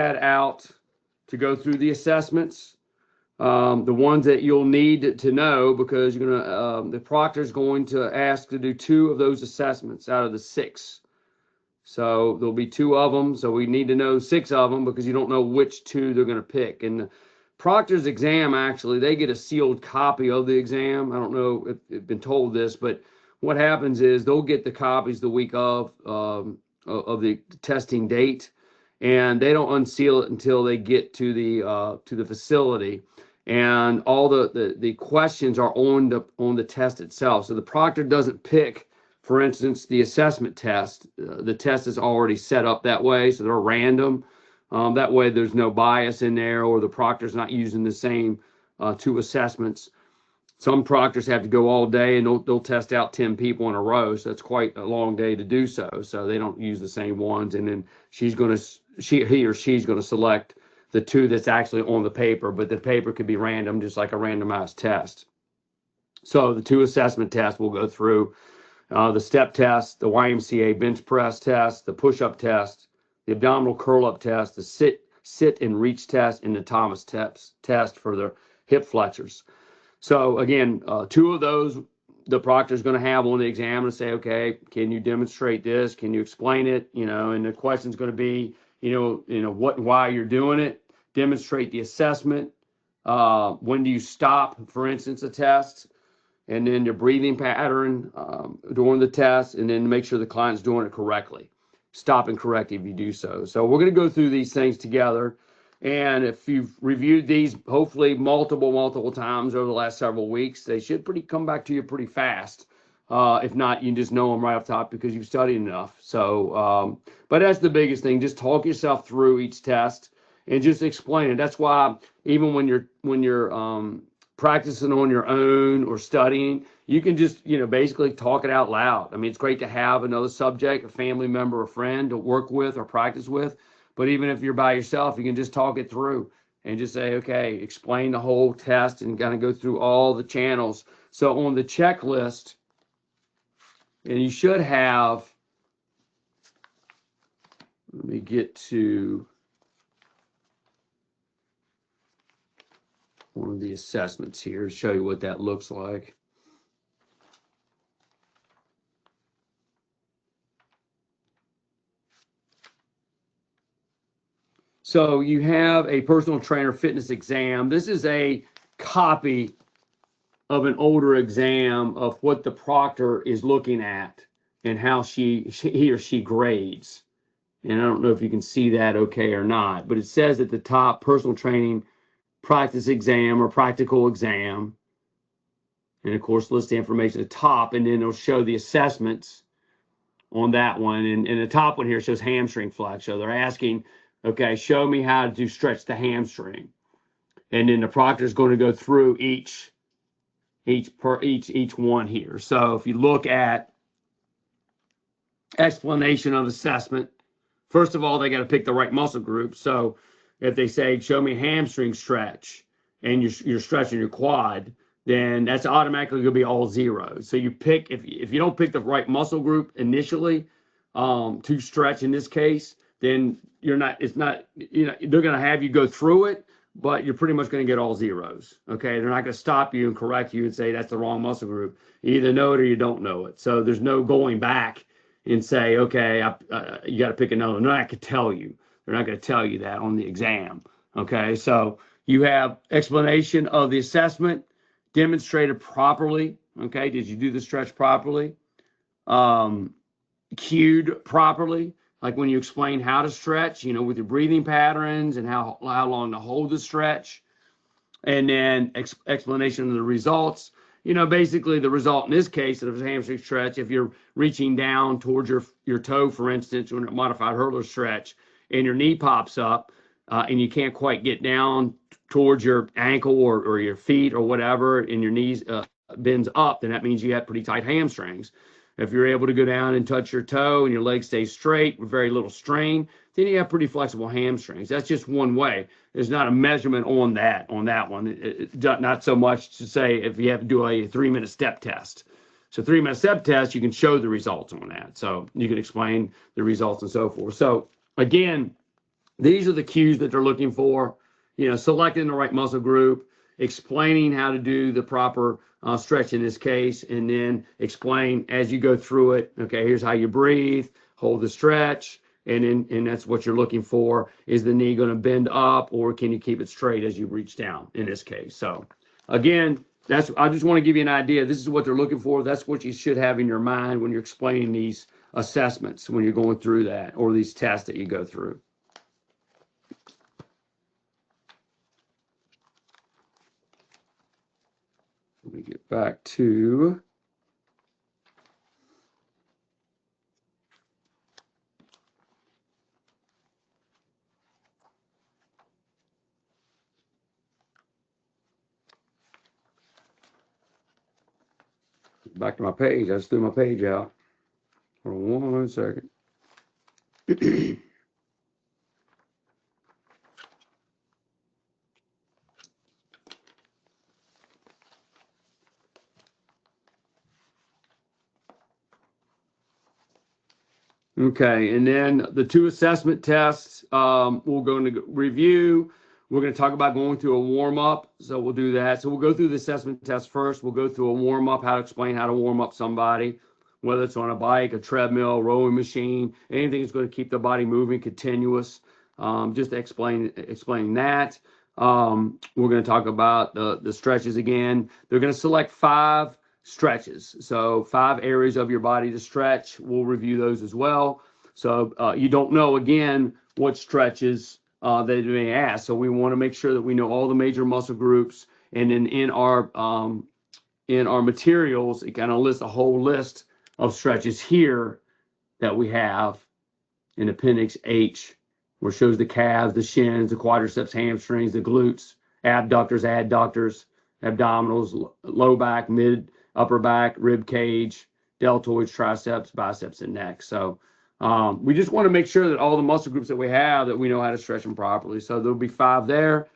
out to go through the assessments, the ones that you'll need to know, because you're gonna the proctor's going to ask to do 2 of those assessments out of the 6. So there'll be 2 of them. So we need to know 6 of them, because you don't know which 2 they're going to pick. And the proctor's exam, actually, they get a sealed copy of the exam. I don't know if you've been told this, but what happens is they'll get the copies the week of the testing date, and they don't unseal it until they get to the facility. And all the questions are on the test itself. So the proctor doesn't pick, for instance, the assessment test. The test is already set up that way, so they're random. That way there's no bias in there, or the proctor's not using the same 2 assessments. Some proctors have to go all day, and they'll test out 10 people in a row, so it's quite a long day to do so. So they don't use the same ones, and then he or she's going to select the 2 that's actually on the paper, but the paper could be random, just like a randomized test. So the 2 assessment tests we'll go through. The step test, the YMCA bench press test, the push-up test, the abdominal curl-up test, the sit and reach test, and the Thomas test for the hip flexors. So again, 2 of those the proctor's going to have on the exam and say, okay, can you demonstrate this? Can you explain it? And the question's going to be, what and why you're doing it. Demonstrate the assessment. When do you stop, for instance, a test? And then your breathing pattern during the test, and then make sure the client's doing it correctly. Stop and correct if you do so. So we're going to go through these things together. And if you've reviewed these, hopefully multiple times over the last several weeks, they should come back to you pretty fast. If not, you can just know them right off the top because you've studied enough. So, but that's the biggest thing. Just talk yourself through each test and just explain it. That's why even when you're practicing on your own or studying, you can just, basically talk it out loud. I mean, it's great to have another subject, a family member, a friend to work with or practice with. But even if you're by yourself, you can just talk it through and just say, okay, explain the whole test and kind of go through all the channels. So on the checklist, and you should have, let me get to one of the assessments here to show you what that looks like. So you have a personal trainer fitness exam. This is a copy of an older exam of what the proctor is looking at and how he or she grades. And I don't know if you can see that okay or not, but it says at the top, personal training practice exam or practical exam. And of course, list the information at the top, and then it'll show the assessments on that one. And the top one here shows hamstring flex. So they're asking, okay, show me how to stretch the hamstring. And then the proctor is going to go through each one here. So if you look at explanation of assessment, first of all, they got to pick the right muscle group. So if they say, show me hamstring stretch, and you're stretching your quad, then that's automatically going to be all zeros. So you pick, if you don't pick the right muscle group initially to stretch in this case, then they're going to have you go through it, but you're pretty much going to get all zeros. Okay. They're not going to stop you and correct you and say that's the wrong muscle group. You either know it or you don't know it. So there's no going back and say, okay, you got to pick another one. They're not going to tell you. They're not going to tell you that on the exam. Okay. So you have explanation of the assessment, demonstrated properly. Okay. Did you do the stretch properly? Cued properly. Like when you explain how to stretch, with your breathing patterns and how long to hold the stretch. And then explanation of the results. Basically the result in this case of a hamstring stretch, if you're reaching down towards your toe, for instance, on a modified hurdler stretch, and your knee pops up and you can't quite get down towards your ankle or your feet or whatever, and your knees bends up, then that means you have pretty tight hamstrings. If you're able to go down and touch your toe and your leg stays straight with very little strain, then you have pretty flexible hamstrings. That's just one way. There's not a measurement on that one. Not so much to say if you have to do a 3-minute step test. So 3-minute step test, you can show the results on that. So you can explain the results and so forth. So again, These are the cues that they're looking for, selecting the right muscle group, explaining how to do the proper stretch in this case, and then explain as you go through it, okay, here's how you breathe, hold the stretch, and that's what you're looking for. Is the knee going to bend up, or can you keep it straight as you reach down in this case? So again, I just want to give you an idea. This is what they're looking for. That's what you should have in your mind when you're explaining these assessments, when you're going through that, or these tests that you go through. Let me get back to my page. I just threw my page out. Hold on 1 second. Okay, and then the 2 assessment tests, we'll go into review. We're going to talk about going through a warm-up, so we'll do that. So we'll go through the assessment test first. We'll go through a warm-up, how to explain how to warm up somebody, whether it's on a bike, a treadmill, rowing machine, anything that's going to keep the body moving, continuous, just explaining that. We're going to talk about the stretches again. They're going to select 5 stretches. So 5 areas of your body to stretch. We'll review those as well. So you don't know, again, what stretches they may ask. So we want to make sure that we know all the major muscle groups. And then in our materials, it kind of lists a whole list of stretches here that we have in Appendix H, where it shows the calves, the shins, the quadriceps, hamstrings, the glutes, abductors, adductors, abdominals, low back, mid, upper back, rib cage, deltoids, triceps, biceps, and neck. So we just want to make sure that all the muscle groups that we have, that we know how to stretch them properly. So there'll be 5 there.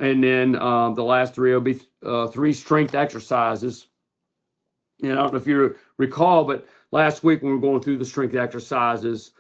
And then the last 3 will be 3 strength exercises. And I don't know if you recall, but last week when we were going through the strength exercises,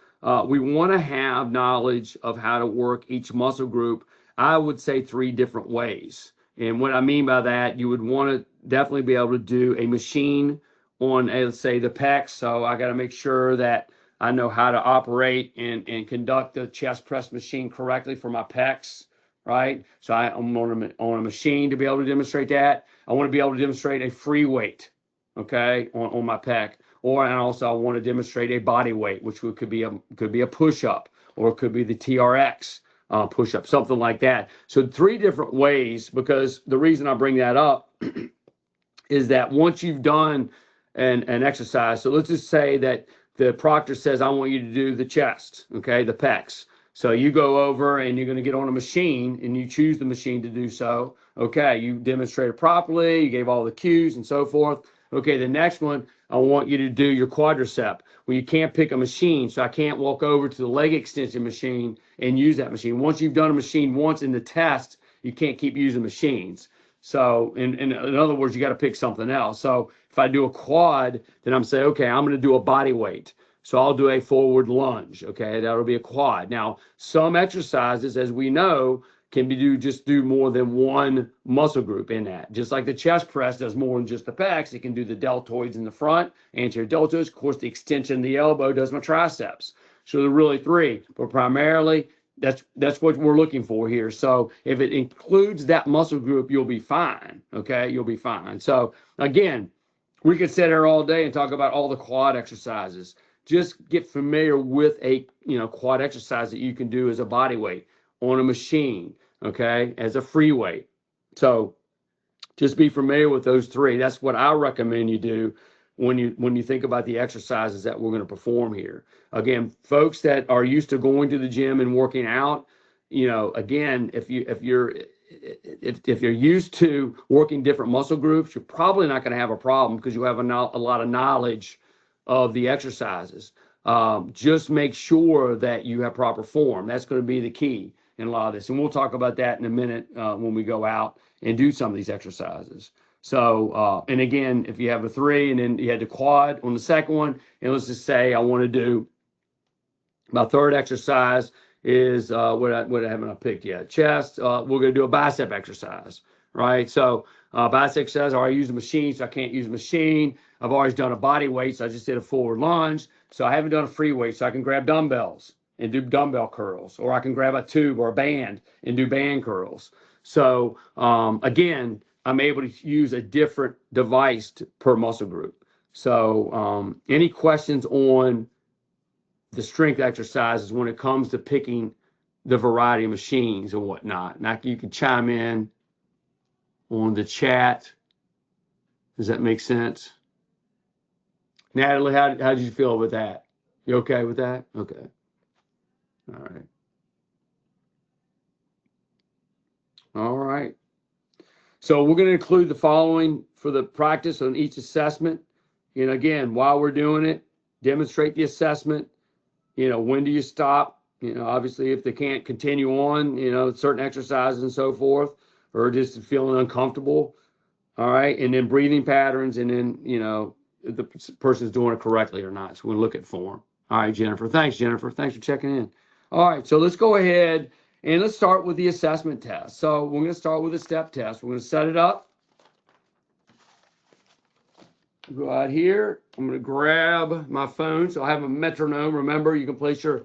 we want to have knowledge of how to work each muscle group. I would say 3 different ways. And what I mean by that, you would want to definitely be able to do a machine on, let's say, the pecs. So I got to make sure that I know how to operate and conduct the chest press machine correctly for my pecs, right? So I'm on a machine to be able to demonstrate that. I want to be able to demonstrate a free weight, okay, on my pec. And also I want to demonstrate a body weight, which could be a push-up, or it could be the TRX push-up, something like that. So 3 different ways, because the reason I bring that up is that once you've done an exercise, so let's just say that the proctor says, I want you to do the chest, okay, the pecs. So you go over and you're going to get on a machine and you choose the machine to do so. Okay, you demonstrated properly, you gave all the cues and so forth. Okay, the next one, I want you to do your quadricep. Well, you can't pick a machine, so I can't walk over to the leg extension machine and use that machine. Once you've done a machine once in the test, you can't keep using machines. So in other words, you got to pick something else. So if I do a quad, then I'm saying, okay, I'm going to do a body weight. So I'll do a forward lunge. Okay, that'll be a quad. Now, some exercises, as we know, can do more than one muscle group in that. Just like the chest press does more than just the pecs, it can do the deltoids in the front, anterior deltoids. Of course, the extension of the elbow does my triceps. So there are really 3, but primarily that's what we're looking for here. So if it includes that muscle group, you'll be fine. Okay, you'll be fine. So again, we could sit here all day and talk about all the quad exercises. Just get familiar with a quad exercise that you can do as a body weight on a machine, okay, as a free weight. So just be familiar with those 3. That's what I recommend you do when you think about the exercises that we're going to perform here. Again, folks that are used to going to the gym and working out, again, if you're used to working different muscle groups, you're probably not going to have a problem because you have a lot of knowledge of the exercises. Just make sure that you have proper form. That's going to be the key in a lot of this. And we'll talk about that in a minute when we go out and do some of these exercises. So, and again, if you have a 3 and then you had the quad on the second one, and let's just say I want to do my 3rd exercise is what I haven't picked yet. Chest, we're going to do a bicep exercise, right? So bicep exercise, I already use a machine, so I can't use a machine. I've always done a body weight, so I just did a forward lunge. So I haven't done a free weight, so I can grab dumbbells and do dumbbell curls, or I can grab a tube or a band and do band curls. So again, I'm able to use a different device per muscle group. So any questions on the strength exercises when it comes to picking the variety of machines and whatnot? Now you can chime in on the chat. Does that make sense? Natalie, how did you feel with that? You okay with that? Okay. All right. All right. So we're going to include the following for the practice on each assessment. And again, while we're doing it, demonstrate the assessment. When do you stop? Obviously, if they can't continue on, certain exercises and so forth, or just feeling uncomfortable. All right. And then breathing patterns, and then, if the person's doing it correctly or not. So we're going to look at form. All right, Jennifer. Thanks, Jennifer. Thanks for checking in. All right. So let's go ahead and let's start with the assessment test. So we're going to start with a step test. We're going to set it up. Go out here. I'm going to grab my phone. So I have a metronome. Remember, you can place your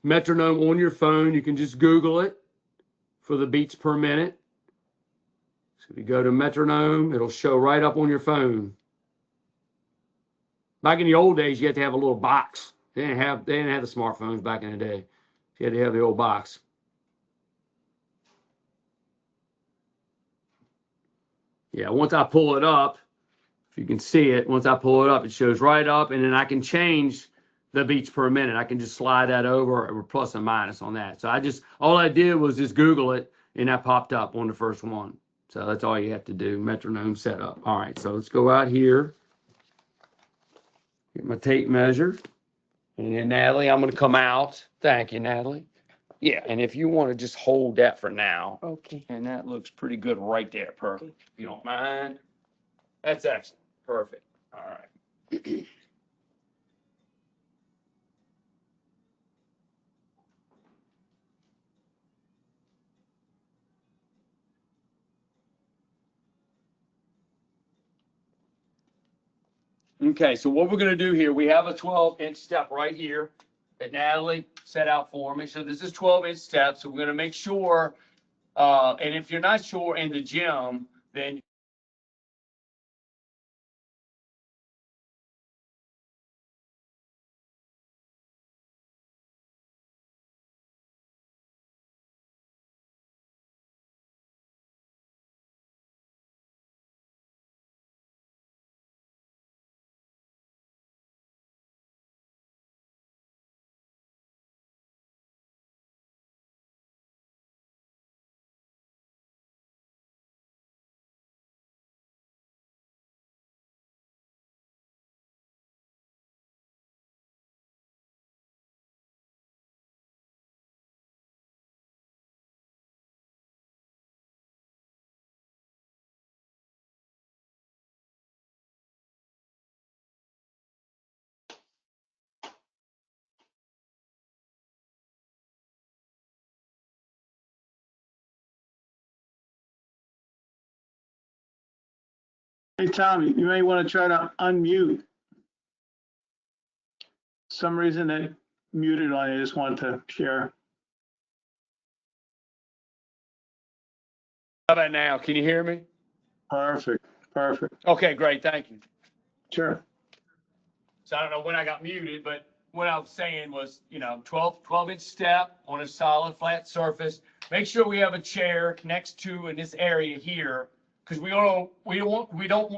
metronome on your phone. You can just Google it for the beats per minute. So if you go to metronome, it'll show right up on your phone. Back in the old days, you had to have a little box. They didn't have the smartphones back in the day. You had to have the old box. Yeah, once I pull it up, if you can see it, once I pull it up, it shows right up, and then I can change the beats per minute. I can just slide that over or plus and minus on that. So all I did was just Google it, and that popped up on the first one. So that's all you have to do, metronome setup. All right, so let's go out here. Get my tape measure. And then, Natalie, I'm going to come out. Thank you, Natalie. Yeah, and if you want to just hold that for now. Okay. And that looks pretty good right there. Perfect. If you don't mind. That's excellent. Perfect. All right. Okay, so what we're going to do here, we have a 12-inch step right here that Natalie set out for me. So this is 12-inch steps. So we're going to make sure, and if you're not sure in the gym, then Hey, Tommy, you may want to try to unmute. Some reason it muted on, I just wanted to share. how about now? Can you hear me? Perfect, perfect. Okay, great. Thank you. Sure. So I don't know when I got muted, but what I was saying was, 12-inch step on a solid flat surface. Make sure we have a chair next to in this area here, because we don't want.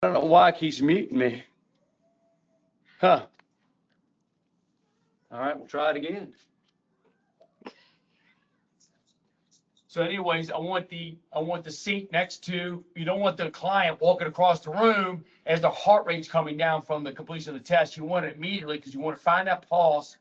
I don't know why it keeps muting me. Huh. All right, we'll try it again. So anyways, I want the seat next to, you don't want the client walking across the room as the heart rate's coming down from the completion of the test. You want it immediately, because you want to find that pulse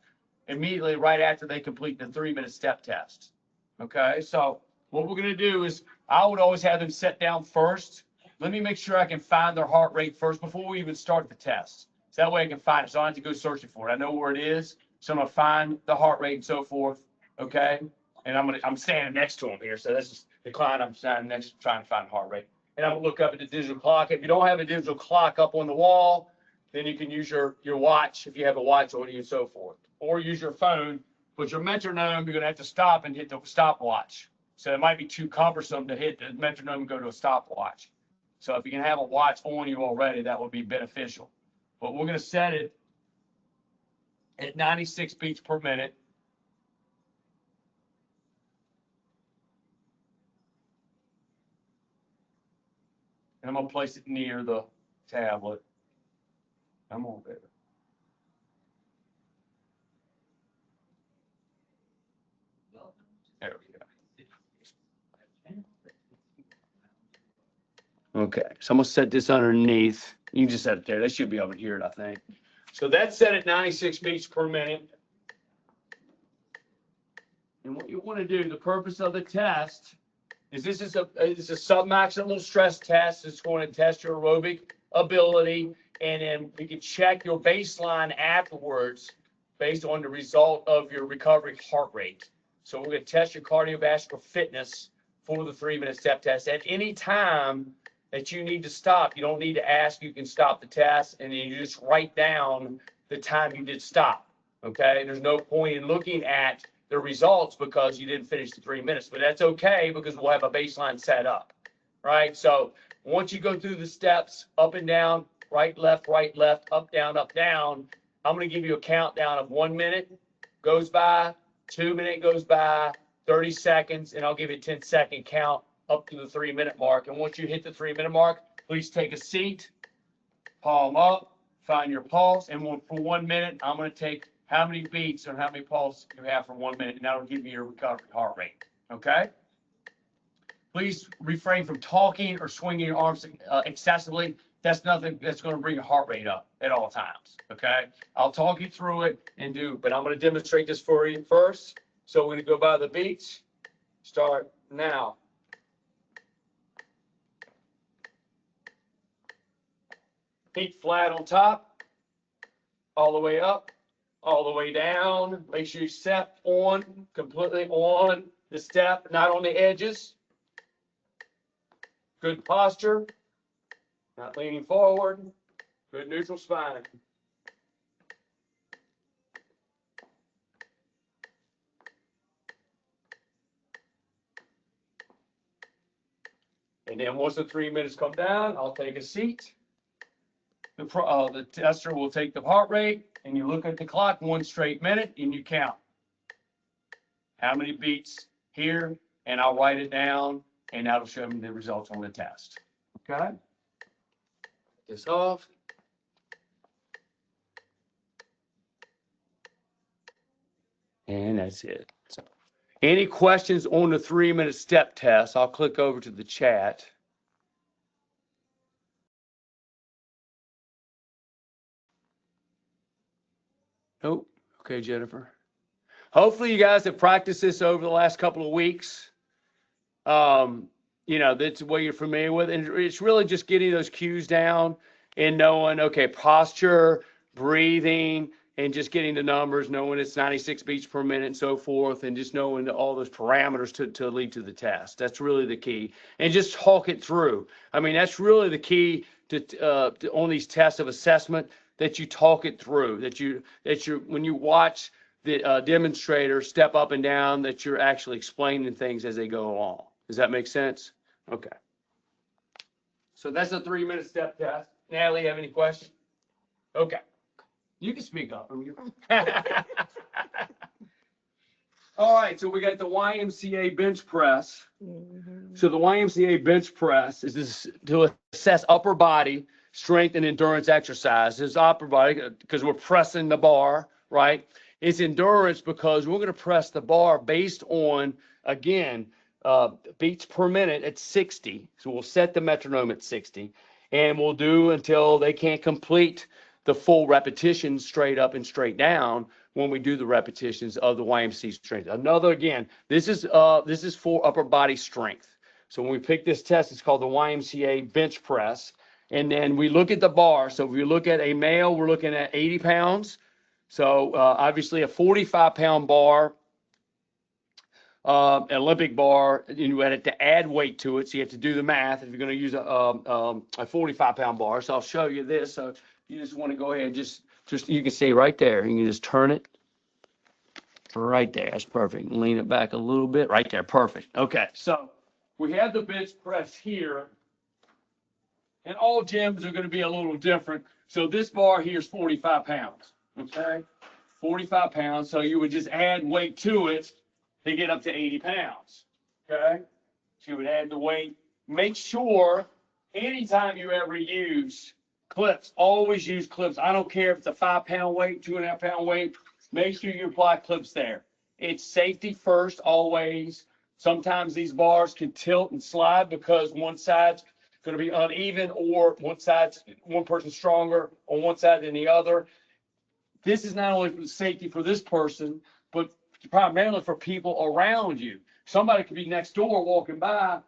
immediately right after they complete the 3-minute step test. Okay, so what we're gonna do is, I would always have them sit down first. Let me make sure I can find their heart rate first before we even start the test. So that way I can find it, so I don't have to go searching for it. I know where it is, so I'm gonna find the heart rate and so forth, okay? And I'm standing next to him here, so this is the client I'm standing next to, trying to find the heart rate. And I'm gonna look up at the digital clock. If you don't have a digital clock up on the wall, then you can use your watch if you have a watch on you and so forth, or use your phone. But your metronome, you're gonna have to stop and hit the stopwatch. So it might be too cumbersome to hit the metronome and go to a stopwatch. So if you can have a watch on you already, that would be beneficial. But we're gonna set it at 96 beats per minute. And I'm gonna place it near the tablet. Come on, baby. There we go. Okay, so I'm gonna set this underneath. You can just set it there. They should be able to hear it, I think. So that's set at 96 beats per minute. And what you want to do, the purpose of the test is this is a submaximal stress test. It's going to test your aerobic ability, and then we can check your baseline afterwards based on the result of your recovery heart rate. So we're going to test your cardiovascular fitness for the 3-minute step test. At any time that you need to stop, you don't need to ask, you can stop the test, and then you just write down the time you did stop, okay? There's no point in looking at the results because you didn't finish the 3 minutes, but that's okay because we'll have a baseline set up, right? So once you go through the steps, up and down, right, left, up, down, I'm going to give you a countdown of 1 minute goes by, 2 minute goes by, 30 seconds, and I'll give you a 10-second count up to the 3-minute mark. And once you hit the 3-minute mark, please take a seat, palm up, find your pulse, and for 1 minute, I'm going to take how many beats or how many pulses you have for 1 minute, and that'll give you your recovery heart rate, okay? Please refrain from talking or swinging your arms excessively. That's nothing that's going to bring your heart rate up at all times, okay? I'll talk you through it but I'm going to demonstrate this for you first. So we're going to go by the beats. Start now. Feet flat on top, all the way up, all the way down. Make sure you step on, completely on the step, not on the edges. Good posture, not leaning forward. Good neutral spine. And then once the 3 minutes come down, I'll take a seat. The tester will take the heart rate, and you look at the clock 1 straight minute, and you count how many beats here, and I'll write it down, and that'll show me the results on the test. Okay? This off. And that's it. So, any questions on the 3-minute step test? I'll click over to the chat. Nope. Okay, Jennifer. Hopefully you guys have practiced this over the last couple of weeks. You know, that's what you're familiar with. And it's really just getting those cues down and knowing, okay, posture, breathing, and just getting the numbers, knowing it's 96 beats per minute and so forth, and just knowing all those parameters to lead to the test. That's really the key. And just talk it through. I mean, that's really the key to on these tests of assessment, that you talk it through, that you when you watch the demonstrator step up and down, that you're actually explaining things as they go along. Does that make sense? Okay. So that's a 3-minute step test. Natalie, have any questions? Okay. You can speak up. All right, so we got the YMCA bench press. So the YMCA bench press is to assess upper body strength and endurance exercises. Upper body, because we're pressing the bar, right? It's endurance because we're going to press the bar based on, again, beats per minute at 60. So we'll set the metronome at 60, and we'll do until they can't complete the full repetitions straight up and straight down when we do the repetitions of the YMC strength. Another, again, this is for upper body strength. So when we pick this test, it's called the YMCA bench press. And then we look at the bar. So if we look at a male, we're looking at 80 pounds. So obviously a 45-pound bar, Olympic bar, you had to add weight to it. So you have to do the math if you're going to use a 45-pound bar. So I'll show you this. So you just want to go ahead, just you can see right there. You can just turn it right there. That's perfect. Lean it back a little bit. Right there. Perfect. Okay. So we have the bench press here. And all gyms are going to be a little different. So this bar here is 45 pounds. Okay. 45 pounds. So you would just add weight to it to get up to 80 pounds. Okay. So you would add the weight. Make sure anytime you ever use clips, always use clips. I don't care if it's a 5-pound weight, 2.5-pound weight. Make sure you apply clips there. It's safety first, always. Sometimes these bars can tilt and slide because one side's going to be uneven, or one person's stronger on one side than the other. This is not only for the safety for this person, but primarily for people around you. Somebody could be next door walking by,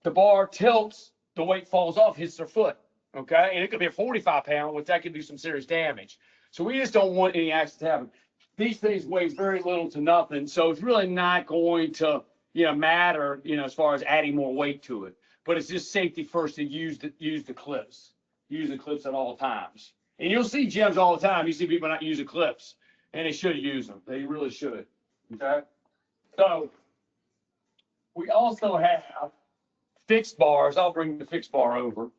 the bar tilts, the weight falls off, hits their foot. Okay, and it could be a 45-pound, which that could do some serious damage. So we just don't want any accidents to happen. These things weigh very little to nothing, so it's really not going to, matter, as far as adding more weight to it. But it's just safety first to use the clips. Use the clips at all times. And you'll see gyms all the time. You see people not using clips, and they should use them. They really should. Okay. So we also have fixed bars. I'll bring the fixed bar over.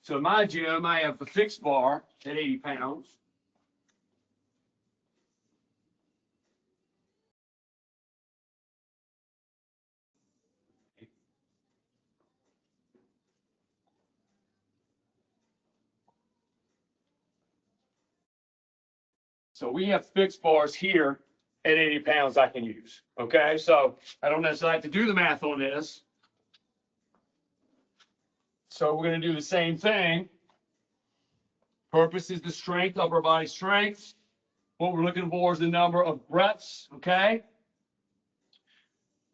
So in my gym, I have a fixed bar at 80 pounds. So we have fixed bars here at 80 pounds I can use. Okay, so I don't necessarily have to do the math on this. So we're going to do the same thing. Purpose is the strength, upper body strength. What we're looking for is the number of reps. Okay.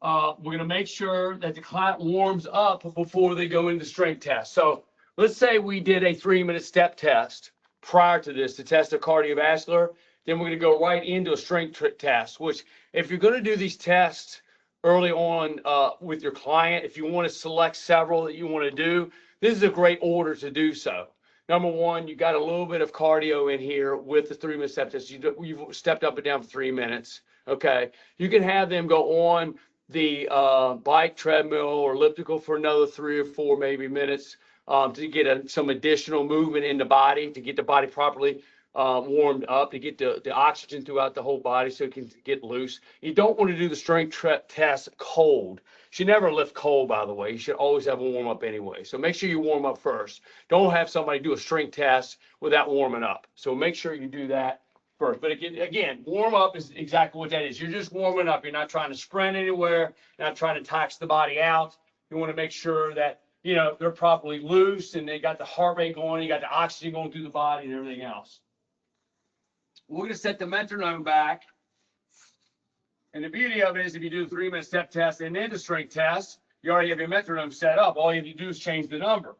We're going to make sure that the client warms up before they go into strength test. So let's say we did a 3-minute step test prior to this to test the cardiovascular. Then we're going to go right into a strength test, which if you're going to do these tests early on with your client, if you want to select several that you want to do, this is a great order to do so. Number one, you got a little bit of cardio in here with the 3-minute step test. You've stepped up and down for 3 minutes. Okay. You can have them go on the bike, treadmill, or elliptical for another 3 or 4 maybe minutes to get some additional movement in the body, to get the body properly warmed up, to get the oxygen throughout the whole body so it can get loose. You don't want to do the strength test cold. You should never lift cold, by the way. You should always have a warm up anyway. So make sure you warm up first. Don't have somebody do a strength test without warming up. So make sure you do that first. But again, warm up is exactly what that is. You're just warming up. You're not trying to sprint anywhere. You're not trying to tax the body out. You want to make sure that, they're properly loose and they got the heart rate going, you got the oxygen going through the body and everything else. We're going to set the metronome back. And the beauty of it is if you do the 3-minute step test and then the strength test, you already have your metronome set up. All you have to do is change the number.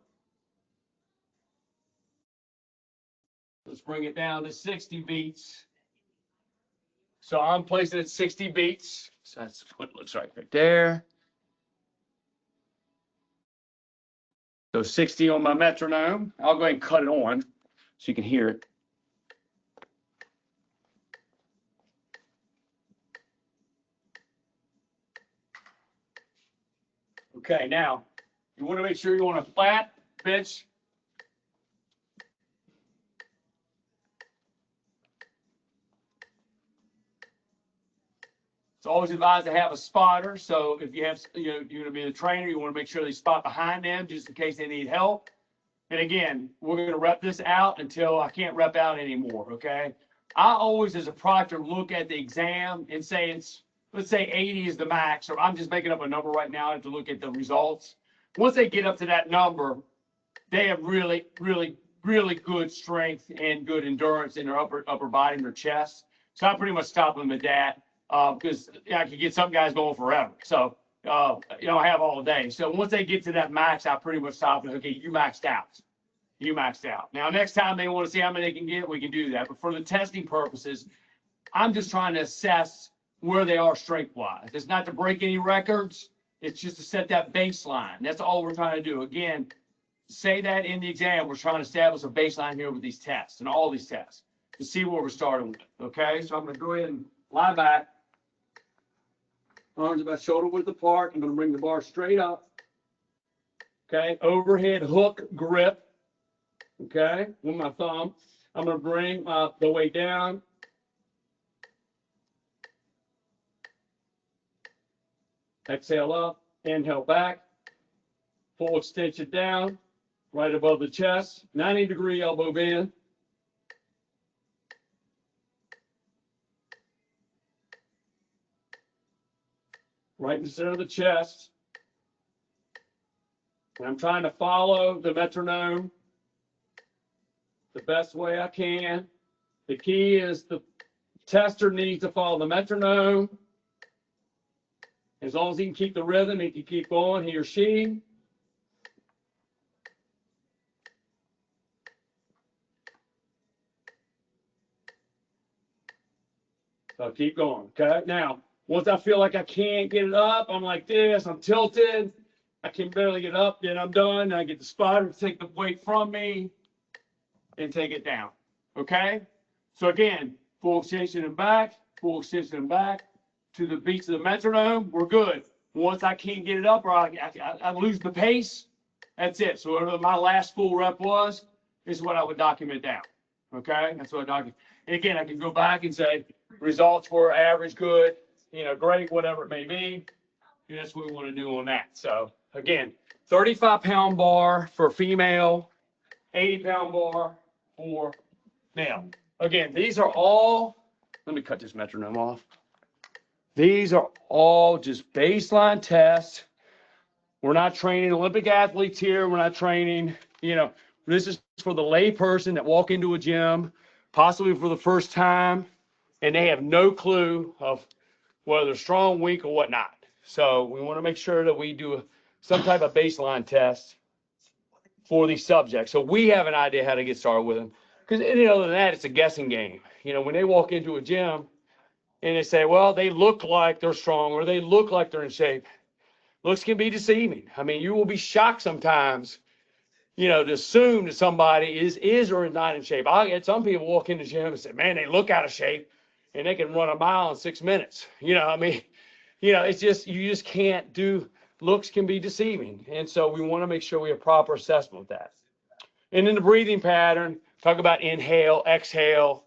Let's bring it down to 60 beats. So I'm placing it at 60 beats. So that's what it looks like right there. So 60 on my metronome. I'll go ahead and cut it on so you can hear it. Okay, now you want to make sure you want a flat bench. It's always advised to have a spotter. So if you have, you're going to be the trainer, you want to make sure they spot behind them just in case they need help. And again, we're going to rep this out until I can't rep out anymore. Okay. I always, as a proctor, look at the exam and say let's say 80 is the max, or I'm just making up a number right now. I have to look at the results. Once they get up to that number, they have really, really really good strength and good endurance in their upper body and their chest. So I pretty much stop them at that because I can get some guys going forever. So I have all day. So once they get to that max, I pretty much stop them. Okay, you maxed out. You maxed out. Now, next time they want to see how many they can get, we can do that. But for the testing purposes, I'm just trying to assess where they are strength-wise. It's not to break any records. It's just to set that baseline. That's all we're trying to do. Again, say that in the exam. We're trying to establish a baseline here with these tests and all these tests to see where we're starting with. Okay, so I'm going to go ahead and lie back. Arms about shoulder width apart. I'm going to bring the bar straight up. Okay, overhead hook grip. Okay, with my thumb. I'm going to bring the weight down. Exhale up, inhale back, full extension down, right above the chest, 90-degree elbow bend. Right in the center of the chest. And I'm trying to follow the metronome the best way I can. The key is the tester needs to follow the metronome. As long as he can keep the rhythm, he can keep going, he or she. So keep going, okay? Now, once I feel like I can't get it up, I'm like this, I'm tilted. I can barely get up, then I'm done. I get the spotter to take the weight from me and take it down, okay? So again, full extension and back, full extension and back. To the beats of the metronome, we're good. Once I can't get it up or I lose the pace, that's it. So whatever my last full rep was, is what I would document down. Okay, that's what I document. And again, I can go back and say results were average, good, great, whatever it may be. And that's what we want to do on that. So again, 35-pound bar for female, 80-pound bar for male. Again, these are all. Let me cut this metronome off. These are all just baseline tests. We're not training Olympic athletes here. We're not training, this is for the lay person that walk into a gym, possibly for the first time, and they have no clue of whether they're strong, weak, or whatnot. So we want to make sure that we do some type of baseline test for these subjects. So we have an idea how to get started with them. Because other than that, it's a guessing game. When they walk into a gym, and they say, well, they look like they're strong or they look like they're in shape. Looks can be deceiving. I mean, you will be shocked sometimes, to assume that somebody is or is not in shape. I get some people walk in the gym and say, man, they look out of shape and they can run a mile in 6 minutes. It's just, you just can't do, looks can be deceiving. And so we want to make sure we have proper assessment with that. And in the breathing pattern, talk about inhale, exhale.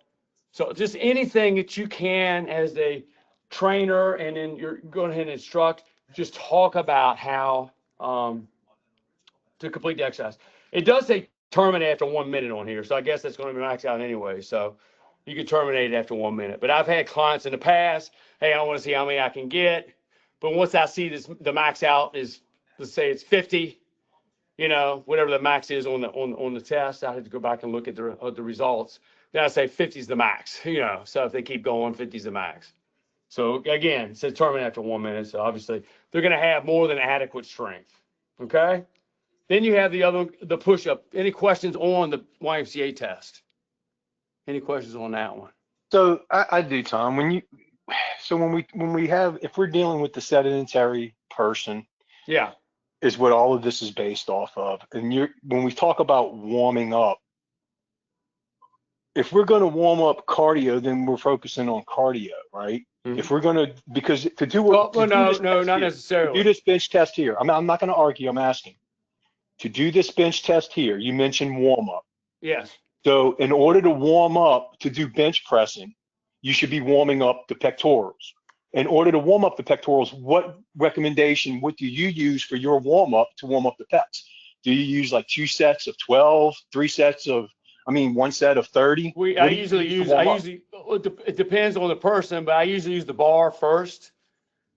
So just anything that you can as a trainer, and then you're going ahead and instruct, just talk about how to complete the exercise. It does say terminate after 1 minute on here, so I guess that's going to be maxed out anyway. So you can terminate it after 1 minute. But I've had clients in the past, hey, I want to see how many I can get. But once I see the max out is, let's say it's 50, whatever the max is on the test, I have to go back and look at the results. Then I say 50 is the max, so if they keep going, 50 is the max. So again, it says terminate after 1 minute. So obviously they're going to have more than adequate strength. Okay. Then you have the push-up. Any questions on the YMCA test? Any questions on that one? So I do, Tom. When we have, if we're dealing with the sedentary person, Yeah, is what all of this is based off of. And when we talk about warming up, if we're going to warm up cardio, then we're focusing on cardio, right? Mm-hmm. If we're going to, because to do what, no, not necessarily. To do this bench test here, I'm not going to argue. I'm asking to do this bench test here. You mentioned warm up. Yes. So in order to warm up to do bench pressing, you should be warming up the pectorals. In order to warm up the pectorals, what do you use for your warm up to warm up the pecs? Do you use like 2 sets of 12, 3 sets of, 1 set of 30? It depends on the person, but I usually use the bar first.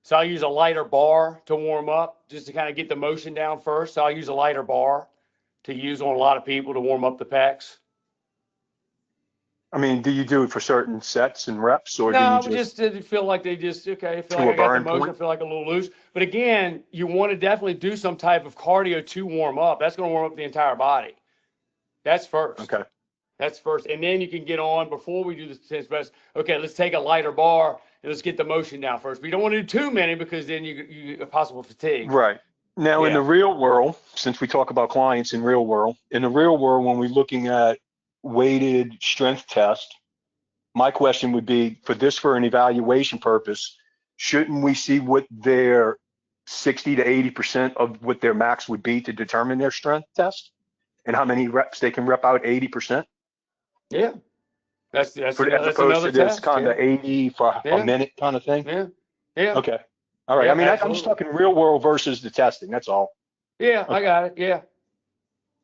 So I'll use a lighter bar to warm up just to kind of get the motion down first. So I'll use a lighter bar. to use on a lot of people to warm up the pecs. I mean, do you do it for certain sets and reps, or do No, you we just did feel like they just, okay, I feel to like a I got the burn motion, I point? feel like a little loose. But again, you want to definitely do some type of cardio to warm up. That's going to warm up the entire body. That's first. Okay. That's first. And then you can get on before we do the tennis press. Okay, let's take a lighter bar and let's get the motion down first. But you don't want to do too many because then you possible fatigue. Right. Now, in the Yeah. real world, since we talk about clients in real world, in the real world, when we're looking at weighted strength test, my question would be for an evaluation purpose, shouldn't we see what their 60 to 80% of what their max would be to determine their strength test and how many reps they can rep out 80%? Yeah. That's As opposed another to this test. kind Yeah. of 80 for a Yeah. minute kind of thing? Yeah. Yeah. Okay. All right. Yeah, I mean, I'm just absolutely. talking real world versus the testing. That's all. Yeah, I Okay. got it. Yeah.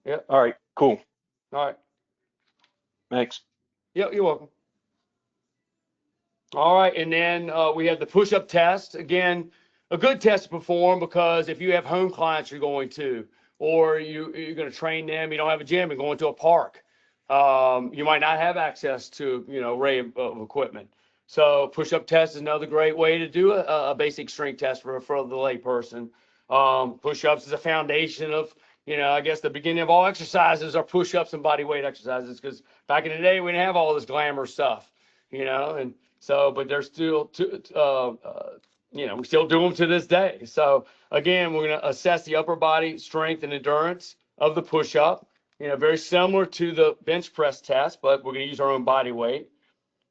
Yeah. All right. Cool. All right. Thanks. Yeah, you're welcome. All right, and then we have the push-up test. Again, a good test to perform because if you have home clients you're going to, or you're going to train them, you don't have a gym, you're going to a park. You might not have access to, array of equipment. So push-up test is another great way to do a basic strength test for the lay person. Push-ups is a foundation of, I guess the beginning of all exercises are push-ups and body weight exercises because back in the day we didn't have all this glamour stuff, and so, but they're still, we still do them to this day. So again, we're going to assess the upper body strength and endurance of the push-up, very similar to the bench press test, but we're going to use our own body weight.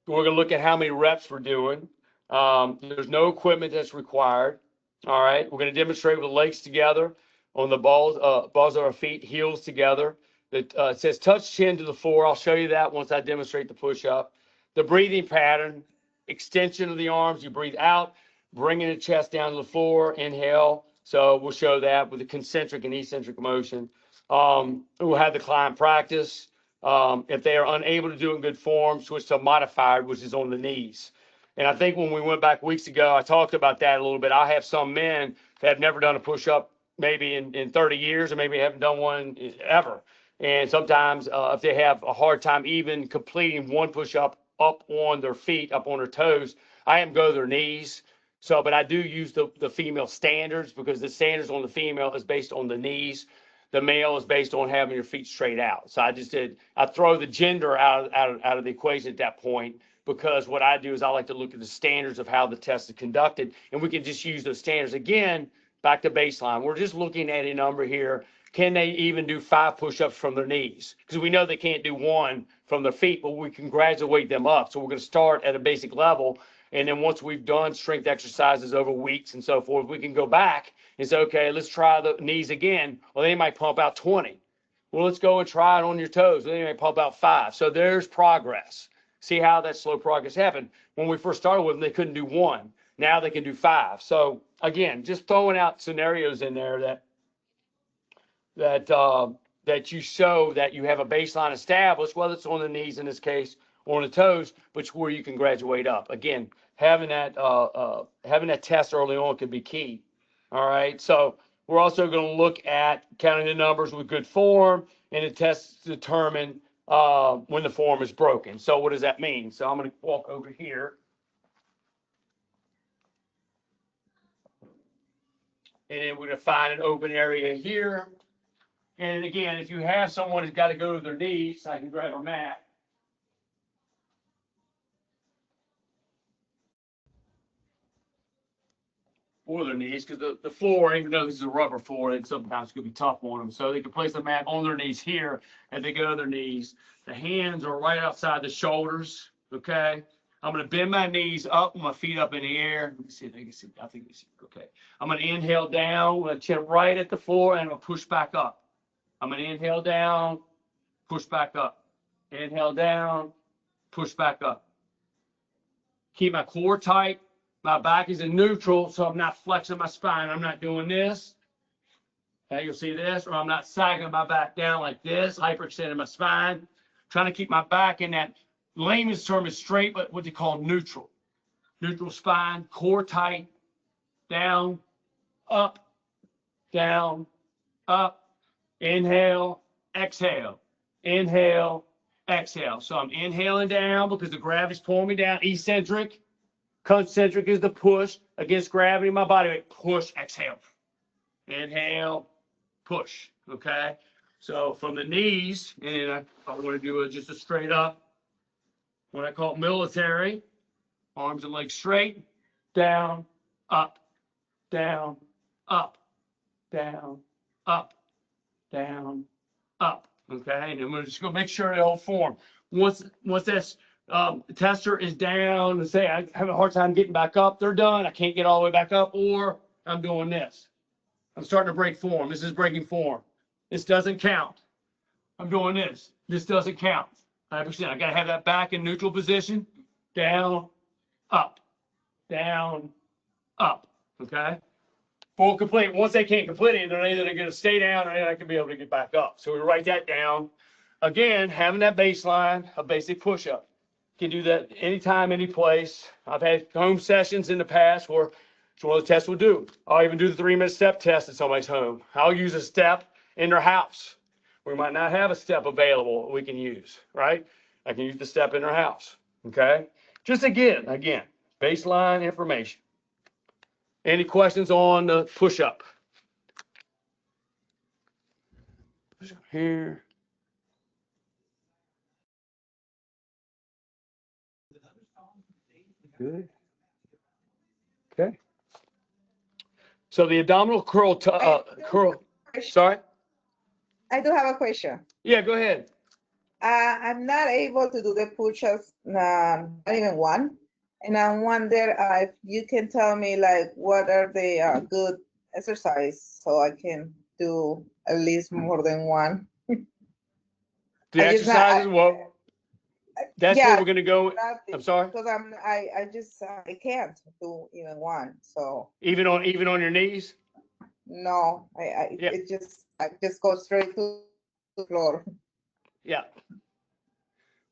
We're going to look at how many reps we're doing. There's no equipment that's required. All right. We're going to demonstrate with the legs together on the balls of our feet, heels together. It says touch chin to the floor. I'll show you that once I demonstrate the push-up. The breathing pattern, extension of the arms. You breathe out, bringing the chest down to the floor. Inhale. So we'll show that with the concentric and eccentric motion. We'll have the client practice. If they are unable to do it in good form, switch to modified, which is on the knees. And I think when we went back weeks ago, I talked about that a little bit. I have some men that have never done a push-up maybe in 30 years or maybe haven't done one ever. And sometimes if they have a hard time even completing one push-up up on their feet, up on their toes, I have them go to their knees. So, but I do use the female standards because the standards on the female is based on the knees. The male is based on having your feet straight out. So I throw the gender out of the equation at that point because what I do is I like to look at the standards of how the test is conducted, and we can just use those standards. Again, back to baseline. We're just looking at a number here. Can they even do 5 push-ups from their knees? Because we know they can't do 1 from their feet, but we can graduate them up. So we're going to start at a basic level. And then once we've done strength exercises over weeks and so forth, we can go back and say, okay, let's try the knees again. Well, they might pump out 20. Well, let's go and try it on your toes. They might pump out 5. So there's progress. See how that slow progress happened. When we first started with them, they couldn't do 1. Now they can do 5. So again, just throwing out scenarios in there that you show that you have a baseline established, whether it's on the knees in this case or on the toes, but where you can graduate up. Again, having that test early on can be key. All right. So we're also going to look at counting the numbers with good form, and the test to determine when the form is broken. So what does that mean? So I'm going to walk over here. And then we're going to find an open area here. And again, if you have someone who's got to go to their knees, I can grab a mat. Or their knees, because the floor, even though this is a rubber floor, it sometimes could be tough on them. So they can place the mat on their knees here as they go to their knees. The hands are right outside the shoulders, okay? I'm going to bend my knees up, my feet up in the air. Let me see if they can see. I think they see. Okay. I'm going to inhale down with a chin right at the floor, and I'm going to push back up. I'm going to inhale down, push back up. Inhale down, push back up. Keep my core tight. My back is in neutral, so I'm not flexing my spine. I'm not doing this. Okay, you'll see this, or I'm not sagging my back down like this, hyperextending my spine. Trying to keep my back in that, layman's term is straight, but what they call neutral. Neutral spine, core tight, down, up, inhale, exhale, inhale, exhale. So I'm inhaling down because the gravity's pulling me down. Eccentric, concentric is the push against gravity in my body weight. Push, exhale, inhale, push. Okay. So from the knees, and I want to do just a straight up, what I call military, arms and legs straight, down, up, down, up, down, up, down, up. Okay, and then we're just gonna make sure they all form. Once this tester is down, and say I have a hard time getting back up, they're done. I can't get all the way back up, or I'm doing this. I'm starting to break form. This is breaking form. This doesn't count. I'm doing this. This doesn't count. 100%. I gotta have that back in neutral position. Down, up, down, up. Okay. Full complete. Once they can't complete it, they're either going to stay down or they're not going to be able to get back up. So we write that down. Again, having that baseline, a basic push-up. You can do that anytime, any place. I've had home sessions in the past where it's one of the tests we'll do. I'll even do the 3-minute step test at somebody's home. I'll use a step in their house. We might not have a step available we can use, right? I can use the step in their house, okay? Just again, baseline information. Any questions on the push-up? Here. Good. Okay. So the abdominal curl, sorry? I do have a question. Yeah, go ahead. I'm not able to do the push-ups, not even one. And I wonder if you can tell me like what are the good exercise so I can do at least more than one. The exercises, well, that's where we're going to go. Nothing, I'm sorry? because I can't do even one. So Even on your knees? no, Yeah. I just go straight to the floor. Yeah.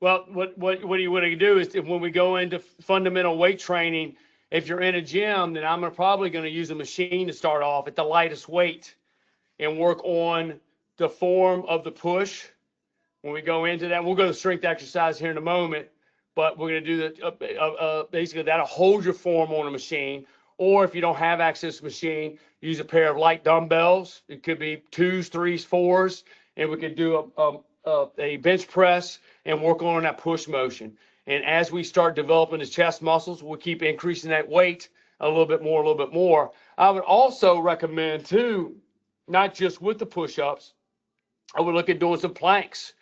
Well, what you want to do is when we go into fundamental weight training, if you're in a gym, then I'm probably going to use a machine to start off at the lightest weight and work on the form of the push. When we go into that, we'll go to strength exercise here in a moment, but we're going to do the basically that'll hold your form on a machine. Or if you don't have access to a machine, use a pair of light dumbbells. It could be 2s, 3s, 4s, and we could do a bench press and work on that push motion. And as we start developing the chest muscles, we'll keep increasing that weight a little bit more. I would also recommend too, not just with the push-ups, I would look at doing some planks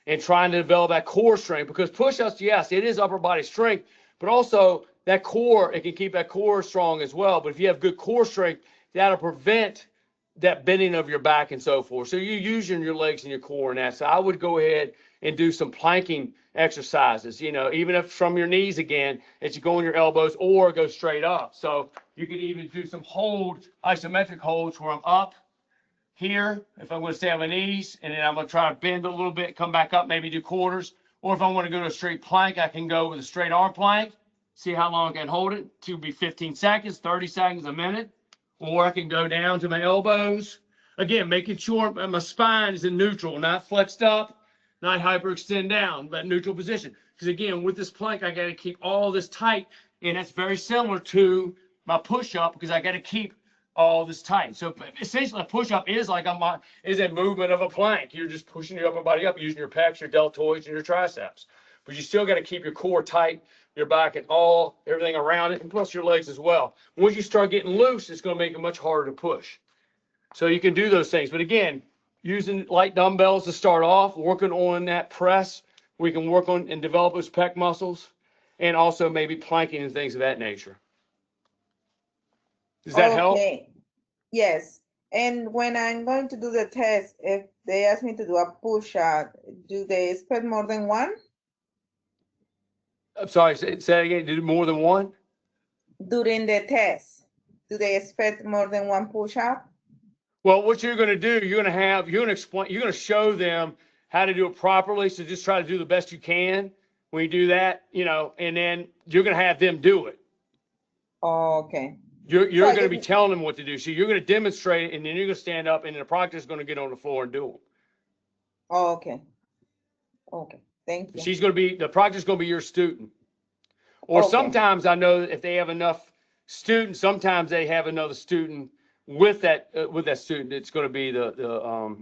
and trying to develop that core strength, because push-ups, yes, it is upper body strength, but also that core, it can keep that core strong as well. But if you have good core strength, that'll prevent that bending of your back and so forth. So you're using your legs and your core in that. So I would go ahead and do some planking exercises, even if from your knees again, as you go on your elbows or go straight up. So you could even do some isometric holds where I'm up here, if I'm going to stay on my knees, and then I'm going to try to bend a little bit, come back up, maybe do quarters. Or if I want to go to a straight plank, I can go with a straight arm plank, see how long I can hold it. To be 15 seconds, 30 seconds, a minute. Or I can go down to my elbows. Again, making sure my spine is in neutral, not flexed up, not hyperextend down, but neutral position. Because again, with this plank, I got to keep all this tight, and that's very similar to my push-up because I got to keep all this tight. So essentially a push-up is like a movement of a plank. You're just pushing your upper body up using your pecs, your deltoids, and your triceps. But you still got to keep your core tight, your back, and everything around it, and plus your legs as well. Once you start getting loose, it's going to make it much harder to push. So you can do those things. But again, using light dumbbells to start off, working on that press, we can work on and develop those pec muscles, and also maybe planking and things of that nature. Does that help? Okay. Yes. And when I'm going to do the test, if they ask me to do a push-up, do they expect more than one? I'm sorry, say it again. Do more than one? During the test, do they expect more than one push-up? Well, what you're going to do, you're going to show them how to do it properly. So just try to do the best you can when you do that, and then you're going to have them do it. Okay. You're going to be telling them what to do. So you're going to demonstrate it, and then you're going to stand up, and the proctor is going to get on the floor and do them. Oh, okay. Okay, thank you. She's going to be, the proctor's going to be your student. Or Okay. sometimes I know if they have enough students, sometimes they have another student with that student. It's going to be the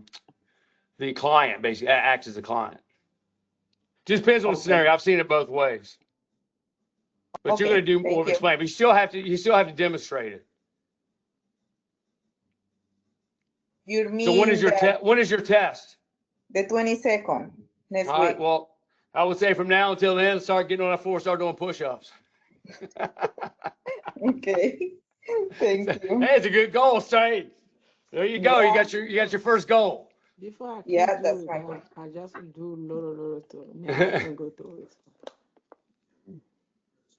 client, basically acts as a client. Just depends on the Okay. scenario. I've seen it both ways. But you're Okay, going to do more thank of you. explain. But you still have to demonstrate it. You So when is mean your that when is your test? the 22nd next All right. week? Well, I would say from now until then, start getting on that floor, start doing push-ups. Okay, thank you. Hey, it's a good goal, Say. There you go. Yeah. You got your first goal. Before I Yeah, can that's do my it, goal. I just do little to now I can go through it.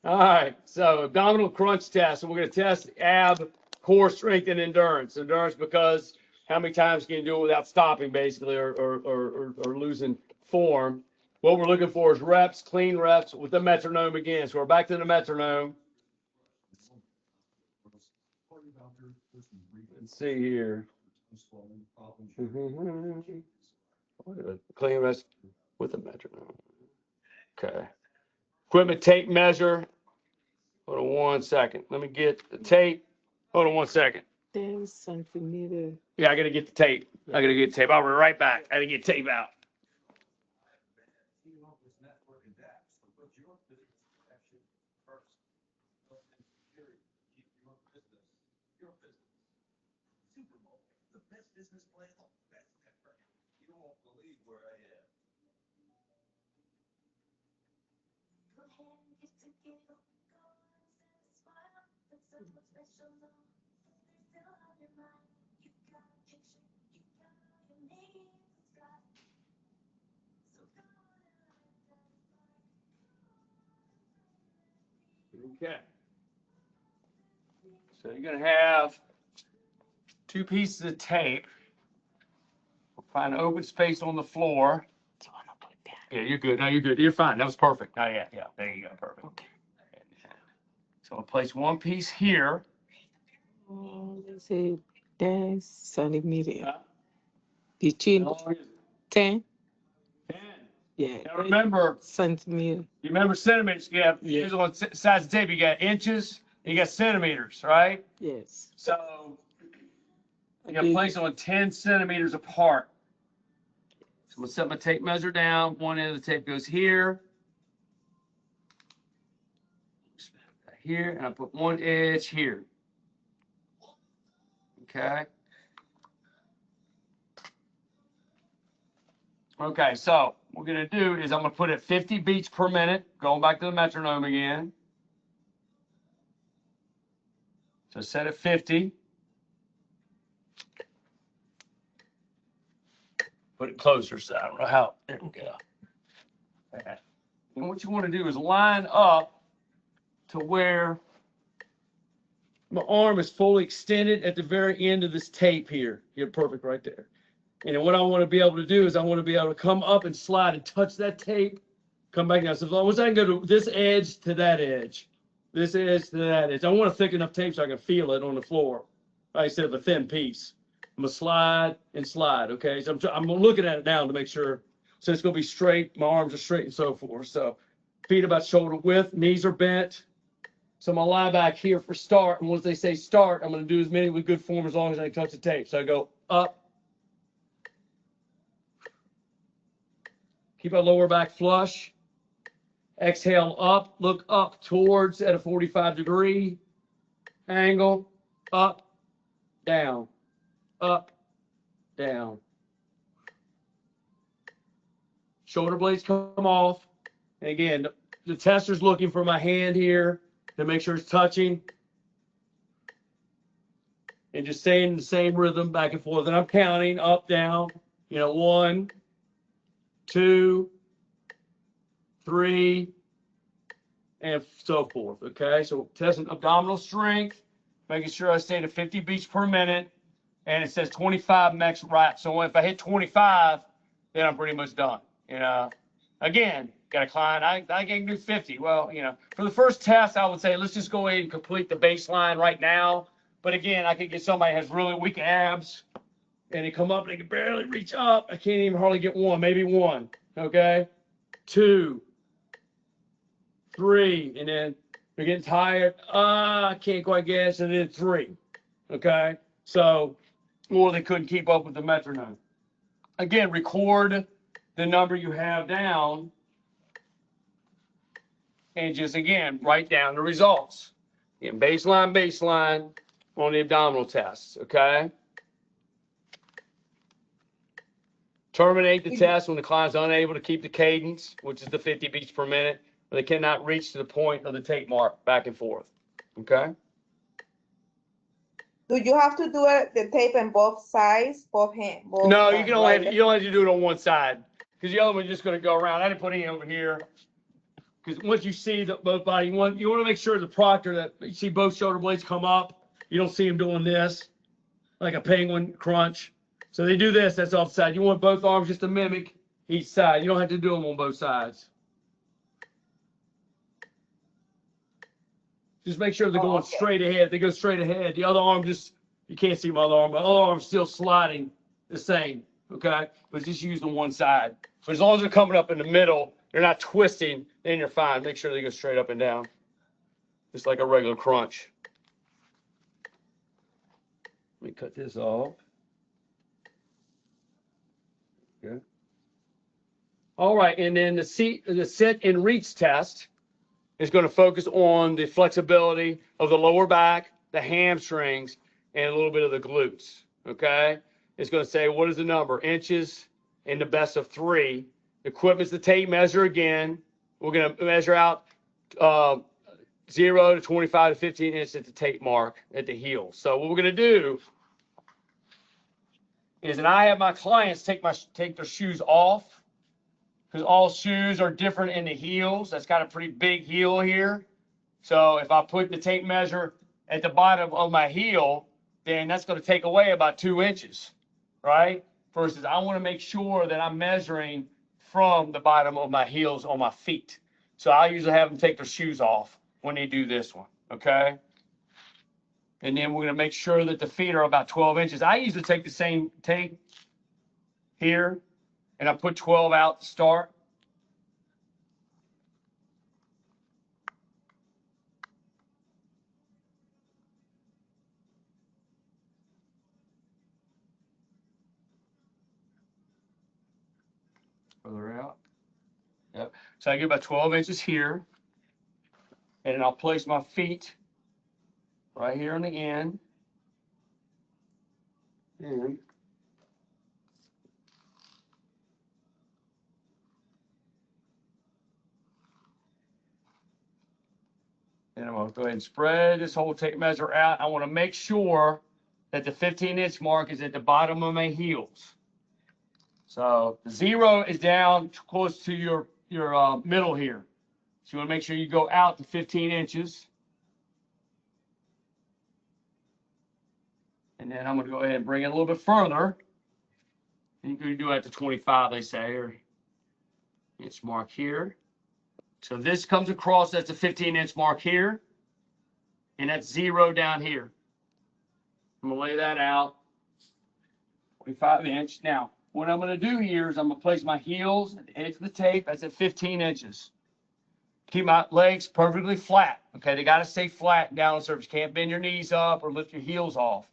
All right. So abdominal crunch test. And we're going to test ab, core strength, and endurance. Endurance because how many times can you do it without stopping, basically, or losing form. What we're looking for is reps, clean reps with the metronome again. So we're back to the metronome. Let's see here. Clean reps with the metronome. Okay. Equipment tape measure. Hold on 1 second. Let me get the tape. Hold on 1 second. 10 centimeter. Yeah, I got to get the tape. I got to get the tape. I'll be right back. I got to get tape out. Okay. So you're going to have 2 pieces of tape. Find an open space on the floor. Do you want to put that? Yeah, you're good. No, you're good. You're fine. That was perfect. Oh, yeah. There you go. Perfect. Okay. So I'll place 1 piece here. Let's say 10 centimeter. How Between long is it? 10, 10. yeah. Now remember, Centimeter. you remember centimeters. You have, Yeah. here's on sides of tape. You got inches, you got centimeters, right? Yes. So you got to Okay. place them on 10 centimeters apart. So I'm going to set my tape measure down. One end of the tape goes here. Here, and I put one edge here. Okay. Okay, so what we're going to do is I'm going to put it 50 beats per minute, going back to the metronome again. So set at 50. Put it closer so I don't know how. There we go. Okay. And what you want to do is line up to where my arm is fully extended at the very end of this tape here. You're perfect right there. And then what I want to be able to do is I want to be able to come up and slide and touch that tape, come back down. So as long as I can go to this edge to that edge, this edge to that edge. I want a thick enough tape so I can feel it on the floor, right, instead of a thin piece. I'm gonna slide and slide, okay? So I'm looking at it now to make sure. So it's gonna be straight, my arms are straight and so forth. So feet about shoulder width, knees are bent. So I'm gonna lie back here for start. And once they say start, I'm gonna do as many with good form as long as I can touch the tape. So I go up. Keep our lower back flush. Exhale up, look up towards at a 45-degree angle. Up, down, up, down. Shoulder blades come off. And again, the tester's looking for my hand here to make sure it's touching. And just staying in the same rhythm back and forth. And I'm counting up, down, 1, 2, 3, and so forth. Okay, so testing abdominal strength, making sure I stay at 50 beats per minute, and it says 25 max reps. So if I hit 25, then I'm pretty much done. Again, got a client, I can do 50. Well, for the first test, I would say let's just go ahead and complete the baseline right now. But again, I could get somebody who has really weak abs, and they come up and they can barely reach up. I can't even hardly get one, maybe one. Okay, 2, 3, and then they're getting tired. I can't quite get it. So then 3. Okay, so or they couldn't keep up with the metronome. Again, record the number you have down, and just again write down the results. Again, baseline on the abdominal tests. Okay. Terminate the test when the client's unable to keep the cadence, which is the 50 beats per minute, or they cannot reach to the point of the tape mark back and forth. Okay? Do you have to do it, the tape on both sides, both hands? No, you can only you only have to do it on one side because the other one's just going to go around. I didn't put any over here because once you see both body, you want to make sure the proctor that you see both shoulder blades come up. You don't see him doing this like a penguin crunch. So they do this, that's offside. You want both arms just to mimic each side. You don't have to do them on both sides. Just make sure they're going straight ahead. They go straight ahead. The other arm just, you can't see my other arm, but the other arm's still sliding the same, okay? But just use the one side. But as long as they're coming up in the middle, they're not twisting, then you're fine. Make sure they go straight up and down, just like a regular crunch. Let me cut this off. Okay. All right, and then the sit and reach test is going to focus on the flexibility of the lower back, the hamstrings, and a little bit of the glutes. Okay, it's going to say what is the number, inches, in the best of 3. The equipment's the tape measure again. We're going to measure out 0 to 25 to 15 inches at the tape mark at the heel. So what we're going to do is that I have my clients take their shoes off because all shoes are different in the heels. That's got a pretty big heel here. So if I put the tape measure at the bottom of my heel, then that's going to take away about 2 inches, right? Versus I want to make sure that I'm measuring from the bottom of my heels on my feet. So I usually have them take their shoes off when they do this one, okay? And then we're going to make sure that the feet are about 12 inches. I usually take the same tape here, and I put 12 out to start. Further out. Yep. So I get about 12 inches here, and then I'll place my feet right here on the end. And I'm going to go ahead and spread this whole tape measure out. I want to make sure that the 15-inch mark is at the bottom of my heels. So the 0 is down close to your middle here. So you want to make sure you go out to 15 inches. And then I'm going to go ahead and bring it a little bit further. You can do it to 25, they say, or inch mark here. So this comes across, that's a 15-inch mark here. And that's 0 down here. I'm going to lay that out, 25-inch. Now, what I'm going to do here is I'm going to place my heels at the edge of the tape. That's at 15 inches. Keep my legs perfectly flat. Okay, they got to stay flat down on the surface. You can't bend your knees up or lift your heels off.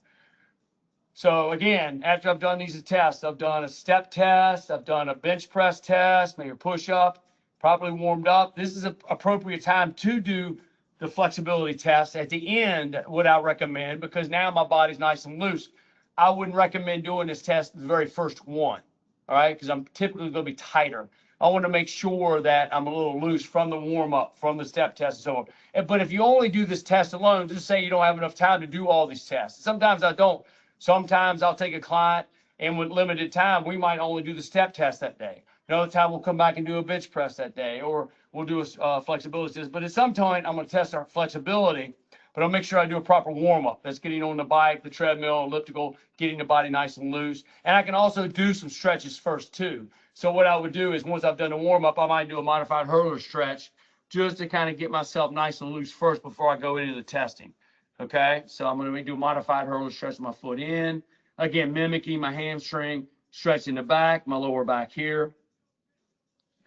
So again, after I've done these tests, I've done a step test, I've done a bench press test, maybe a push-up, properly warmed up. This is an appropriate time to do the flexibility test at the end, what I recommend, because now my body's nice and loose. I wouldn't recommend doing this test the very first one, all right, because I'm typically going to be tighter. I want to make sure that I'm a little loose from the warm-up, from the step test and so on. But if you only do this test alone, just say you don't have enough time to do all these tests. Sometimes I don't. Sometimes I'll take a client, and with limited time, we might only do the step test that day. Another time, we'll come back and do a bench press that day, or we'll do a flexibility test. But at some point, I'm going to test our flexibility, but I'll make sure I do a proper warm-up. That's getting on the bike, the treadmill, elliptical, getting the body nice and loose. And I can also do some stretches first, too. So what I would do is once I've done the warm-up, I might do a modified hurler stretch just to kind of get myself nice and loose first before I go into the testing. Okay, so I'm going to do a modified hurler stretch with my foot in. Again, mimicking my hamstring, stretching the back, my lower back here,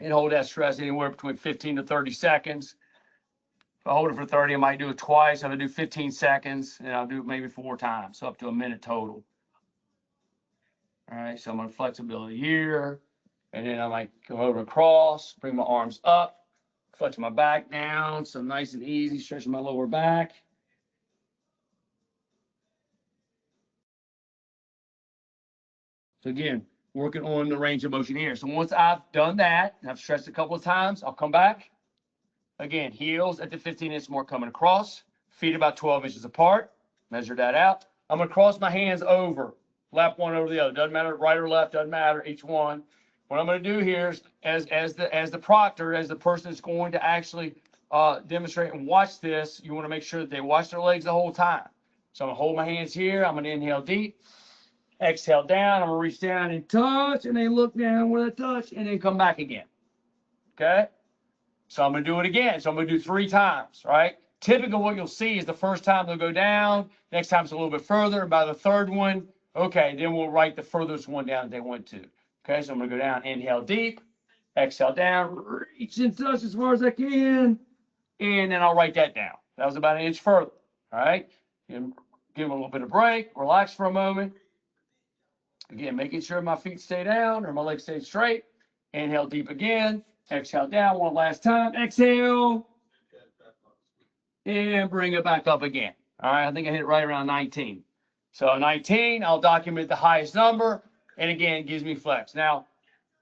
and hold that stress anywhere between 15 to 30 seconds. If I hold it for 30, I might do it twice. I'm gonna do 15 seconds, and I'll do it maybe 4 times, so up to a minute total. All right, so I'm on flexibility here, and then I might go over across, bring my arms up, flex my back down, so nice and easy, stretching my lower back. So again, working on the range of motion here. So once I've done that, and I've stretched a couple of times, I'll come back. Again, heels at the 15-inch mark coming across, feet about 12 inches apart. Measure that out. I'm gonna cross my hands over, lap one over the other. Doesn't matter right or left, doesn't matter, each one. What I'm gonna do here is, as the proctor, as the person that's going to actually demonstrate and watch this, you wanna make sure that they watch their legs the whole time. So I'm gonna hold my hands here. I'm gonna inhale deep. Exhale down. I'm gonna reach down and touch, and then look down with a touch, and then come back again. Okay? So I'm gonna do it again. So I'm gonna do 3 times, right? Typically what you'll see is the first time they'll go down, next time it's a little bit further, and by the third one, okay, then we'll write the furthest one down that they went to. Okay, so I'm gonna go down, inhale deep, exhale down, reach and touch as far as I can, and then I'll write that down. That was about an inch further, all right? And give them a little bit of break, relax for a moment. Again, making sure my feet stay down or my legs stay straight. Inhale deep again. Exhale down one last time. Exhale. And bring it back up again. All right, I think I hit it right around 19. So 19, I'll document the highest number. And again, it gives me flex. Now,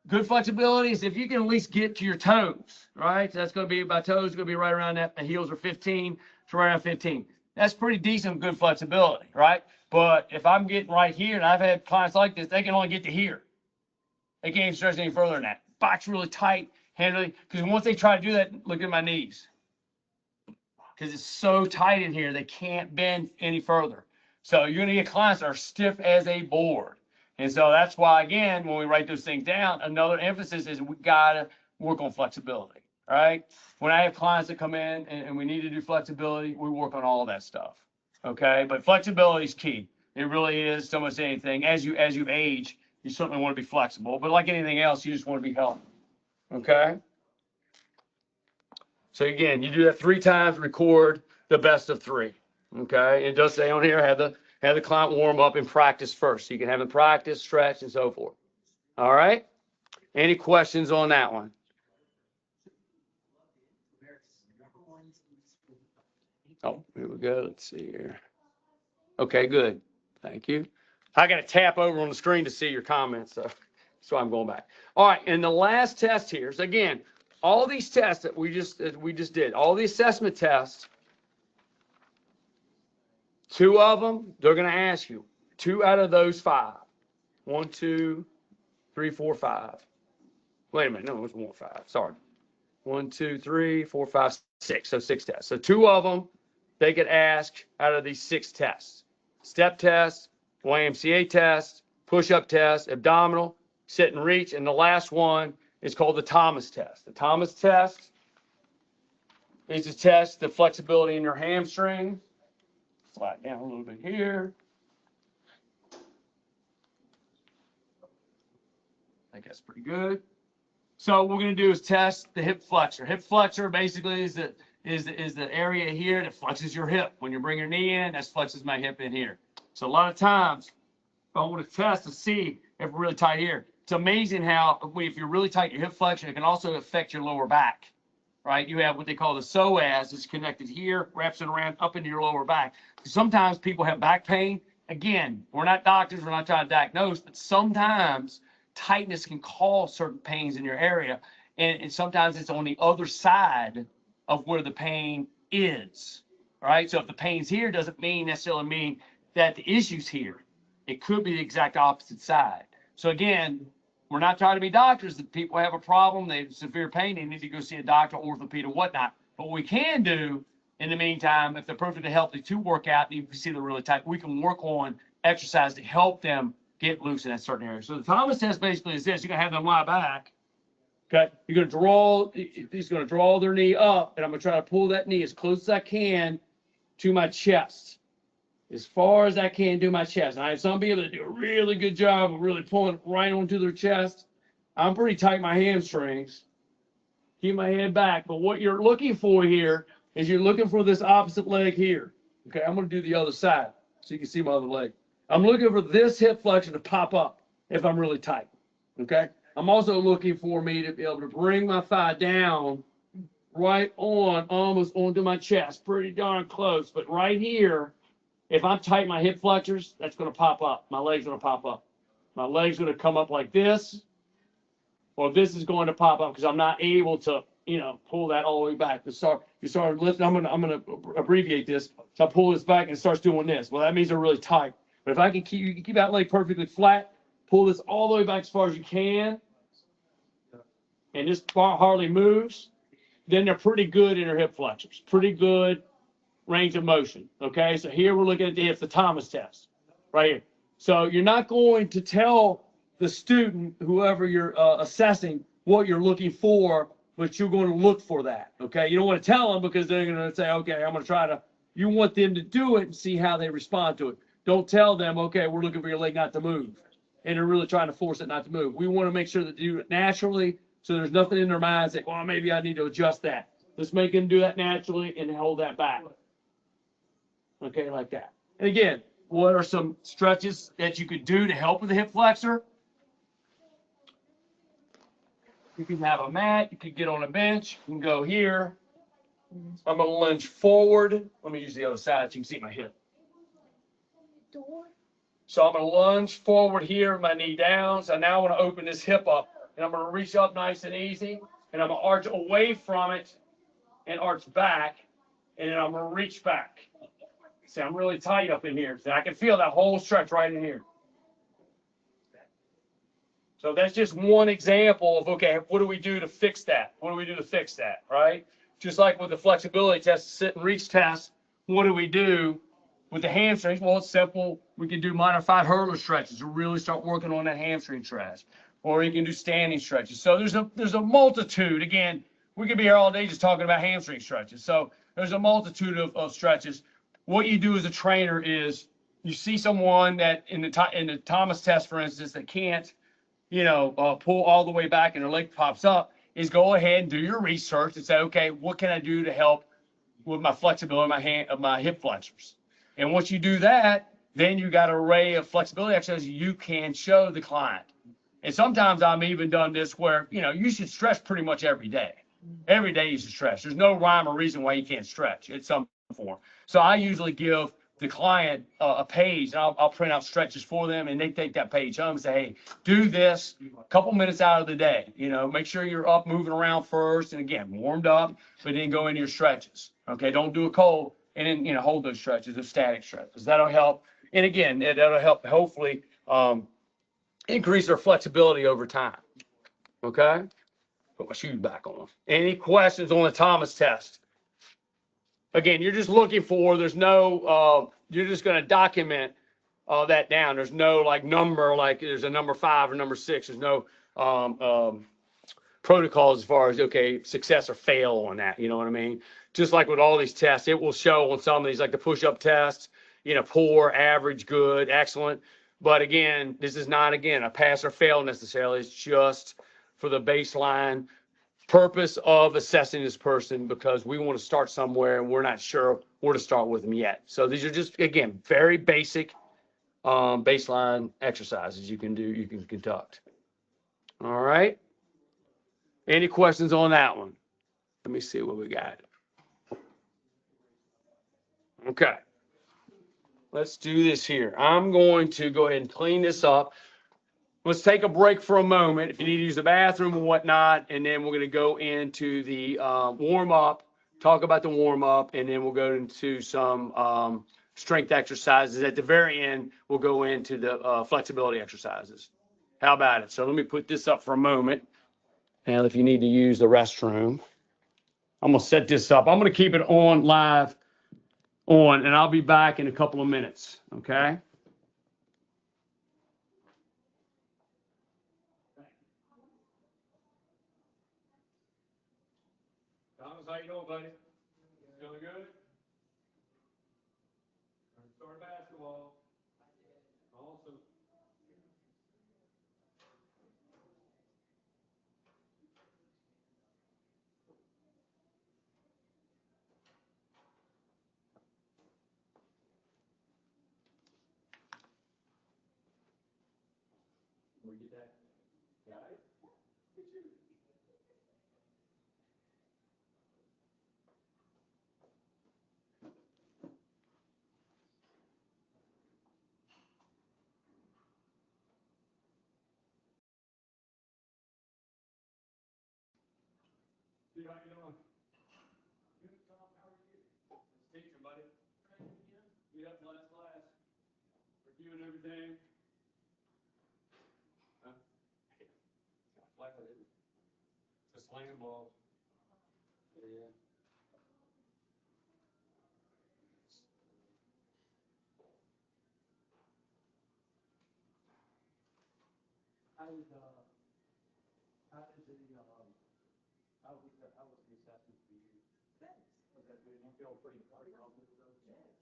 good flexibility is if you can at least get to your toes, right? So that's going to be, my toes are going to be right around that. The heels are 15, so right around 15. That's pretty decent, good flexibility, right? But if I'm getting right here, and I've had clients like this, they can only get to here. They can't stretch any further than that. Box really tight, handling, because once they try to do that, look at my knees. Because it's so tight in here, they can't bend any further. So you're gonna get clients that are stiff as a board. And so that's why, again, when we write those things down, another emphasis is we gotta work on flexibility, right? When I have clients that come in and we need to do flexibility, we work on all of that stuff. Okay, but flexibility is key. It really is so much anything. As you age, you certainly want to be flexible, but like anything else, you just want to be healthy. Okay. So again, you do that 3 times, record the best of 3. Okay, it does say on here, have the client warm up and practice first. So you can have them practice, stretch, and so forth. All right. Any questions on that one? Oh, here we go. Let's see here. Okay, good. Thank you. I got to tap over on the screen to see your comments, so that's why I'm going back. All right, and the last test here is, again, all these tests that we just did, all the assessment tests, 2 of them, they're going to ask you 2 out of those 5. 1, 2, 3, 4, 5. Wait a minute, no, it was 1, 5. Sorry. 1, 2, 3, 4, 5, 6. So 6 tests. So 2 of them, they could ask out of these 6 tests. Step test, YMCA test, push-up test, abdominal, sit and reach, and the last one is called the Thomas test. The Thomas test is to test the flexibility in your hamstring. Flat down a little bit here. I think that's pretty good. So what we're going to do is test the hip flexor. Hip flexor basically is the area here that flexes your hip. When you bring your knee in, that flexes my hip in here. So a lot of times, I want to test to see if we're really tight here. It's amazing how if you're really tight your hip flexion, it can also affect your lower back, right? You have what they call the psoas. It's connected here, wraps it around up into your lower back. Sometimes people have back pain. Again, we're not doctors. We're not trying to diagnose, but sometimes tightness can cause certain pains in your area. And sometimes it's on the other side of where the pain is, right? So if the pain's here, doesn't necessarily mean that the issue's here. It could be the exact opposite side. So again, we're not trying to be doctors. If people have a problem, they have severe pain, they need to go see a doctor, orthopedic, or whatnot. But what we can do in the meantime, if they're perfectly healthy to work out, and you can see they're really tight, we can work on exercise to help them get loose in that certain area. So the Thomas test basically is this. You're gonna have them lie back. Okay, you're gonna draw. He's gonna draw their knee up, and I'm gonna try to pull that knee as close as I can to my chest. as far as I can do my chest. And I have some people that do a really good job of really pulling it right onto their chest. I'm pretty tight in my hamstrings. Keep my head back. But what you're looking for here is you're looking for this opposite leg here. Okay, I'm going to do the other side so you can see my other leg. I'm looking for this hip flexion to pop up if I'm really tight. Okay, I'm also looking for me to be able to bring my thigh down right on, almost onto my chest, pretty darn close. But right here, if I'm tight in my hip flexors, that's going to pop up. My leg's going to pop up. My leg's going to come up like this, or this is going to pop up because I'm not able to, pull that all the way back. You start lifting. I'm gonna abbreviate this. So I pull this back and it starts doing this. Well, that means they're really tight. But if I can you can keep that leg perfectly flat, pull this all the way back as far as you can, and this bar hardly moves, then they're pretty good in their hip flexors. Pretty good range of motion. Okay, so here we're looking at the Thomas test, right here. So you're not going to tell the student, whoever you're assessing, what you're looking for, but you're going to look for that. Okay, you don't want to tell them because they're going to say, okay, I'm going to try to. You want them to do it and see how they respond to it. Don't tell them, okay, we're looking for your leg not to move, and they're really trying to force it not to move. We want to make sure that they do it naturally, so there's nothing in their minds that, well, maybe I need to adjust that. Let's make them do that naturally and hold that back. Okay, like that. And again, what are some stretches that you could do to help with the hip flexor? You can have a mat. You could get on a bench. You can go here. I'm going to lunge forward. Let me use the other side so you can see my hip. So I'm going to lunge forward here, my knee down. So now I want to open this hip up. And I'm going to reach up nice and easy. And I'm going to arch away from it and arch back. And then I'm going to reach back. See, I'm really tight up in here. So I can feel that whole stretch right in here. So that's just one example of, okay, what do we do to fix that? What do we do to fix that, right? Just like with the flexibility test, sit and reach test, what do we do with the hamstrings? Well, it's simple. We can do modified hurdler stretches to really start working on that hamstring stretch. Or you can do standing stretches. So there's a multitude. Again, we could be here all day just talking about hamstring stretches. So there's a multitude of stretches. What you do as a trainer is you see someone that in the Thomas test, for instance, that can't, pull all the way back and their leg pops up, is go ahead and do your research and say, okay, what can I do to help with my flexibility, my hip flexors? And once you do that, then you got an array of flexibility exercises you can show the client. And sometimes I've even done this where, you should stretch pretty much every day. Every day you should stretch. There's no rhyme or reason why you can't stretch in some form. So I usually give the client a page, and I'll print out stretches for them, and they take that page home and say, hey, do this a couple minutes out of the day. Make sure you're up moving around first, and again, warmed up, but then go into your stretches. Okay, don't do a cold, and then hold those stretches, those static stretches. That'll help. And again, that'll help hopefully increase their flexibility over time. Okay, put my shoes back on. Any questions on the Thomas test? Again, you're just looking for, there's no, you're just going to document that down. There's no number, like there's a number 5 or number 6. There's no protocols as far as, okay, success or fail on that. You know what I mean? Just like with all these tests, it will show on some of these, like the push-up test, poor, average, good, excellent. But again, this is not, again, a pass or fail necessarily. It's just for the baseline purpose of assessing this person, because we want to start somewhere and we're not sure where to start with them yet. So these are just, again, very basic baseline exercises you can do, you can conduct. All right. Any questions on that one? Let me see what we got. Okay. Let's do this here. I'm going to go ahead and clean this up. Let's take a break for a moment if you need to use the bathroom and whatnot, and then we're going to go into the warm-up, talk about the warm-up, and then we'll go into some strength exercises. At the very end, we'll go into the flexibility exercises. How about it? So let me put this up for a moment. And if you need to use the restroom, I'm going to set this up. I'm going to keep it on live on, and I'll be back in a couple of minutes, okay? Thomas, how you doing, buddy? Feeling good? Start back. Where you at? Got it? Get you. Dude, how you doing? Good, Tom. How are you? Nice teacher, buddy. Yep, last class. Reviewing everything. Huh? Like it. It's a slam ball. Yeah. How did the assessment for you? Was that good? You feel pretty confident with those?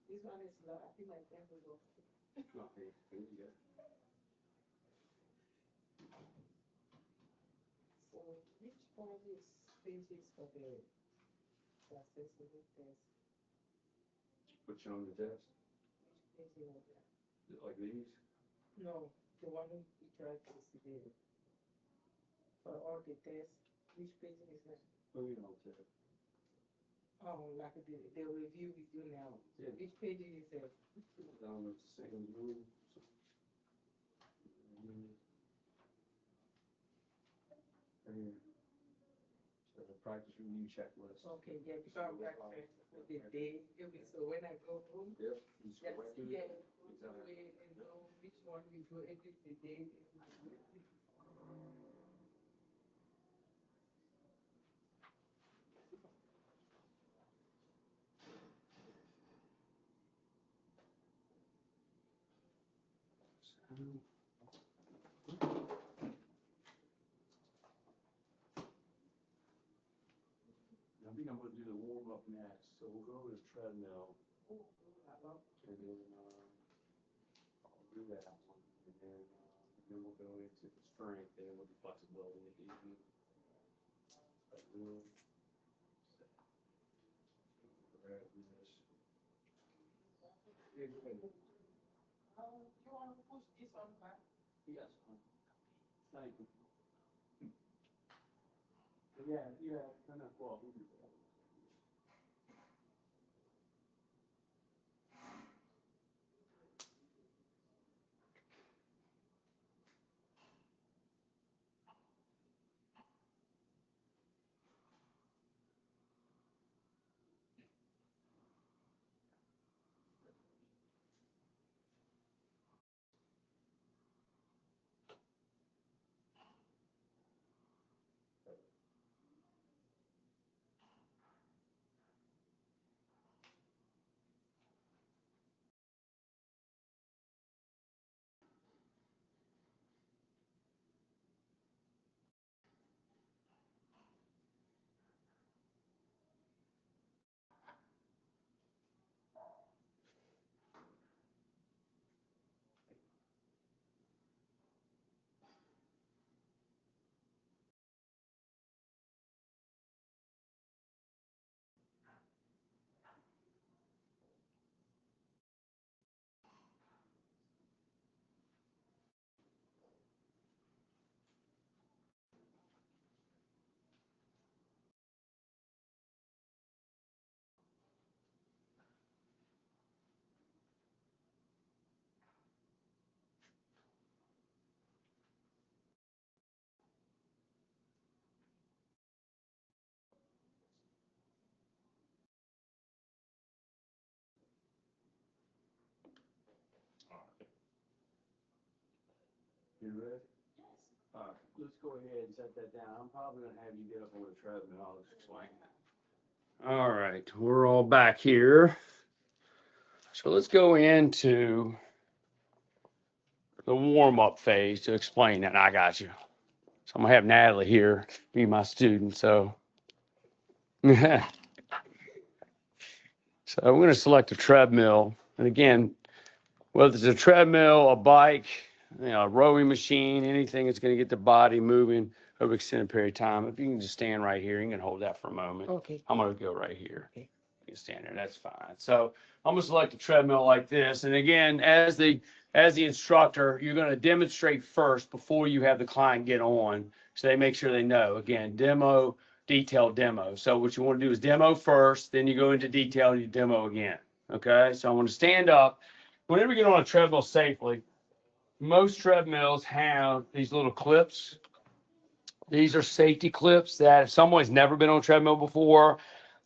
This one is low. I think my pen will go. Okay, good, you So which one is pages for the assessment test? Put you on the test, Which page you want that? like these? No, the one we tried yesterday. For all the tests, which page is that? Oh, you don't test. Oh, like the review we do now. Yeah. Which page is it? Down at the second room. Right here. So the practice review checklist. Okay, yeah, because I'm back with the day. So when I go home, Yep. You just swear to yeah, it. go away and know which one we do every day. I think I'm gonna do the warm up next, so we'll go over the treadmill and then, I'll do that one. And then we'll go into the strength and with the flexibility at the evening. Grab this. Yeah, go ahead. You want to push this one back? Yes. Thank you. Yeah, no, well, we'll do that. You ready? Yes. All right, let's go ahead and set that down. I'm probably gonna have you get up on the treadmill. I'll just explain that. All right, we're all back here. So let's go into the warm-up phase to explain that. I got you. So I'm gonna have Natalie here be my student. So, so I'm gonna select a treadmill, and again, whether it's a treadmill, a bike, a rowing machine, anything that's gonna get the body moving over an extended period of time. If you can just stand right here, you can hold that for a moment. Okay. I'm gonna go right here. Okay. You can stand there. That's fine. So I'm gonna select a treadmill like this, and again, as the instructor, you're gonna demonstrate first before you have the client get on, so they make sure they know. Again, demo, detailed demo. So what you want to do is demo first, then you go into detail and you demo again. Okay. So I'm gonna stand up. Whenever you get on a treadmill safely, most treadmills have these little clips. These are safety clips that if someone's never been on a treadmill before,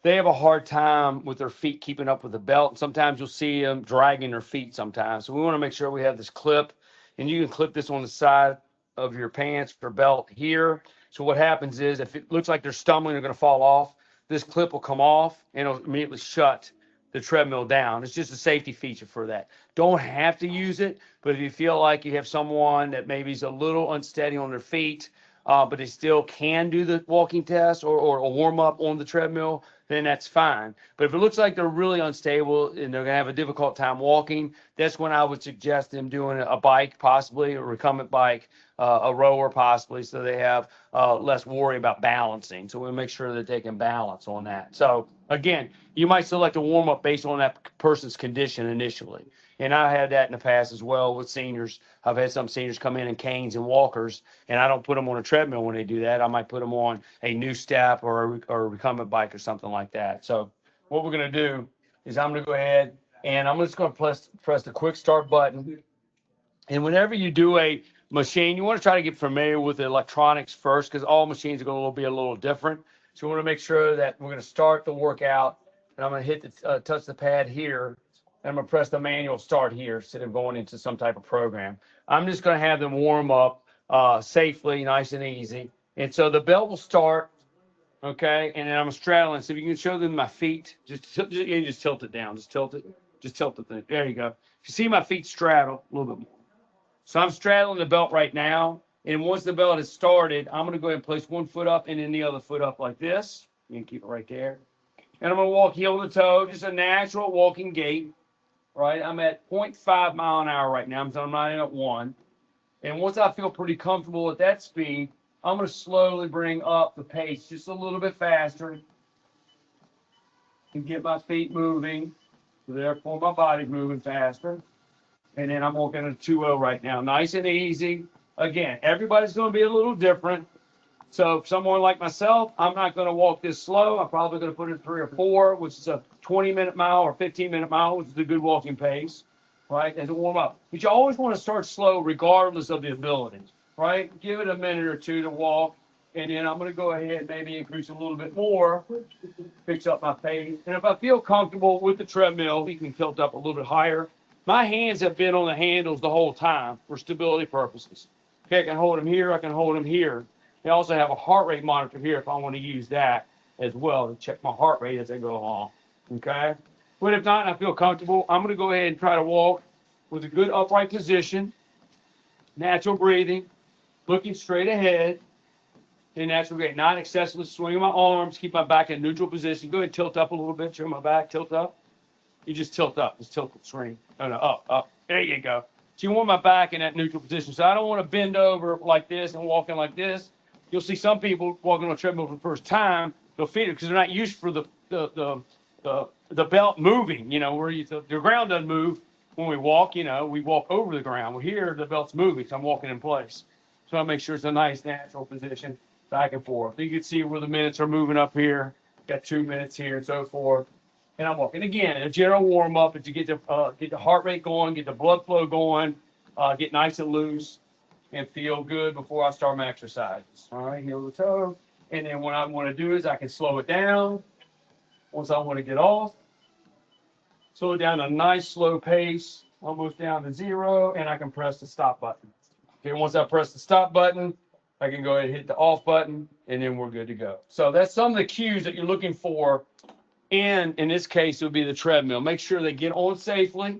they have a hard time with their feet keeping up with the belt. Sometimes you'll see them dragging their feet sometimes. So we want to make sure we have this clip, and you can clip this on the side of your pants or belt here. So what happens is if it looks like they're stumbling, they're going to fall off, this clip will come off and it'll immediately shut the treadmill down. It's just a safety feature for that. Don't have to use it, but if you feel like you have someone that maybe is a little unsteady on their feet, but they still can do the walking test or a warm up on the treadmill, then that's fine. But if it looks like they're really unstable and they're going to have a difficult time walking, that's when I would suggest them doing a bike, possibly a recumbent bike, a rower possibly, so they have less worry about balancing. So we'll make sure that they can balance on that. So again, you might select a warm up based on that person's condition initially. And I had that in the past as well with seniors. I've had some seniors come in canes and walkers, and I don't put them on a treadmill when they do that. I might put them on a new step or a recumbent bike or something like that. So what we're going to do is I'm going to go ahead and I'm just going to press the quick start button. And whenever you do a machine, you want to try to get familiar with the electronics first because all machines are going to be a little different. So we want to make sure that we're going to start the workout, and I'm going to hit the touch the pad here. And I'm going to press the manual start here instead of going into some type of program. I'm just going to have them warm up safely, nice and easy. And so the belt will start, okay? And then I'm straddling. So if you can show them my feet, just tilt it down. Just tilt it. There you go. If you see my feet straddle a little bit more. So I'm straddling the belt right now. And once the belt is started, I'm going to go ahead and place one foot up and then the other foot up like this. You can keep it right there. And I'm going to walk heel to toe, just a natural walking gait. Right, I'm at 0.5 mile an hour right now, so I'm not in at 1. And once I feel pretty comfortable at that speed, I'm going to slowly bring up the pace just a little bit faster and get my feet moving. So therefore, my body's moving faster. And then I'm walking at 2.0 right now, nice and easy. Again, everybody's going to be a little different. So if someone like myself, I'm not going to walk this slow. I'm probably going to put it 3 or 4, which is a 20-minute mile or 15-minute mile, which is a good walking pace, right, as a warm up. But you always want to start slow regardless of the ability, right? Give it a minute or two to walk, and then I'm going to go ahead and maybe increase a little bit more, fix up my pace. And if I feel comfortable with the treadmill, you can tilt up a little bit higher. My hands have been on the handles the whole time for stability purposes. Okay, I can hold them here. I can hold them here. They also have a heart rate monitor here if I want to use that as well to check my heart rate as I go along. Okay? But if not, and I feel comfortable, I'm going to go ahead and try to walk with a good upright position, natural breathing, looking straight ahead, and natural gait. Not excessively swinging my arms, keep my back in neutral position. Go ahead and tilt up a little bit, show my back, tilt up. You just tilt up, just tilt the swing. No, up. There you go. So you want my back in that neutral position. So I don't want to bend over like this and walking like this. You'll see some people walking on a treadmill for the first time. They'll feel it because they're not used for the belt moving. You know, where the ground doesn't move when we walk. You know, we walk over the ground. Well, here the belt's moving, so I'm walking in place. So I make sure it's a nice natural position, back and forth. You can see where the minutes are moving up here. Got 2 minutes here and so forth. And I'm walking again. A general warm up is to get the heart rate going, get the blood flow going, get nice and loose, and feel good before I start my exercises. All right, heel to toe. And then what I want to do is I can slow it down. Once I want to get off, slow it down a nice slow pace, almost down to 0, and I can press the stop button. Okay, once I press the stop button, I can go ahead and hit the off button, and then we're good to go. So that's some of the cues that you're looking for And in this case, it would be the treadmill. Make sure they get on safely,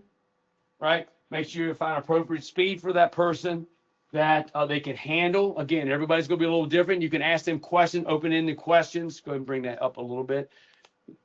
right? Make sure you find appropriate speed for that person that they can handle. Again, everybody's going to be a little different. You can ask them questions, open-ended questions. Go ahead and bring that up a little bit.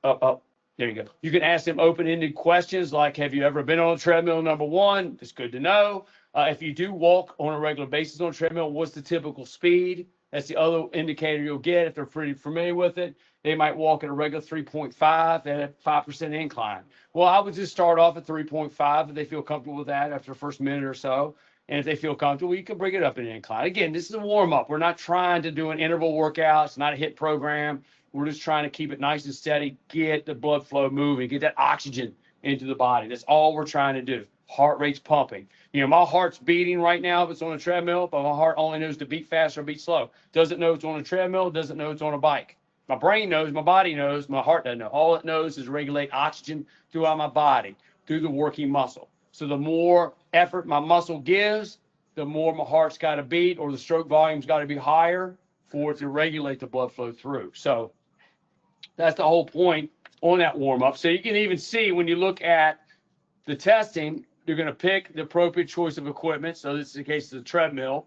Up. There you go. You can ask them open-ended questions like, have you ever been on a treadmill? Number one, it's good to know. If you do walk on a regular basis on a treadmill, what's the typical speed? That's the other indicator you'll get if they're pretty familiar with it. They might walk at a regular 3.5 at a 5% incline. Well, I would just start off at 3.5 if they feel comfortable with that after the first minute or so. And if they feel comfortable, you can bring it up in an incline. Again, this is a warm-up. We're not trying to do an interval workout. It's not a HIIT program. We're just trying to keep it nice and steady, get the blood flow moving, get that oxygen into the body. That's all we're trying to do. Heart rate's pumping. You know, my heart's beating right now if it's on a treadmill, but my heart only knows to beat fast or beat slow. Doesn't know it's on a treadmill, doesn't know it's on a bike. My brain knows, my body knows, my heart doesn't know. All it knows is regulate oxygen throughout my body, through the working muscle. So the more effort my muscle gives, the more my heart's got to beat, or the stroke volume's got to be higher for it to regulate the blood flow through. So that's the whole point on that warm-up. So you can even see when you look at the testing, you're going to pick the appropriate choice of equipment. So this is the case of the treadmill.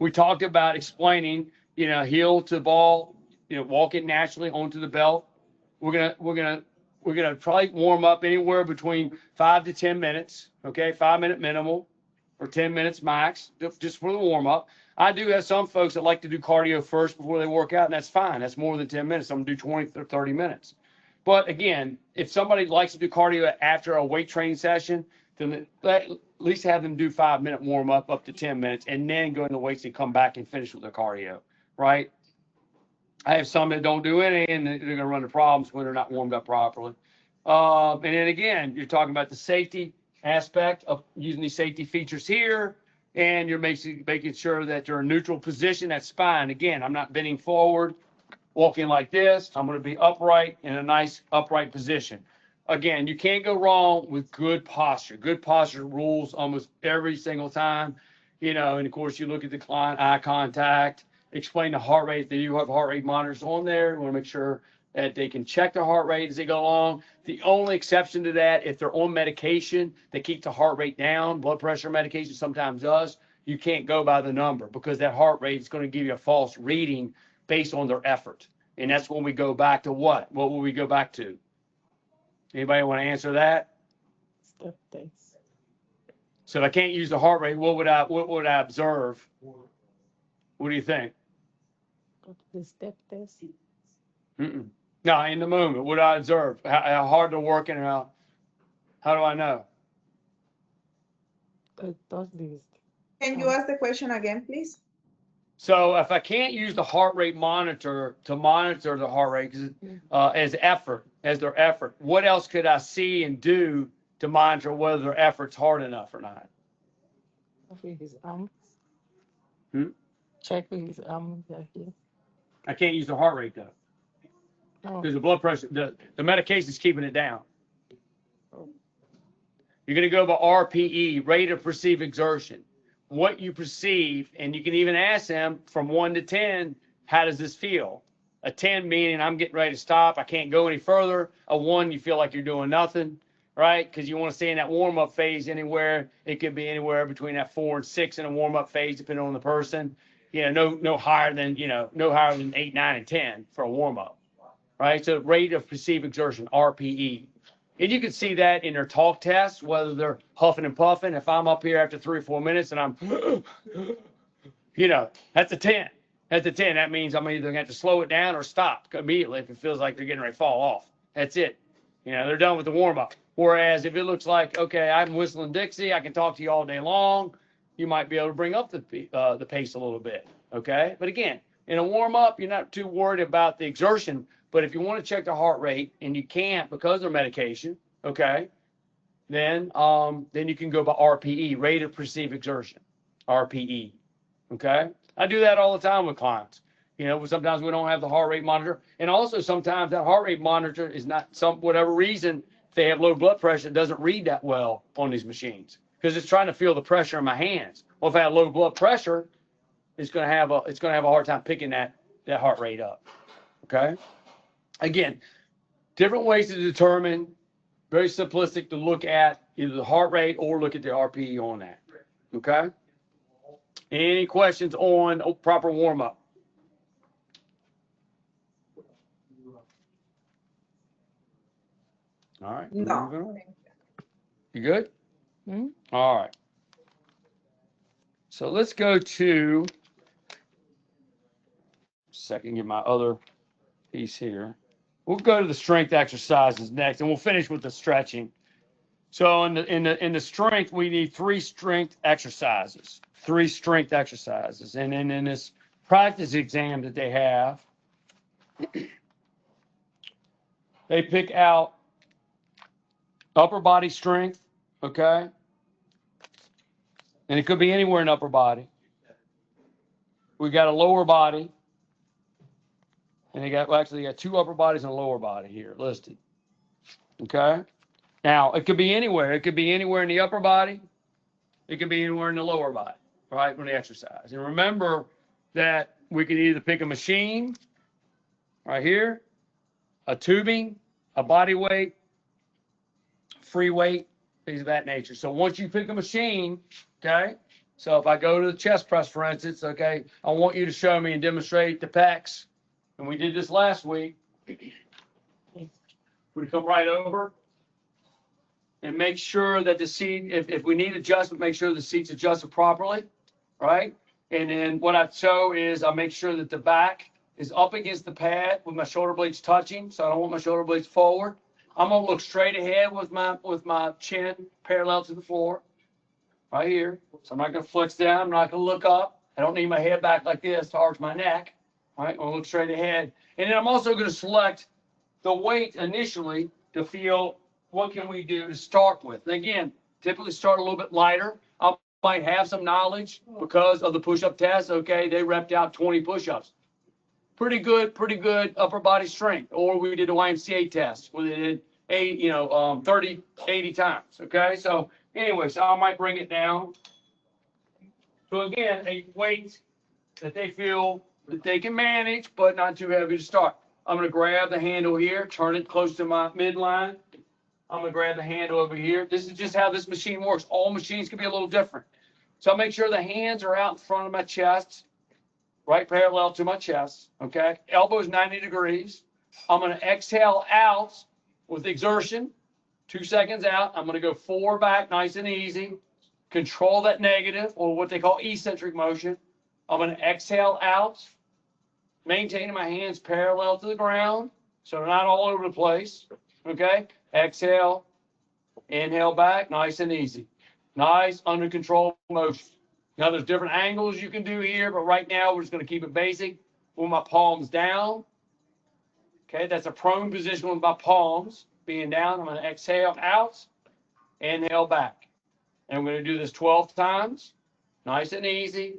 We talked about explaining, you know, heel to ball, you know, walk it naturally onto the belt. We're gonna probably warm up anywhere between 5 to 10 minutes. Okay, 5-minute minimal or 10 minutes max, just for the warm up. I do have some folks that like to do cardio first before they work out, and that's fine. That's more than 10 minutes. I'm gonna do 20 or 30 minutes. But again, if somebody likes to do cardio after a weight training session, then at least have them do 5-minute warm up to 10 minutes, and then go into weights and come back and finish with their cardio, right? I have some that don't do any, and they're going to run into problems when they're not warmed up properly. And then again, you're talking about the safety aspect of using these safety features here, and you're making sure that they're in a neutral position. That's spine. Again, I'm not bending forward, walking like this. I'm going to be upright in a nice upright position. Again, you can't go wrong with good posture. Good posture rules almost every single time, you know, and of course you look at the client, eye contact, explain the heart rate. They do have heart rate monitors on there. You want to make sure that they can check their heart rate as they go along. The only exception to that, if they're on medication that keep the heart rate down, blood pressure medication sometimes does, you can't go by the number, because that heart rate is going to give you a false reading based on their effort. And that's when we go back to what? What will we go back to? Anybody want to answer that? Step test. So if I can't use the heart rate, what would I observe? What do you think? The step test. No, in the moment, what do I observe? How hard they're working, and how do I know? Touch this. Can you ask the question again, please? So if I can't use the heart rate monitor to monitor the heart rate as their effort, what else could I see and do to monitor whether their effort's hard enough or not? With his arm. Check with his arm right here. I can't use the heart rate though, because the blood pressure, the medication's keeping it down. You're going to go by RPE, rate of perceived exertion. What you perceive, and you can even ask them from 1 to 10, how does this feel? A 10 meaning I'm getting ready to stop, I can't go any further. A 1, you feel like you're doing nothing, right? Because you want to stay in that warm-up phase anywhere. It could be anywhere between that 4 and 6 in a warm-up phase, depending on the person. You know, no higher than 8, 9, and 10 for a warm-up, right? So rate of perceived exertion, RPE. And you can see that in their talk tests, whether they're huffing and puffing. If I'm up here after 3 or 4 minutes and I'm, that's a 10. That's a 10. That means I'm either going to have to slow it down or stop immediately if it feels like they're getting ready to fall off. That's it. They're done with the warm-up. Whereas if it looks like, okay, I'm whistling Dixie, I can talk to you all day long, you might be able to bring up the pace a little bit, okay? But again, in a warm-up, you're not too worried about the exertion. But if you want to check the heart rate and you can't because of medication, okay, then you can go by RPE, rate of perceived exertion, RPE, okay? I do that all the time with clients. Sometimes we don't have the heart rate monitor. And also sometimes that heart rate monitor is not, whatever reason, if they have low blood pressure, it doesn't read that well on these machines because it's trying to feel the pressure in my hands. Well, if I have low blood pressure, it's going to have a hard time picking that heart rate up, okay? Again, different ways to determine, very simplistic to look at either the heart rate or look at the RPE on that. Okay? Any questions on proper warm up? All right. No. moving on. You good? Mhm. All right. So let's go to second, get my other piece here. We'll go to the strength exercises next, and we'll finish with the stretching. So in the strength, we need 3 strength exercises. 3 strength exercises. And then in this practice exam that they have, they pick out upper body strength, okay? And it could be anywhere in upper body. We got a lower body. And they got, well, actually, they got 2 upper bodies and a lower body here listed. Okay? Now, it could be anywhere. It could be anywhere in the upper body. It could be anywhere in the lower body, right, when they exercise. And remember that we can either pick a machine right here, a tubing, a body weight, free weight, things of that nature. So once you pick a machine, okay, so if I go to the chest press, for instance, okay, I want you to show me and demonstrate the pecs. And we did this last week. We come right over and make sure that the seat, if we need adjustment, make sure the seat's adjusted properly, right? And then what I show is I make sure that the back is up against the pad with my shoulder blades touching, so I don't want my shoulder blades forward. I'm gonna look straight ahead with my chin parallel to the floor, right here. So I'm not gonna flex down, I'm not gonna look up. I don't need my head back like this to arch my neck. All right, I'm gonna look straight ahead. And then I'm also gonna select the weight initially to feel what can we do to start with. And again, typically start a little bit lighter. I might have some knowledge because of the push-up test. Okay, they repped out 20 push-ups. Pretty good upper body strength. Or we did a YMCA test where they did 30, 80 times. Okay, so anyway, so I might bring it down. So again, a weight that they feel that they can manage, but not too heavy to start. I'm going to grab the handle here, turn it close to my midline. I'm going to grab the handle over here. This is just how this machine works. All machines can be a little different. So I'll make sure the hands are out in front of my chest, right parallel to my chest, okay? Elbows 90 degrees. I'm going to exhale out with exertion, 2 seconds out. I'm going to go 4 back, nice and easy. Control that negative, or what they call eccentric motion. I'm going to exhale out, maintaining my hands parallel to the ground, so they're not all over the place, okay? Exhale, inhale back, nice and easy. Nice, under control motion. Now, there's different angles you can do here, but right now, we're just going to keep it basic with my palms down. Okay, that's a prone position with my palms being down. I'm going to exhale out, inhale back. And I'm going to do this 12 times, nice and easy.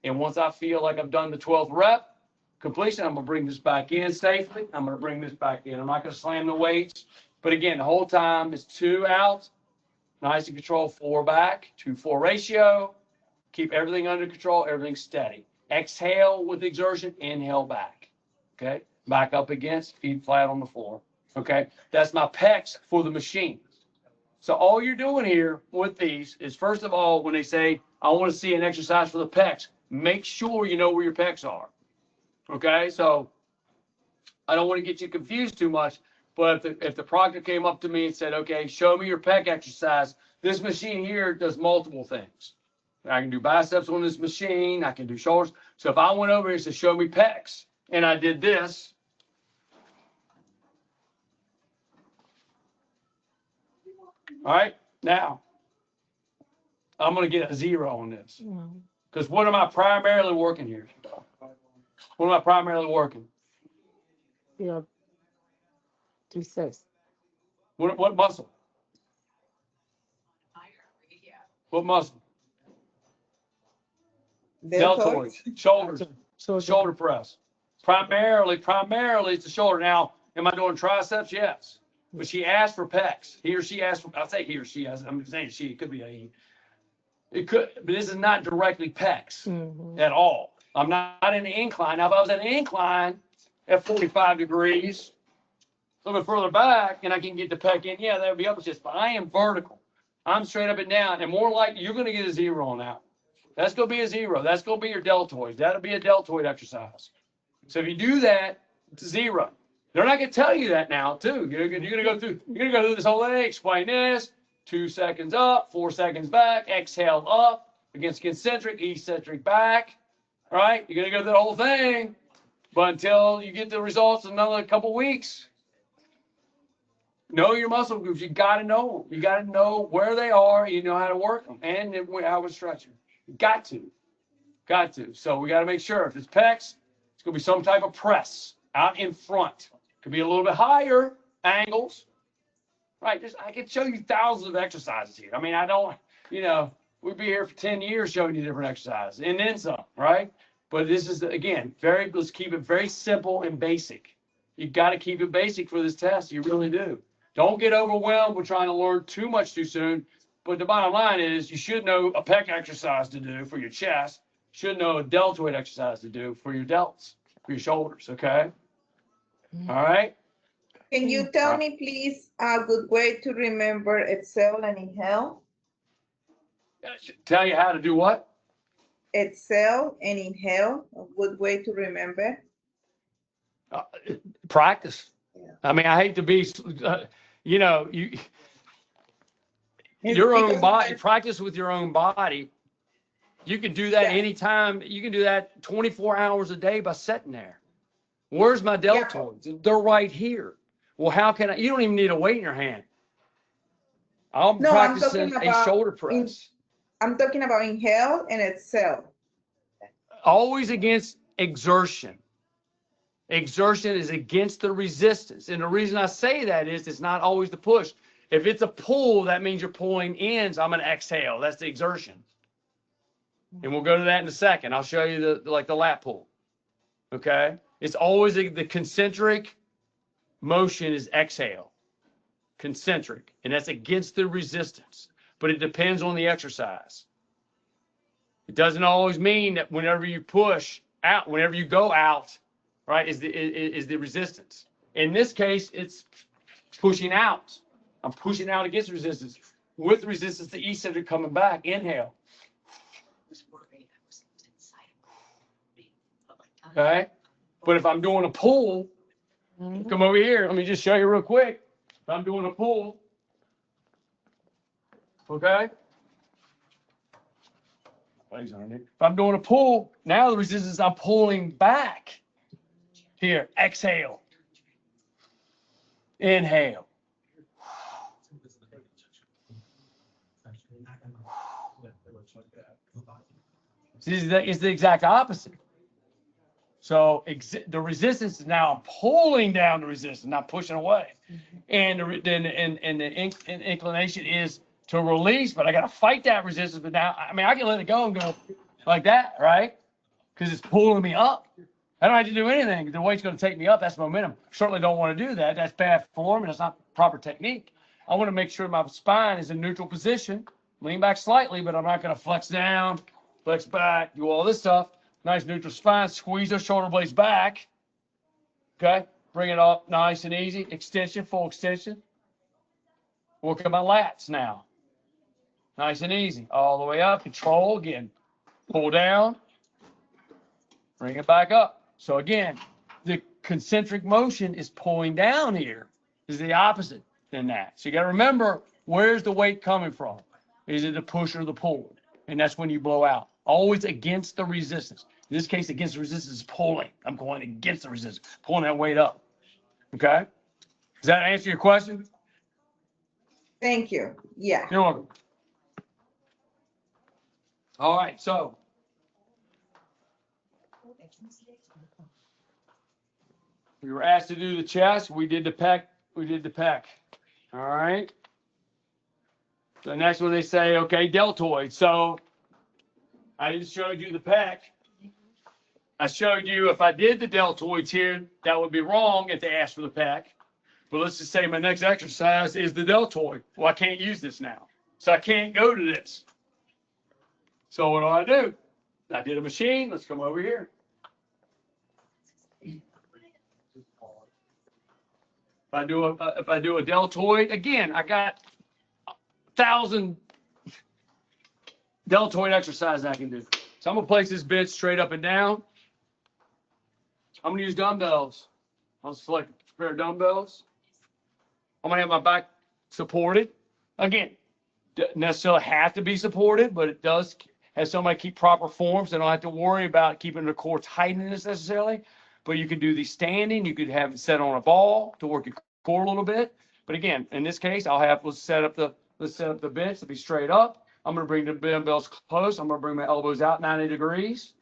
And once I feel like I've done the 12th rep completion, I'm going to bring this back in safely. I'm going to bring this back in. I'm not going to slam the weights. But again, the whole time is 2 out, nice and control, 4 back, 2-4 ratio. Keep everything under control, everything steady. Exhale with exertion, inhale back. Okay, back up against, feet flat on the floor. Okay, that's my pecs for the machine. So all you're doing here with these is, first of all, when they say, I want to see an exercise for the pecs, make sure you know where your pecs are. Okay, so I don't want to get you confused too much, but if the proctor came up to me and said, okay, show me your pec exercise, this machine here does multiple things. I can do biceps on this machine, I can do shoulders. So if I went over here and said, show me pecs, and I did this, all right, now I'm going to get a 0 on this. Because what am I primarily working here? What am I primarily working? Yeah. 2-6. What muscle? What muscle? Deltoids. Shoulders. Shoulder press. Primarily it's the shoulder. Now, am I doing triceps? Yes. But she asked for pecs. He or she asked for, I'll say he or she. I'm saying she. It could be a he. It could, but this is not directly pecs at all. I'm not in the incline. Now, if I was in an incline at 45 degrees, a little bit further back and I can get the pec in, yeah, that would be up assist. But I am vertical. I'm straight up and down, and more likely you're going to get a 0 on that one. That's going to be a 0. That's going to be your deltoid. That'll be a deltoid exercise. So if you do that, it's a 0. They're not going to tell you that now, too. You're going to go through this whole thing, explain this, 2 seconds up, 4 seconds back, exhale up, against concentric, eccentric back, right? You're going to go through the whole thing, but until you get the results in another couple weeks, know your muscle groups. You got to know them. You got to know where they are. You know how to work them and how to stretch them. Got to. So we got to make sure if it's pecs, it's going to be some type of press out in front. Could be a little bit higher angles, right? I could show you thousands of exercises here. I mean, I don't, we'd be here for 10 years showing you different exercises and then some, right? But this is, again, let's keep it very simple and basic. You got to keep it basic for this test. You really do. Don't get overwhelmed with trying to learn too much too soon. But the bottom line is you should know a pec exercise to do for your chest. You should know a deltoid exercise to do for your delts, for your shoulders, okay? All right? Can you tell me, please, a good way to remember exhale and inhale? Tell you how to do what? Exhale and inhale, a good way to remember. Practice. Yeah. I mean, I hate to be, your own body, practice with your own body. You can do that anytime. You can do that 24 hours a day by sitting there. Where's my deltoids? They're right here. Well, how can I? You don't even need a weight in your hand. I'm practicing a shoulder press. I'm talking about inhale and exhale. Always against exertion. Exertion is against the resistance. And the reason I say that is it's not always the push. If it's a pull, that means you're pulling in. So I'm going to exhale. That's the exertion. And we'll go to that in a second. I'll show you the lat pull. Okay? It's always the concentric motion is exhale. Concentric. And that's against the resistance. But it depends on the exercise. It doesn't always mean that whenever you push out, whenever you go out, right, is the resistance. In this case, it's pushing out. I'm pushing out against resistance. With resistance, the eccentric coming back. Inhale. Okay? But if I'm doing a pull, come over here. Let me just show you real quick. If I'm doing a pull, okay? If I'm doing a pull, now the resistance, I'm pulling back. Here, exhale. Inhale. It's the exact opposite. So the resistance is now pulling down the resistance, not pushing away. And the inclination is to release, but I got to fight that resistance. But now, I mean, I can let it go and go like that, right? Because it's pulling me up. I don't have to do anything. The weight's going to take me up. That's momentum. Certainly don't want to do that. That's bad form, and that's not proper technique. I want to make sure my spine is in neutral position. Lean back slightly, but I'm not going to flex down, flex back, do all this stuff. Nice neutral spine. Squeeze those shoulder blades back. Okay? Bring it up nice and easy. Extension, full extension. Work at my lats now. Nice and easy. All the way up. Control again. Pull down. Bring it back up. So again, the concentric motion is pulling down here. Is the opposite than that. So you got to remember, where's the weight coming from? Is it the push or the pull? And that's when you blow out. Always against the resistance. In this case, against the resistance is pulling. I'm going against the resistance, pulling that weight up. Okay? Does that answer your question? Thank you. Yeah. You're welcome. All right, so we were asked to do the chest. We did the pec. All right. The next one they say, okay, deltoid. So I just showed you the pec. I showed you if I did the deltoids here, that would be wrong if they asked for the pec. But let's just say my next exercise is the deltoid. Well, I can't use this now. So I can't go to this. So what do? I did a machine. Let's come over here. If I do a deltoid, again, I got 1,000 deltoid exercises I can do. So I'm gonna place this bench straight up and down. I'm gonna use dumbbells. I'll select a pair of dumbbells. I'm gonna have my back supported. Again, doesn't necessarily have to be supported, but it does have somebody keep proper form, so I don't have to worry about keeping the core tight necessarily. But you can do these standing. You could have it set on a ball to work your core a little bit. But again, in this case, let's set up the bench to be straight up. I'm gonna bring the dumbbells close. I'm gonna bring my elbows out 90 degrees.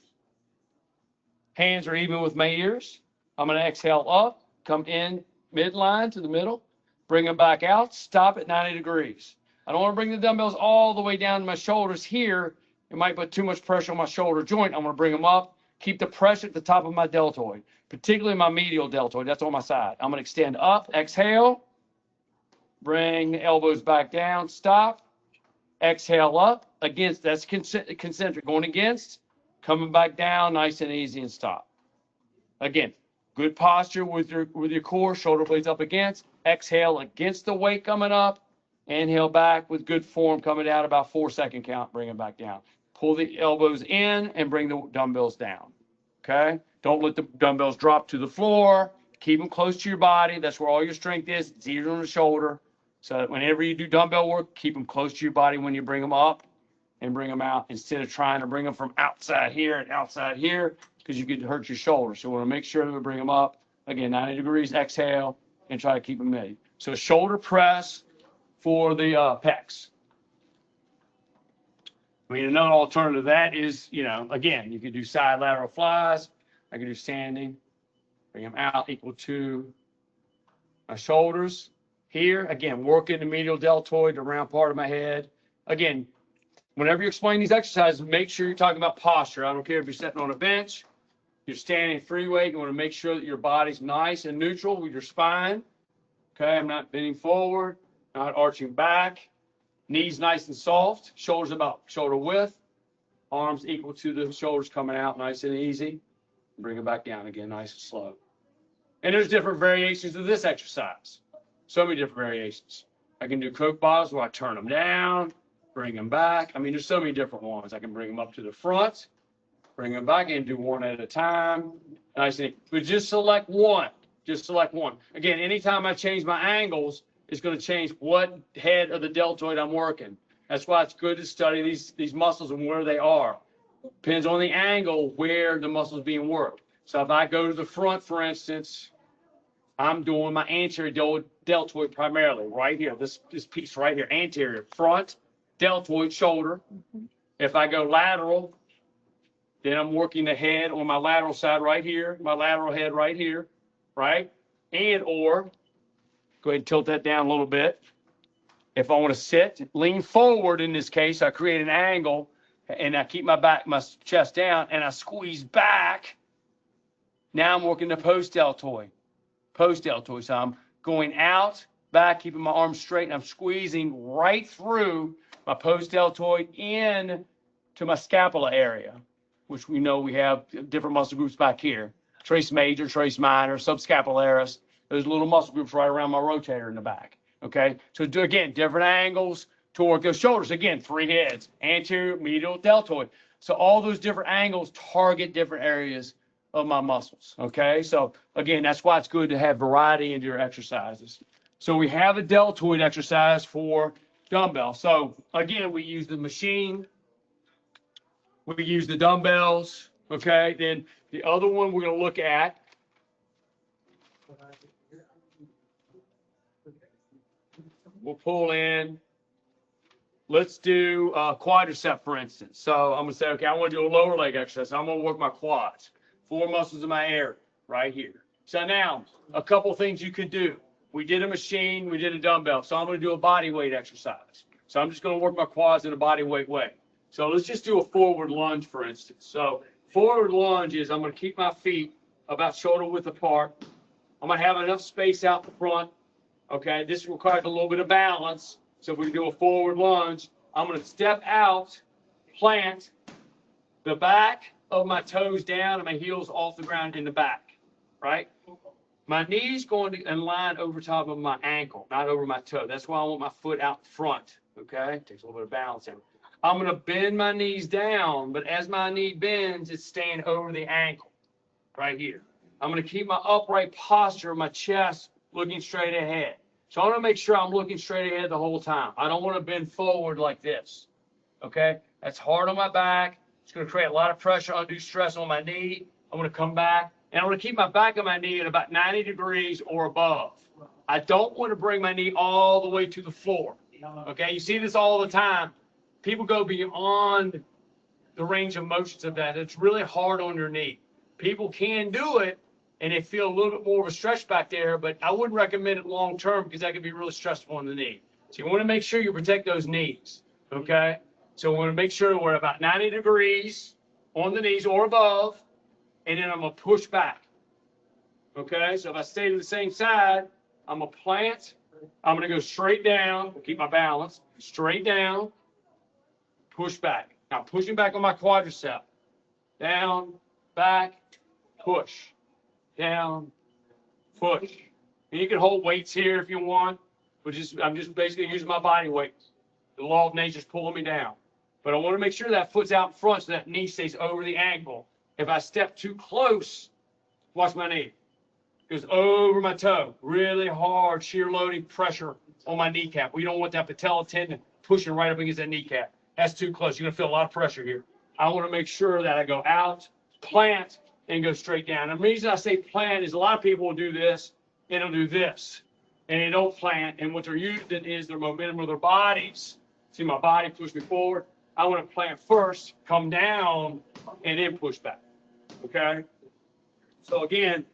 Hands are even with my ears. I'm gonna exhale up, come in midline to the middle, bring them back out, stop at 90 degrees. I don't want to bring the dumbbells all the way down to my shoulders here. It might put too much pressure on my shoulder joint. I'm going to bring them up, keep the pressure at the top of my deltoid, particularly my medial deltoid. That's on my side. I'm going to extend up, exhale, bring the elbows back down, stop, exhale up, against, that's concentric, going against, coming back down, nice and easy, and stop. Again, good posture with your core, shoulder blades up against, exhale against the weight coming up, inhale back with good form coming down, about 4-second count, bring them back down. Pull the elbows in and bring the dumbbells down, okay? Don't let the dumbbells drop to the floor. Keep them close to your body. That's where all your strength is. It's easier on the shoulder. So whenever you do dumbbell work, keep them close to your body when you bring them up and bring them out, instead of trying to bring them from outside here and outside here, because you could hurt your shoulder. So we want to make sure that we bring them up. Again, 90 degrees, exhale, and try to keep them made. So shoulder press for the pecs. I mean, another alternative to that is, again, you can do side lateral flies. I can do standing, bring them out equal to my shoulders. Here, again, working the medial deltoid, the round part of my head. Again, whenever you explain these exercises, make sure you're talking about posture. I don't care if you're sitting on a bench, you're standing free weight. You want to make sure that your body's nice and neutral with your spine. Okay, I'm not bending forward, not arching back. Knees nice and soft, shoulders about shoulder width, arms equal to the shoulders coming out, nice and easy. Bring it back down again, nice and slow. And there's different variations of this exercise. So many different variations. I can do Coke bottles where I turn them down, bring them back. I mean, there's so many different ones. I can bring them up to the front, bring them back and do one at a time. Nice and easy. But just select one. Just select one. Again, anytime I change my angles, it's going to change what head of the deltoid I'm working. That's why it's good to study these muscles and where they are. Depends on the angle where the muscle is being worked. So if I go to the front, for instance, I'm doing my anterior deltoid primarily, right here. This piece right here, anterior, front, deltoid, shoulder. If I go lateral, then I'm working the head on my lateral side right here, my lateral head right here, right? Or go ahead and tilt that down a little bit. If I want to sit, lean forward in this case, I create an angle and I keep my chest down and I squeeze back. Now I'm working the post deltoid. So I'm going out, back, keeping my arms straight, and I'm squeezing right through my post deltoid in to my scapula area, which we know we have different muscle groups back here. Trace major, trace minor, subscapularis. Those little muscle groups right around my rotator in the back. Okay, so do again different angles to work those shoulders. Again, 3 heads: anterior, medial, deltoid. So all those different angles target different areas of my muscles. Okay, so again, that's why it's good to have variety in your exercises. So we have a deltoid exercise for dumbbell. So again, we use the machine, we use the dumbbells. Okay, then the other one we're going to look at. We'll pull in. Let's do quadricep, for instance. So I'm going to say, okay, I want to do a lower leg exercise. I'm going to work my quads, 4 muscles in my area right here. So now, a couple things you could do. We did a machine, we did a dumbbell. So I'm going to do a body weight exercise. So I'm just going to work my quads in a body weight way. So let's just do a forward lunge, for instance. So forward lunge is I'm going to keep my feet about shoulder width apart. I'm going to have enough space out the front. Okay, this requires a little bit of balance. So if we do a forward lunge, I'm going to step out, plant the back of my toes down and my heels off the ground in the back, right? My knee's going to align over top of my ankle, not over my toe. That's why I want my foot out front, okay? Takes a little bit of balance in. I'm going to bend my knees down, but as my knee bends, it's staying over the ankle right here. I'm going to keep my upright posture, my chest looking straight ahead. So I want to make sure I'm looking straight ahead the whole time. I don't want to bend forward like this, okay? That's hard on my back. It's going to create a lot of pressure, undue stress on my knee. I'm going to come back, and I'm going to keep my back of my knee at about 90 degrees or above. I don't want to bring my knee all the way to the floor, okay? You see this all the time. People go beyond the range of motions of that. It's really hard on your knee. People can do it, and they feel a little bit more of a stretch back there, but I wouldn't recommend it long term because that could be really stressful on the knee. So you want to make sure you protect those knees, okay? So we want to make sure we're about 90 degrees on the knees or above, and then I'm going to push back, okay? So if I stay to the same side, I'm going to plant. I'm going to go straight down, keep my balance, straight down, push back. Now pushing back on my quadricep. Down, back, push. Down, push. And you can hold weights here if you want, but I'm just basically using my body weight. The law of nature's pulling me down. But I want to make sure that foot's out in front so that knee stays over the ankle. If I step too close, watch my knee. Goes over my toe. Really hard shear loading pressure on my kneecap. We don't want that patella tendon pushing right up against that kneecap. That's too close. You're going to feel a lot of pressure here. I want to make sure that I go out, plant, and go straight down. And the reason I say plant is a lot of people will do this, and they'll do this, and they don't plant. And what they're using is their momentum of their bodies. See my body push me forward. I want to plant first, come down, and then push back. Okay? So again,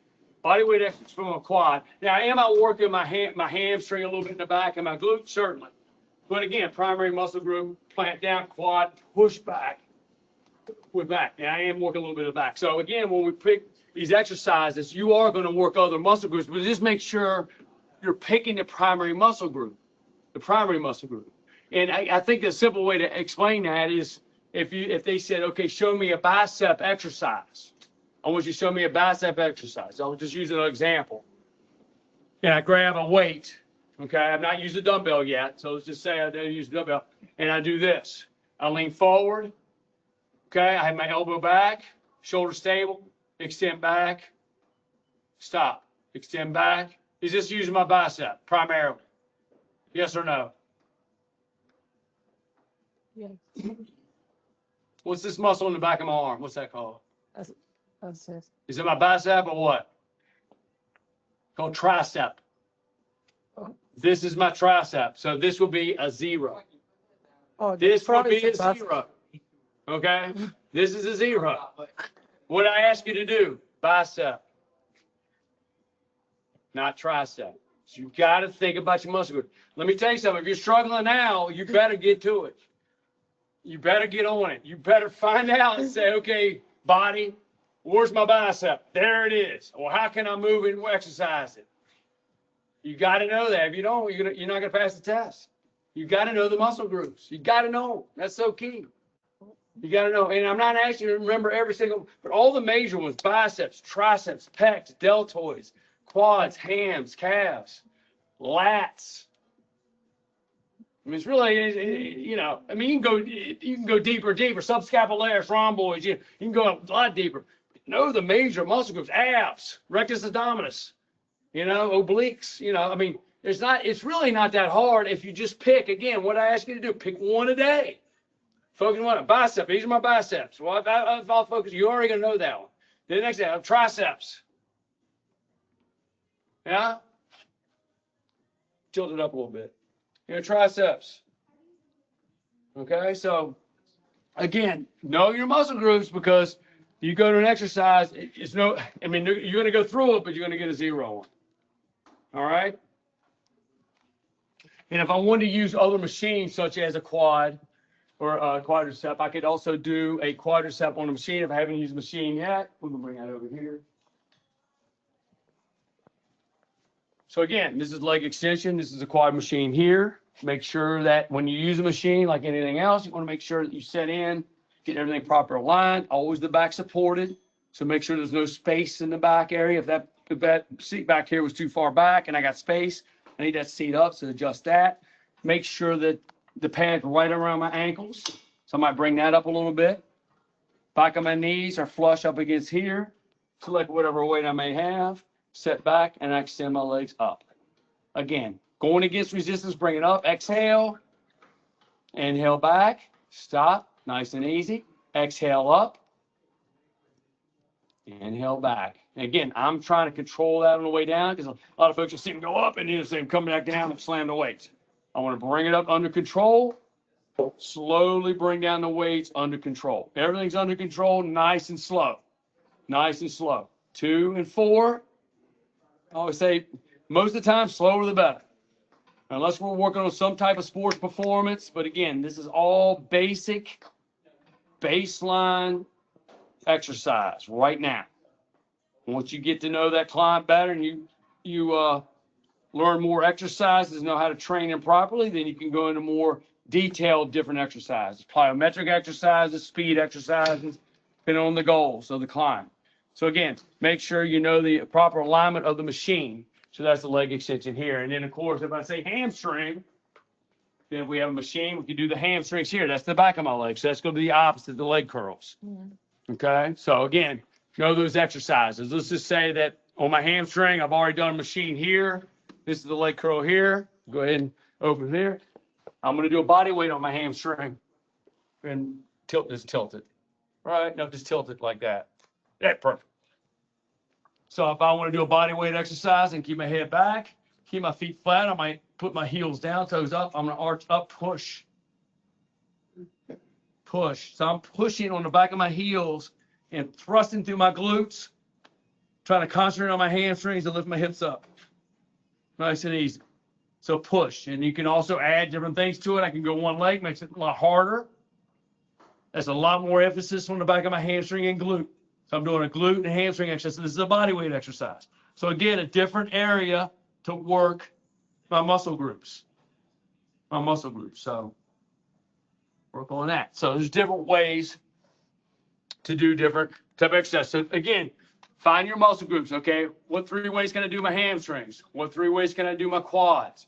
body weight exercise from a quad. Now, am I working my hamstring a little bit in the back and my glute? Certainly. But again, primary muscle group, plant down, quad, push back, push back. Now, I am working a little bit of back. So again, when we pick these exercises, you are going to work other muscle groups, but just make sure you're picking the primary muscle group, And I think the simple way to explain that is if they said, okay, show me a bicep exercise. I want you to show me a bicep exercise. I'll just use an example. And I grab a weight. Okay, I've not used a dumbbell yet, so let's just say I didn't use a dumbbell, and I do this. I lean forward. Okay, I have my elbow back, shoulder stable, extend back, stop, extend back. Is this using my bicep primarily? Yes or no? Yes. What's this muscle in the back of my arm? What's that called? That's it. Is it my bicep or what? Called tricep. Oh. This is my tricep, so this will be a 0. Oh, This will front be is a the 0. Okay? This is a 0. What I ask you to do, bicep, not tricep. So you've got to think about your muscle group. Let me tell you something. If you're struggling now, you better get to it. You better get on it. You better find out and say, okay, body, where's my bicep? There it is. Well, how can I move and exercise it? You got to know that. If you don't, you're not going to pass the test. You got to know the muscle groups. You got to know. That's so key. You got to know. And I'm not asking you to remember every single, but all the major ones: biceps, triceps, pecs, deltoids, quads, hams, calves, lats. I mean, it's really, you know, I mean, you can go deeper, subscapularis, rhomboids. You can go a lot deeper. Know the major muscle groups: abs, rectus abdominis, you know, obliques. You know, I mean, it's really not that hard if you just pick. Again, what I ask you to do: pick one a day. Focus on one. Bicep. These are my biceps. Well, if I'll focus, you're already gonna know that one. Then the next day, I have triceps. Yeah. Tilt it up a little bit. Your triceps. Okay, so again, know your muscle groups, because you go to an exercise, it's no, I mean, you're going to go through it, but you're going to get a 0 on. All right. And if I wanted to use other machines such as a quad or a quadricep, I could also do a quadricep on a machine. If I haven't used a machine yet, we're going to bring that over here. So again, this is leg extension. This is a quad machine here. Make sure that when you use a machine like anything else, you want to make sure that you set in, get everything proper aligned, always the back supported. So make sure there's no space in the back area. If that that seat back here was too far back and I got space. I need that seat up, so adjust that. Make sure that the pad's right around my ankles. So I might bring that up a little bit. Back of my knees are flush up against here. Select whatever weight I may have. Set back and I extend my legs up. Again, going against resistance, bring it up. Exhale. Inhale back. Stop. Nice and easy. Exhale up. Inhale back. And again, I'm trying to control that on the way down because a lot of folks just see them go up and then see them come back down and slam the weights. I want to bring it up under control. Slowly bring down the weights under control. Everything's under control, nice and slow. Nice and slow. 2 and 4. I always say, most of the time, slower the better. Unless we're working on some type of sports performance. But again, this is all basic, baseline exercise right now. Once you get to know that client better and you learn more exercises, know how to train them properly, then you can go into more detailed different exercises, plyometric exercises, speed exercises, depending on the goals of the client. So again, make sure you know the proper alignment of the machine. So that's the leg extension here. And then of course, if I say hamstring, then if we have a machine, we can do the hamstrings here. That's the back of my leg. So that's going to be the opposite, the leg curls. Okay. So again, know those exercises. Let's just say that on my hamstring, I've already done a machine here. This is the leg curl here. Go ahead and open there. I'm going to do a body weight on my hamstring and tilt it. All right. No, just tilt it like that. Yeah, perfect. So if I want to do a body weight exercise and keep my head back, keep my feet flat, I might put my heels down, toes up. I'm going to arch up, push. Push. So I'm pushing on the back of my heels and thrusting through my glutes, trying to concentrate on my hamstrings and lift my hips up. Nice and easy. So push. And you can also add different things to it. I can go one leg, makes it a lot harder. That's a lot more emphasis on the back of my hamstring and glute. So I'm doing a glute and hamstring exercise. This is a body weight exercise. So again, a different area to work my muscle groups. So work on that. So there's different ways to do different type of exercise. So again, find your muscle groups, okay? What 3 ways can I do my hamstrings? What 3 ways can I do my quads,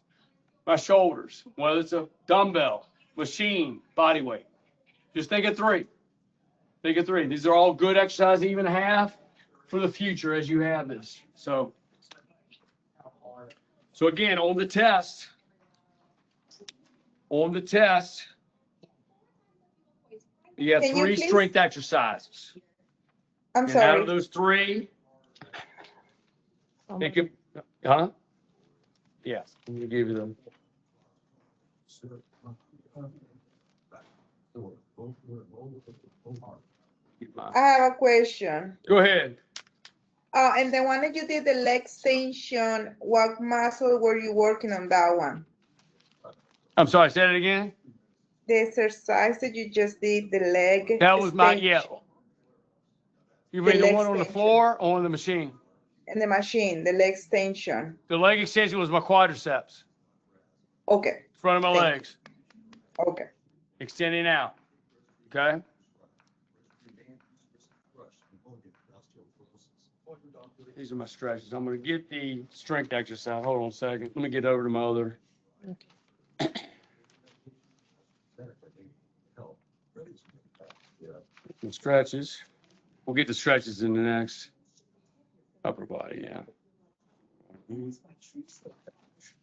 my shoulders? Whether it's a dumbbell, machine, body weight. Just think of 3. Think of 3. These are all good exercises even to have for the future as you have this. So again, on the test, you have Can you 3 please- strength exercises. I'm And out sorry. of those 3, think of, huh? Yes, I'm gonna give you them. I have a question. Go ahead. And the one that you did, the leg extension, what muscle were you working on that one? I'm sorry, say it again. The exercise that you just did, the leg. That was my, extension yeah. You The mean the leg one on the extension. floor or on the machine? And the machine, the leg extension. The leg extension was my quadriceps, Okay, front of my Thank you. legs, okay. extending out. Okay? These are my stretches. I'm going to get the strength exercise. Hold on a second. Let me get over to my other. The stretches. We'll get the stretches in the next upper body. Yeah.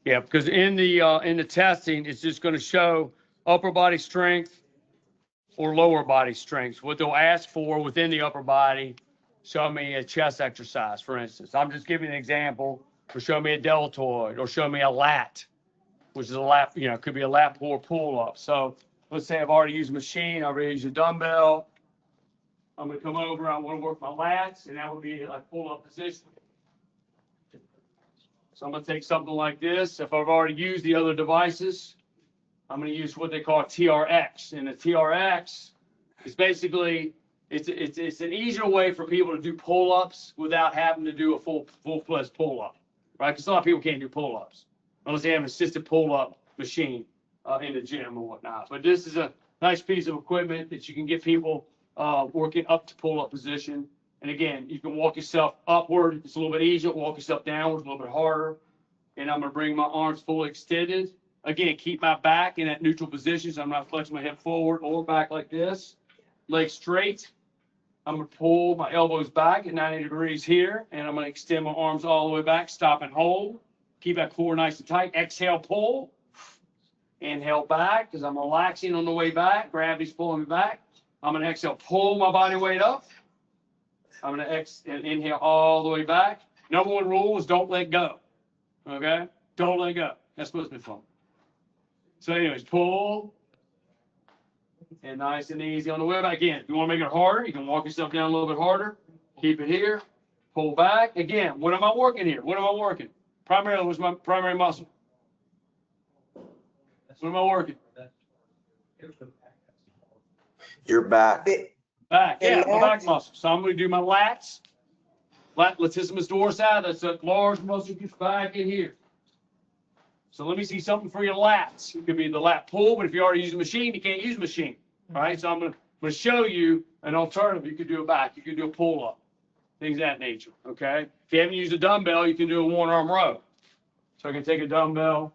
Yeah, because in the testing, it's just going to show upper body strength or lower body strength. What they'll ask for within the upper body, show me a chest exercise, for instance. I'm just giving an example, or show me a deltoid, or show me a lat, which is a lat, could be a lat pull or pull up. So let's say I've already used a machine, I've already used a dumbbell. I'm going to come over, I want to work my lats, and that would be like pull up position. So I'm going to take something like this. If I've already used the other devices, I'm going to use what they call TRX. And the TRX is basically, it's an easier way for people to do pull-ups without having to do a full-fledged pull-up, right? Because a lot of people can't do pull-ups unless they have an assisted pull-up machine in the gym or whatnot. But this is a nice piece of equipment that you can get people working up to pull-up position And again, you can walk yourself upward. It's a little bit easier. Walk yourself downward. It's a little bit harder. And I'm going to bring my arms fully extended. Again, keep my back in that neutral position, so I'm not flexing my hip forward or back like this. Legs straight. I'm going to pull my elbows back at 90 degrees here, and I'm going to extend my arms all the way back. Stop and hold. Keep that core nice and tight. Exhale, pull. Inhale back because I'm relaxing on the way back. Gravity's pulling me back. I'm going to exhale, pull my body weight up. I'm going to inhale all the way back. Number one rule is don't let go. Okay? Don't let go. That's supposed to be fun. So anyways, pull. And nice and easy on the way back. Again, if you want to make it harder, you can walk yourself down a little bit harder. Keep it here. Pull back. Again, what am I working here? What am I working? Primarily, what's my primary muscle? What am I working? Your back. Back. Yeah, my back muscle. So I'm going to do my lats. Latissimus dorsi. That's a large muscle gets back in here. So let me see something for your lats. It could be the lat pull, but if you already use a machine, you can't use a machine. All right, so I'm going to show you an alternative. You could do a back. You could do a pull-up. Things of that nature, okay? If you haven't used a dumbbell, you can do a one-arm row. So I can take a dumbbell.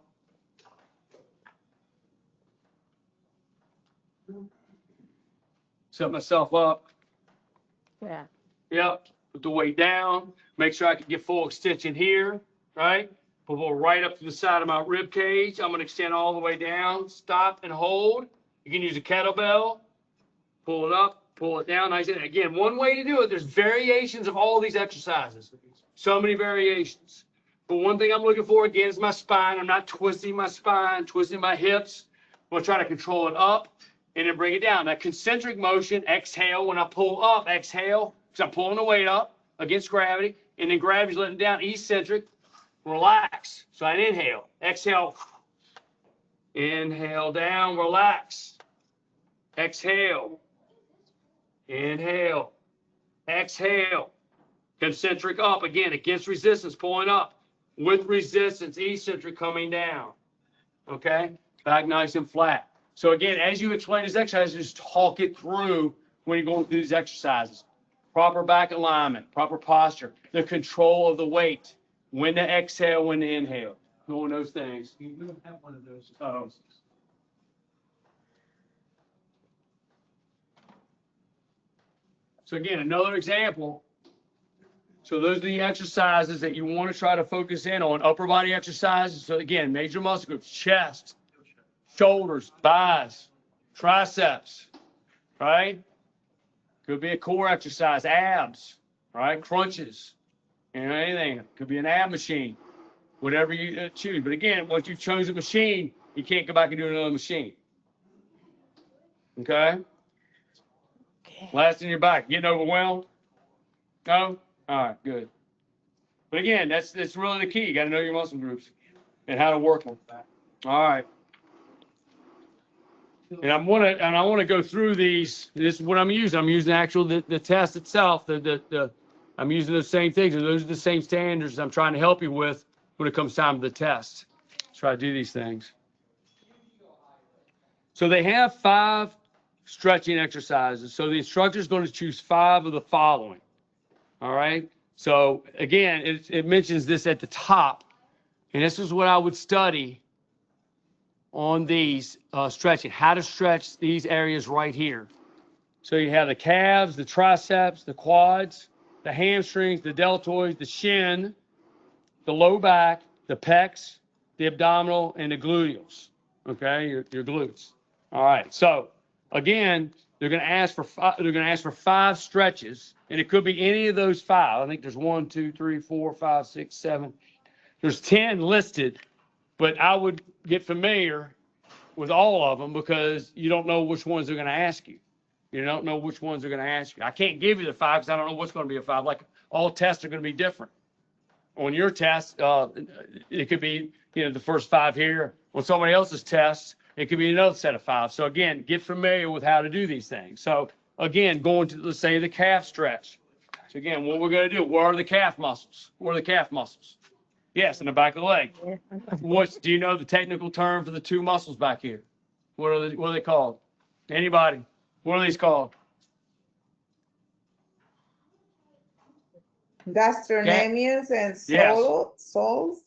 Set myself up. Yeah. Yep, put the weight down. Make sure I can get full extension here, right? Pull right up to the side of my rib cage. I'm going to extend all the way down. Stop and hold. You can use a kettlebell. Pull it up, pull it down. Nice. Again, one way to do it. There's variations of all these exercises. So many variations. But one thing I'm looking for, again, is my spine. I'm not twisting my spine, twisting my hips. I'm going to try to control it up and then bring it down. That concentric motion, exhale. When I pull up, exhale, because I'm pulling the weight up against gravity. And then gravity's letting it down, eccentric. Relax. So I inhale, exhale, inhale down, relax, exhale, inhale, exhale, concentric up again against resistance, pulling up with resistance, eccentric coming down. Okay, back nice and flat. So again, as you explain this exercise, just talk it through when you're going through these exercises. Proper back alignment, proper posture, the control of the weight. When to exhale, when to inhale. Doing those things. You don't have one of those. Oh. So again, another example. So those are the exercises that you want to try to focus in on. Upper body exercises. So again, major muscle groups, chest, shoulders, thighs, triceps, right? Could be a core exercise, abs, right? Crunches. You know, anything. Could be an ab machine, whatever you choose. But again, once you've chosen a machine, you can't go back and do another machine. Okay? Okay. Last in your back. Getting overwhelmed? No? All right, good. But again, that's really the key. You got to know your muscle groups and how to work them. All right. And I want to go through these. This is what I'm using. I'm using the test itself. I'm using those same things, and those are the same standards I'm trying to help you with when it comes time to the test. Try to do these things. So they have 5 stretching exercises. So the instructor is going to choose 5 of the following. All right. So again, it mentions this at the top, and this is what I would study on these stretching, how to stretch these areas right here. So you have the calves, the triceps, the quads, the hamstrings, the deltoids, the shin, the low back, the pecs, the abdominal, and the gluteals. Okay, your glutes. All right. So again, they're going to ask for 5 stretches, and it could be any of those 5. I think there's 1, 2, 3, 4, 5, 6, 7. There's 10 listed, but I would get familiar with all of them because you don't know which ones they're going to ask you. You don't know which ones they're going to ask you. I can't give you the 5 because I don't know what's going to be a 5. Like all tests are going to be different. On your test, it could be the first 5 here. On somebody else's test, it could be another set of 5. So again, get familiar with how to do these things. So again, going to, let's say, the calf stretch. So again, what we're going to do, where are the calf muscles? Where are the calf muscles? Yes, in the back of the leg. Do you know the technical term for the 2 muscles back here? What are they called? Anybody? What are these called? Gastrocnemius and Yes. soles.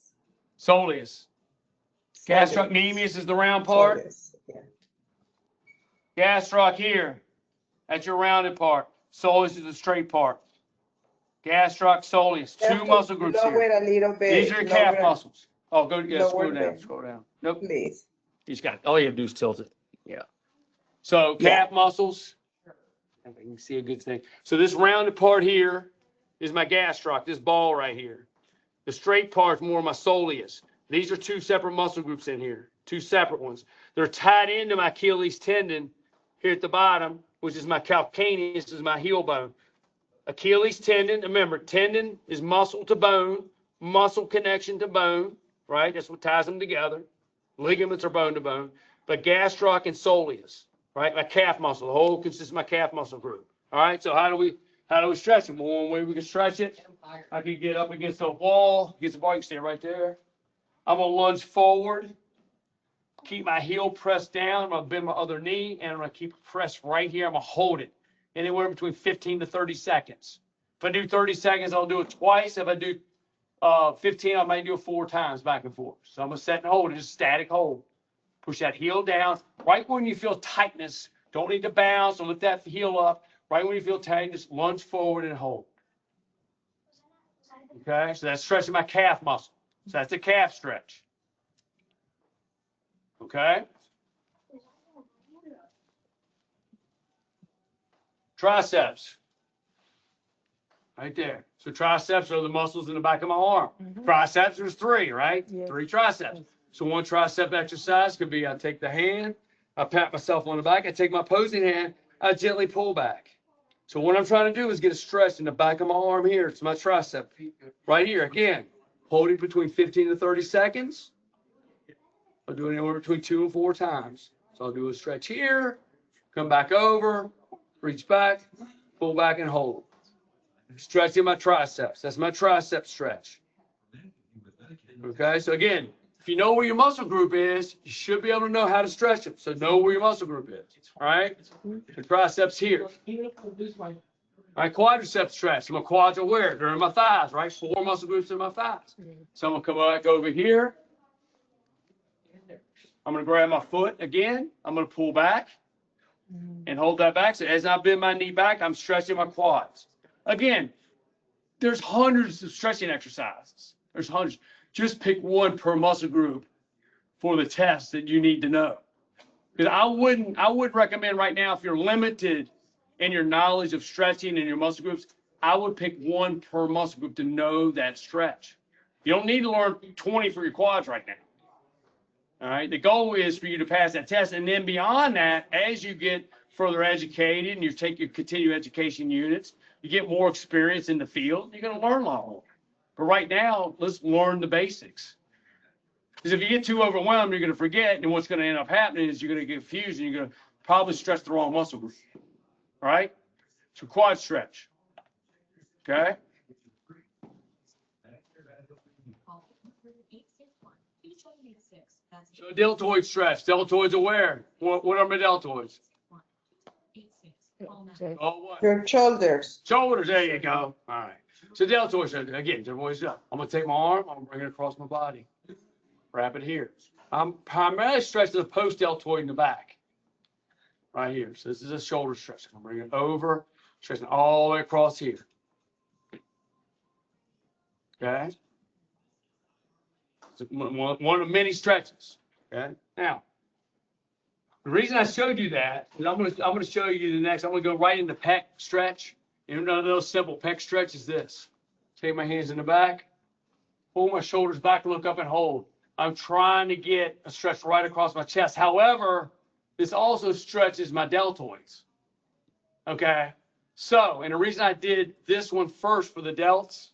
Soleus. Gastrocnemius is the round part. Soleus, yeah. Gastroc here. That's your rounded part. Soleus is the straight part. Gastroc, soleus. You have Two to muscle groups lower here. it a little bit. These are your calf lower- muscles. Oh, go, yeah, lower scroll down, the- scroll down. Nope. Please. You just got, all you have to do is tilt it. Yeah. So calf muscles. I think you can see a good thing. So this rounded part here is my gastroc, this ball right here. The straight part's more my soleus. These are two separate muscle groups in here, two separate ones. They're tied into my Achilles tendon here at the bottom, which is my calcaneus, is my heel bone. Achilles tendon, remember, tendon is muscle to bone, muscle connection to bone, right? That's what ties them together. Ligaments are bone to bone. But gastroc and soleus, right? My calf muscle, the whole consists of my calf muscle group. All right, so how do we stretch it? Well, one way we can stretch it, I can get up against the wall, against the bar, you can stay right there. I'm gonna lunge forward, keep my heel pressed down, I'm gonna bend my other knee, and I'm gonna keep it pressed right here. I'm gonna hold it anywhere between 15 to 30 seconds. If I do 30 seconds, I'll do it twice. If I do 15, I might do it 4 times back and forth. So I'm gonna set and hold it, just static hold. Push that heel down. Right when you feel tightness, don't need to bounce, don't lift that heel up. Right when you feel tight, just lunge forward and hold. Okay, so that's stretching my calf muscle. So that's a calf stretch. Okay. Triceps. Right there. So triceps are the muscles in the back of my arm. Triceps, there's 3, right? Yes. 3 triceps. So one tricep exercise could be I take the hand, I pat myself on the back, I take my opposing hand, I gently pull back. So what I'm trying to do is get a stretch in the back of my arm here. It's my tricep. Right here, again, holding between 15 to 30 seconds. I'll do it anywhere between 2 and 4 times. So I'll do a stretch here, come back over, reach back, pull back and hold. Stretching my triceps. That's my tricep stretch. Okay, so again, if you know where your muscle group is, you should be able to know how to stretch them. So know where your muscle group is. All right, the triceps here. All right, quadricep stretch. My quads are where? They're in my thighs, right? 4 muscle groups in my thighs. So I'm gonna come back over here. I'm gonna grab my foot again. I'm gonna pull back and hold that back. So as I bend my knee back, I'm stretching my quads. Again, there's hundreds of stretching exercises. There's hundreds. Just pick one per muscle group for the test that you need to know. Because I would recommend right now, if you're limited in your knowledge of stretching and your muscle groups, I would pick one per muscle group to know that stretch. You don't need to learn 20 for your quads right now. All right. The goal is for you to pass that test. And then beyond that, as you get further educated and you take your continuing education units, you get more experience in the field, you're going to learn a lot more. But right now, let's learn the basics. Because if you get too overwhelmed, you're going to forget. And what's going to end up happening is you're going to get confused and you're going to probably stretch the wrong muscle group. All right. So quad stretch. Okay. So deltoid stretch. Deltoids are where? What are my deltoids? Oh, what? Your shoulders. Shoulders. There you go. All right. So deltoid stretch. Again, voice up. I'm going to take my arm. I'm going to bring it across my body. Wrap it here. I'm primarily stretching the post deltoid in the back. Right here. So this is a shoulder stretch. I'm going to bring it over, stretching all the way across here. Okay. So one of the many stretches. Okay. Now, the reason I showed you that is I'm going to show you the next. I'm going to go right into pec stretch. And one of those simple pec stretch is this. Take my hands in the back, pull my shoulders back, look up and hold. I'm trying to get a stretch right across my chest. However, this also stretches my deltoids. Okay. So, and the reason I did this one first for the delts,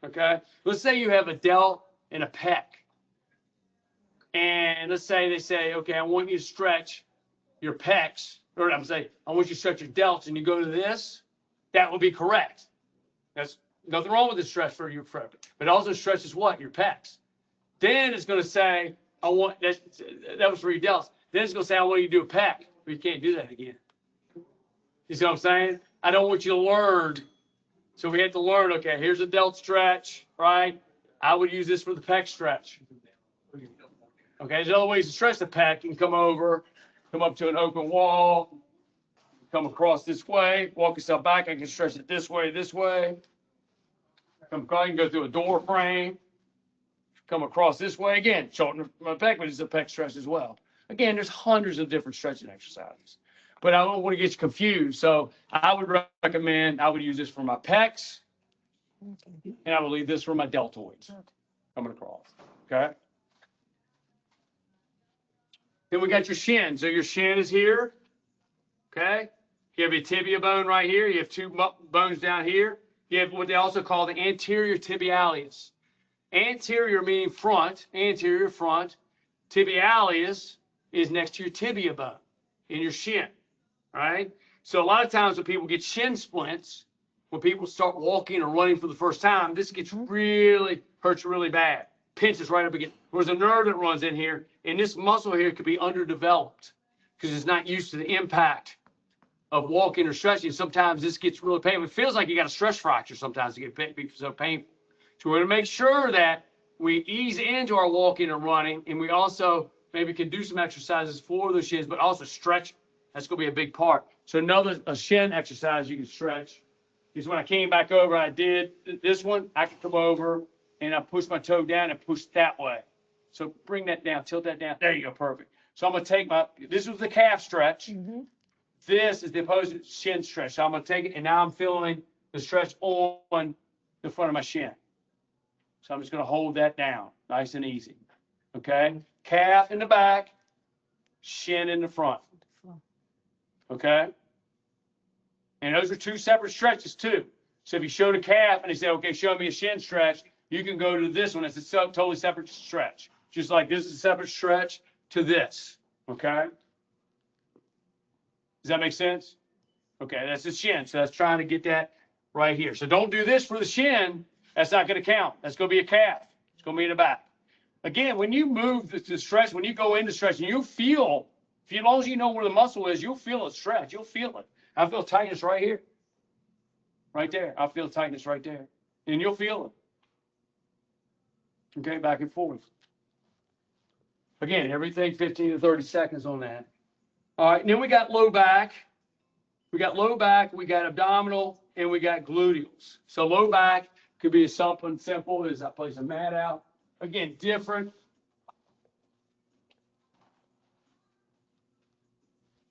okay, let's say you have a delt and a pec. And let's say they say, okay, I want you to stretch your pecs, or I'm saying, I want you to stretch your delts, and you go to this, that would be correct. That's nothing wrong with the stretch for your prep, but it also stretches what? Your pecs. Then it's going to say, I want that was for your delts. Then it's going to say, I want you to do a pec, but you can't do that again. You see what I'm saying? I don't want you to learn So we had to learn, okay, here's a delt stretch, right? I would use this for the pec stretch. Okay, there's other ways to stretch the pec. You can come over, come up to an open wall, come across this way, walk yourself back. I can stretch it this way. Come across, you can go through a door frame, come across this way. Again, shorten my pec, but it's a pec stretch as well. Again, there's hundreds of different stretching exercises, but I don't want to get you confused. So I would recommend, I would use this for my pecs, and I would leave this for my deltoids coming across, okay? Then we got your shin. So your shin is here, okay? You have your tibia bone right here. You have two bones down here. You have what they also call the anterior tibialis. Anterior meaning front, anterior front. Tibialis is next to your tibia bone in your shin, all right? So a lot of times when people get shin splints, when people start walking or running for the first time, this gets hurts really bad. Pinches right up against. There's a nerve that runs in here, and this muscle here could be underdeveloped because it's not used to the impact of walking or stretching. Sometimes this gets really painful. It feels like you got a stress fracture sometimes to get so painful. So we're going to make sure that we ease into our walking and running, and we also maybe can do some exercises for the shins, but also stretch. That's going to be a big part. So another shin exercise you can stretch is when I came back over, I did this one. I can come over and I push my toe down and push that way. So bring that down, tilt that down. There you go, perfect. So I'm going to take this was the calf stretch. This is the opposite shin stretch. So I'm going to take it, and now I'm feeling the stretch on the front of my shin. So I'm just going to hold that down, nice and easy. Okay? Calf in the back, shin in the front. Okay? And those are two separate stretches too. So if you show the calf and they say, okay, show me a shin stretch, you can go to this one. It's a totally separate stretch. Just like this is a separate stretch to this. Okay? Does that make sense? Okay, that's the shin. So that's trying to get that right here. So don't do this for the shin. That's not going to count. That's going to be a calf. It's going to be in the back. Again, when you move the stretch, when you go into stretching, you'll feel, as long as you know where the muscle is, you'll feel it stretch. You'll feel it. I feel tightness right here. Right there. I feel tightness right there. And you'll feel it. Okay, back and forth. Again, everything 15 to 30 seconds on that. All right, and then we got low back. We got low back, we got abdominal, and we got gluteals. So low back could be something simple as I place a mat out. Again, different.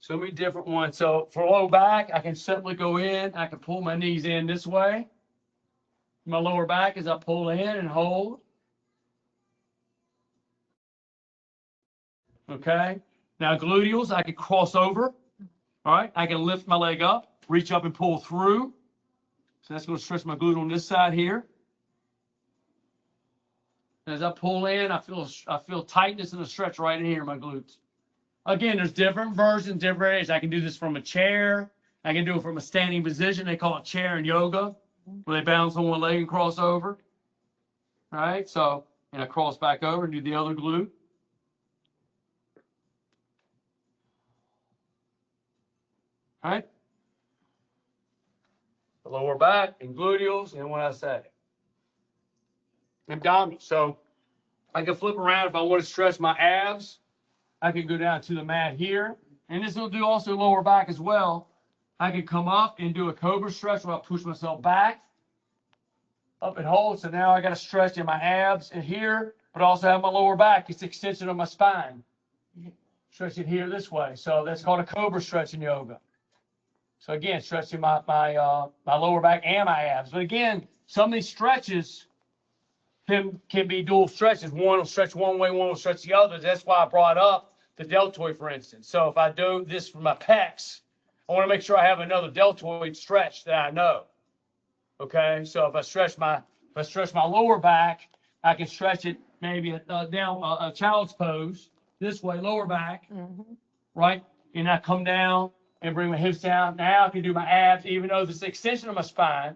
So many different ones. So for low back, I can simply go in. I can pull my knees in this way. My lower back as I pull in and hold. Okay. Now gluteals, I can cross over. All right. I can lift my leg up, reach up and pull through. So that's going to stretch my glute on this side here. As I pull in, I feel tightness and a stretch right in here in my glutes. Again, there's different versions, different areas. I can do this from a chair. I can do it from a standing position. They call it chair in yoga, where they balance on one leg and cross over. All right, so, and I cross back over and do the other glute. All right. The lower back and gluteals, and what I say. Abdominal. So I can flip around if I want to stretch my abs. I can go down to the mat here, and this will do also lower back as well. I can come up and do a cobra stretch where I push myself back, up and hold. So now I got to stretch in my abs and here, but also have my lower back. It's extension of my spine. Stretch it here this way. So that's called a cobra stretch in yoga. So again, stretching my lower back and my abs. But again, some of these stretches can be dual stretches. One will stretch one way, one will stretch the other. That's why I brought up the deltoid, for instance. So if I do this for my pecs, I want to make sure I have another deltoid stretch that I know. Okay, so if I stretch my lower back, I can stretch it maybe down a child's pose this way, lower back, right? And I come down and bring my hips down. Now I can do my abs, even though this is an extension of my spine,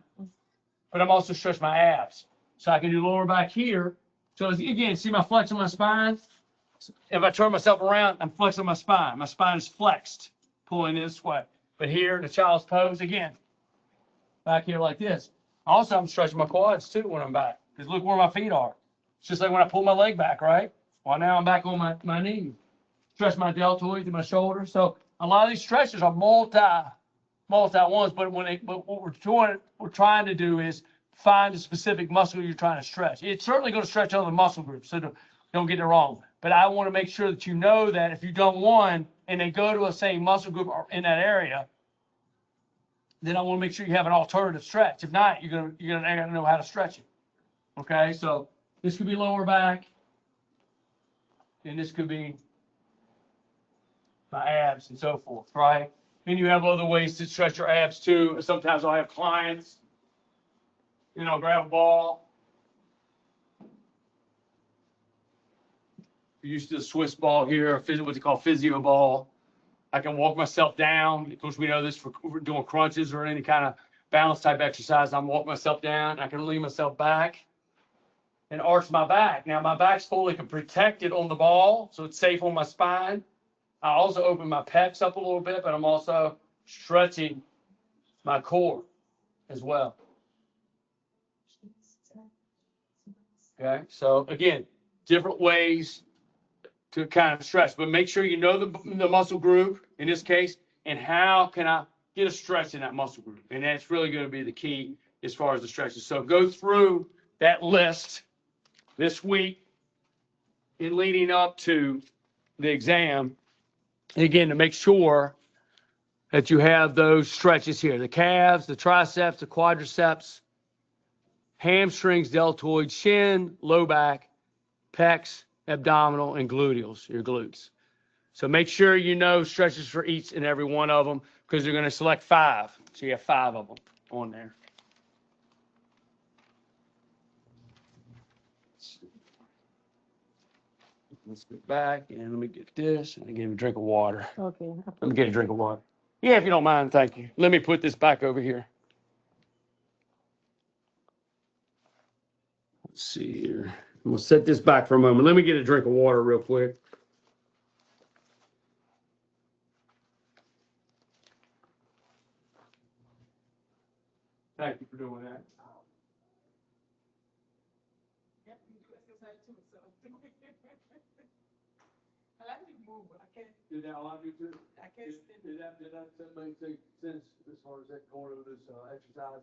but I'm also stretching my abs. So I can do lower back here. So again, see my flex on my spine? If I turn myself around, I'm flexing my spine. My spine is flexed, pulling this way. But here, the child's pose, again, back here like this. Also, I'm stretching my quads too when I'm back. Because look where my feet are. It's just like when I pull my leg back, right? Well, now I'm back on my knee. Stretch my deltoid to my shoulder. So a lot of these stretches are multi ones, but what we're trying to do is find the specific muscle you're trying to stretch. It's certainly going to stretch other muscle groups, so don't get it wrong. But I want to make sure that you know that if you've done one and they go to a same muscle group or in that area, then I want to make sure you have an alternative stretch. If not, you're gonna know how to stretch it. Okay, so this could be lower back, and this could be my abs and so forth, right? And you have other ways to stretch your abs too. Sometimes I'll have clients, grab a ball. You're used to the Swiss ball here, what they call physio ball. I can walk myself down. Of course, we know this for doing crunches or any kind of balance type exercise. I'm walking myself down. I can lean myself back and arch my back. Now, my back's fully protected on the ball, so it's safe on my spine. I also open my pecs up a little bit, but I'm also stretching my core as well. Okay, so again, different ways to kind of stretch, but make sure you know the muscle group in this case, and how can I get a stretch in that muscle group. And that's really going to be the key as far as the stretches. So go through that list this week in leading up to the exam. And again, to make sure that you have those stretches here: the calves, the triceps, the quadriceps, hamstrings, deltoid, shin, low back, pecs, abdominal, and gluteals, your glutes. So make sure you know stretches for each and every one of them, because they're going to select 5. So you have 5 of them on there. Let's get back and let me get this and I give you a drink of water. Okay. Let me get a drink of water. Yeah, if you don't mind, thank you. Let me put this back over here. Let's see here. I'm going to set this back for a moment. Let me get a drink of water real quick. Thank you for doing that. I like to move, but I can't. Did that allow you to? I can't stand Did that make sense as far as that going over this exercises?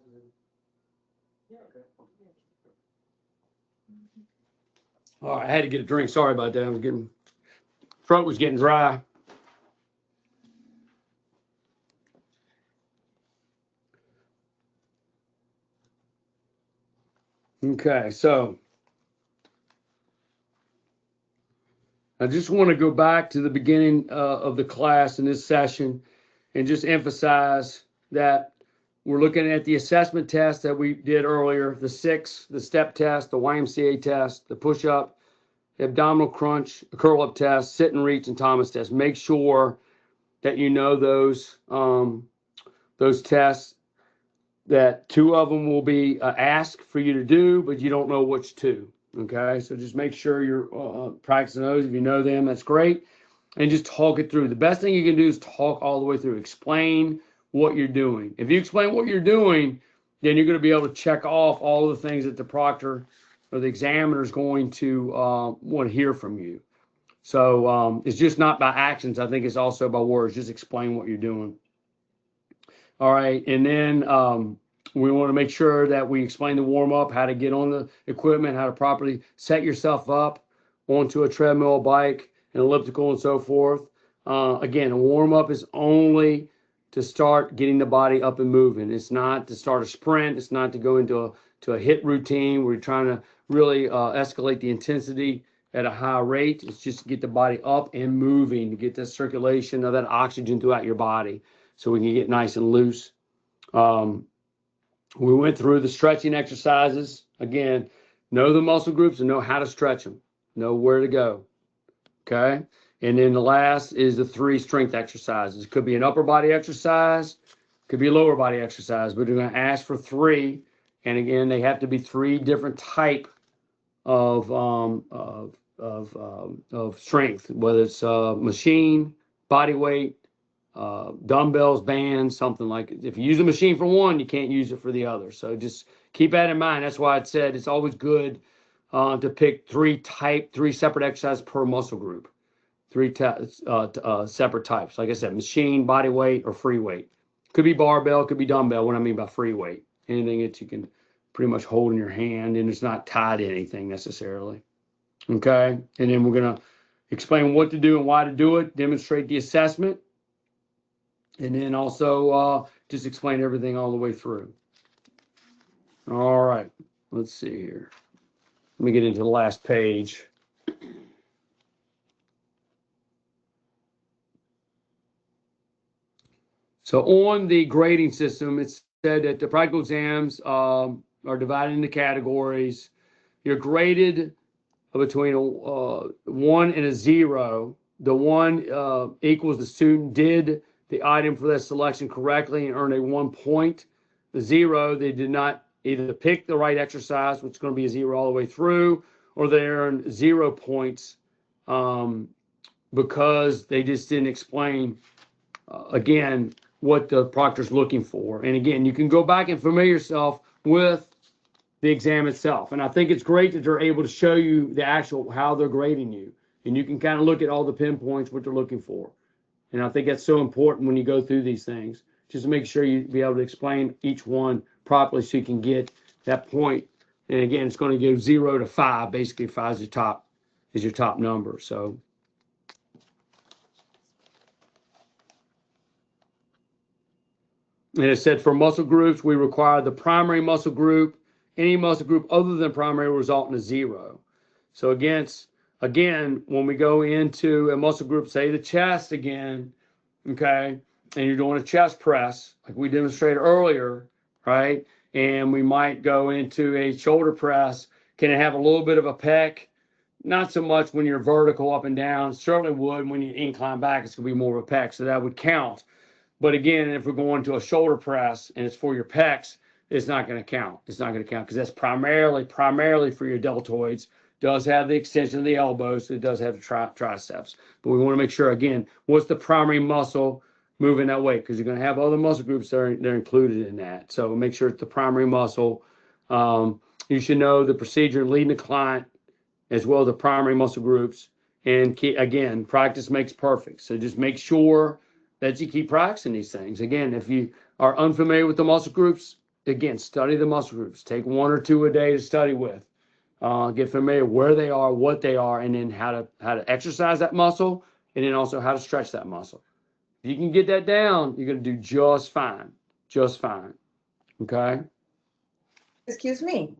Yeah. Okay. All right, I had to get a drink. Sorry about that. Throat was getting dry. Okay, so I just want to go back to the beginning of the class in this session and just emphasize that we're looking at the assessment test that we did earlier, the 6, the step test, the YMCA test, the push-up, abdominal crunch, curl-up test, sit and reach, and Thomas test. Make sure that you know those tests, that 2 of them will be asked for you to do, but you don't know which 2. Okay, so just make sure you're practicing those. If you know them, that's great. And just talk it through. The best thing you can do is talk all the way through. Explain what you're doing. If you explain what you're doing, then you're going to be able to check off all the things that the proctor or the examiner is going to want to hear from you. So it's just not by actions. I think it's also by words. Just explain what you're doing. All right, and then we want to make sure that we explain the warm-up, how to get on the equipment, how to properly set yourself up onto a treadmill, bike, an elliptical, and so forth. Again, a warm-up is only to start getting the body up and moving. It's not to start a sprint. It's not to go into a HIIT routine where you're trying to really escalate the intensity at a high rate. It's just to get the body up and moving, to get the circulation of that oxygen throughout your body so we can get nice and loose. We went through the stretching exercises. Again, know the muscle groups and know how to stretch them. Know where to go. Okay? And then the last is the 3 strength exercises. It could be an upper body exercise, could be a lower body exercise, but we're going to ask for 3. And again, they have to be 3 different type of strength, whether it's machine, body weight, dumbbells, bands, something like it. If you use a machine for one, you can't use it for the other. So just keep that in mind. That's why I said it's always good to pick three separate exercises per muscle group, separate types. Like I said, machine, body weight, or free weight. Could be barbell, could be dumbbell. What I mean by free weight, anything that you can pretty much hold in your hand and it's not tied to anything necessarily. Okay, and then we're gonna explain what to do and why to do it, demonstrate the assessment, and then also just explain everything all the way through. All right, let's see here. Let me get into the last page. So on the grading system, it's said that the practical exams are divided into categories. You're graded between a 1 and a 0. The 1 equals the student did the item for their selection correctly and earned a 1 point. The 0, they did not either pick the right exercise, which is going to be a 0 all the way through, or they earned 0 points because they just didn't explain, again, what the proctor's looking for. And again, you can go back and familiar yourself with the exam itself. And I think it's great that they're able to show you the actual, how they're grading you. And you can kind of look at all the pinpoints, what they're looking for. And I think that's so important when you go through these things, just to make sure you be able to explain each one properly so you can get that point. And again, it's going to go 0 to 5. Basically, 5 is your top number. So and it said for muscle groups, we require the primary muscle group, any muscle group other than primary will result in a 0. So again, when we go into a muscle group, say the chest again, okay, and you're doing a chest press, like we demonstrated earlier, right? And we might go into a shoulder press. Can it have a little bit of a pec? Not so much when you're vertical up and down. Certainly would when you incline back, it's going to be more of a pec, so that would count. But again, if we're going to a shoulder press and it's for your pecs, it's not going to count. It's not going to count because that's primarily for your deltoids. Does have the extension of the elbows, so it does have the triceps. But we want to make sure, again, what's the primary muscle moving that way? Because you're going to have other muscle groups that are included in that. So make sure it's the primary muscle. You should know the procedure leading the client as well as the primary muscle groups. And again, practice makes perfect. So just make sure that you keep practicing these things. Again, if you are unfamiliar with the muscle groups, again, study the muscle groups. Take 1 or 2 a day to study with. Get familiar where they are, what they are, and then how to exercise that muscle, and then also how to stretch that muscle. If you can get that down, you're going to do just fine. Just fine. Okay? Excuse me.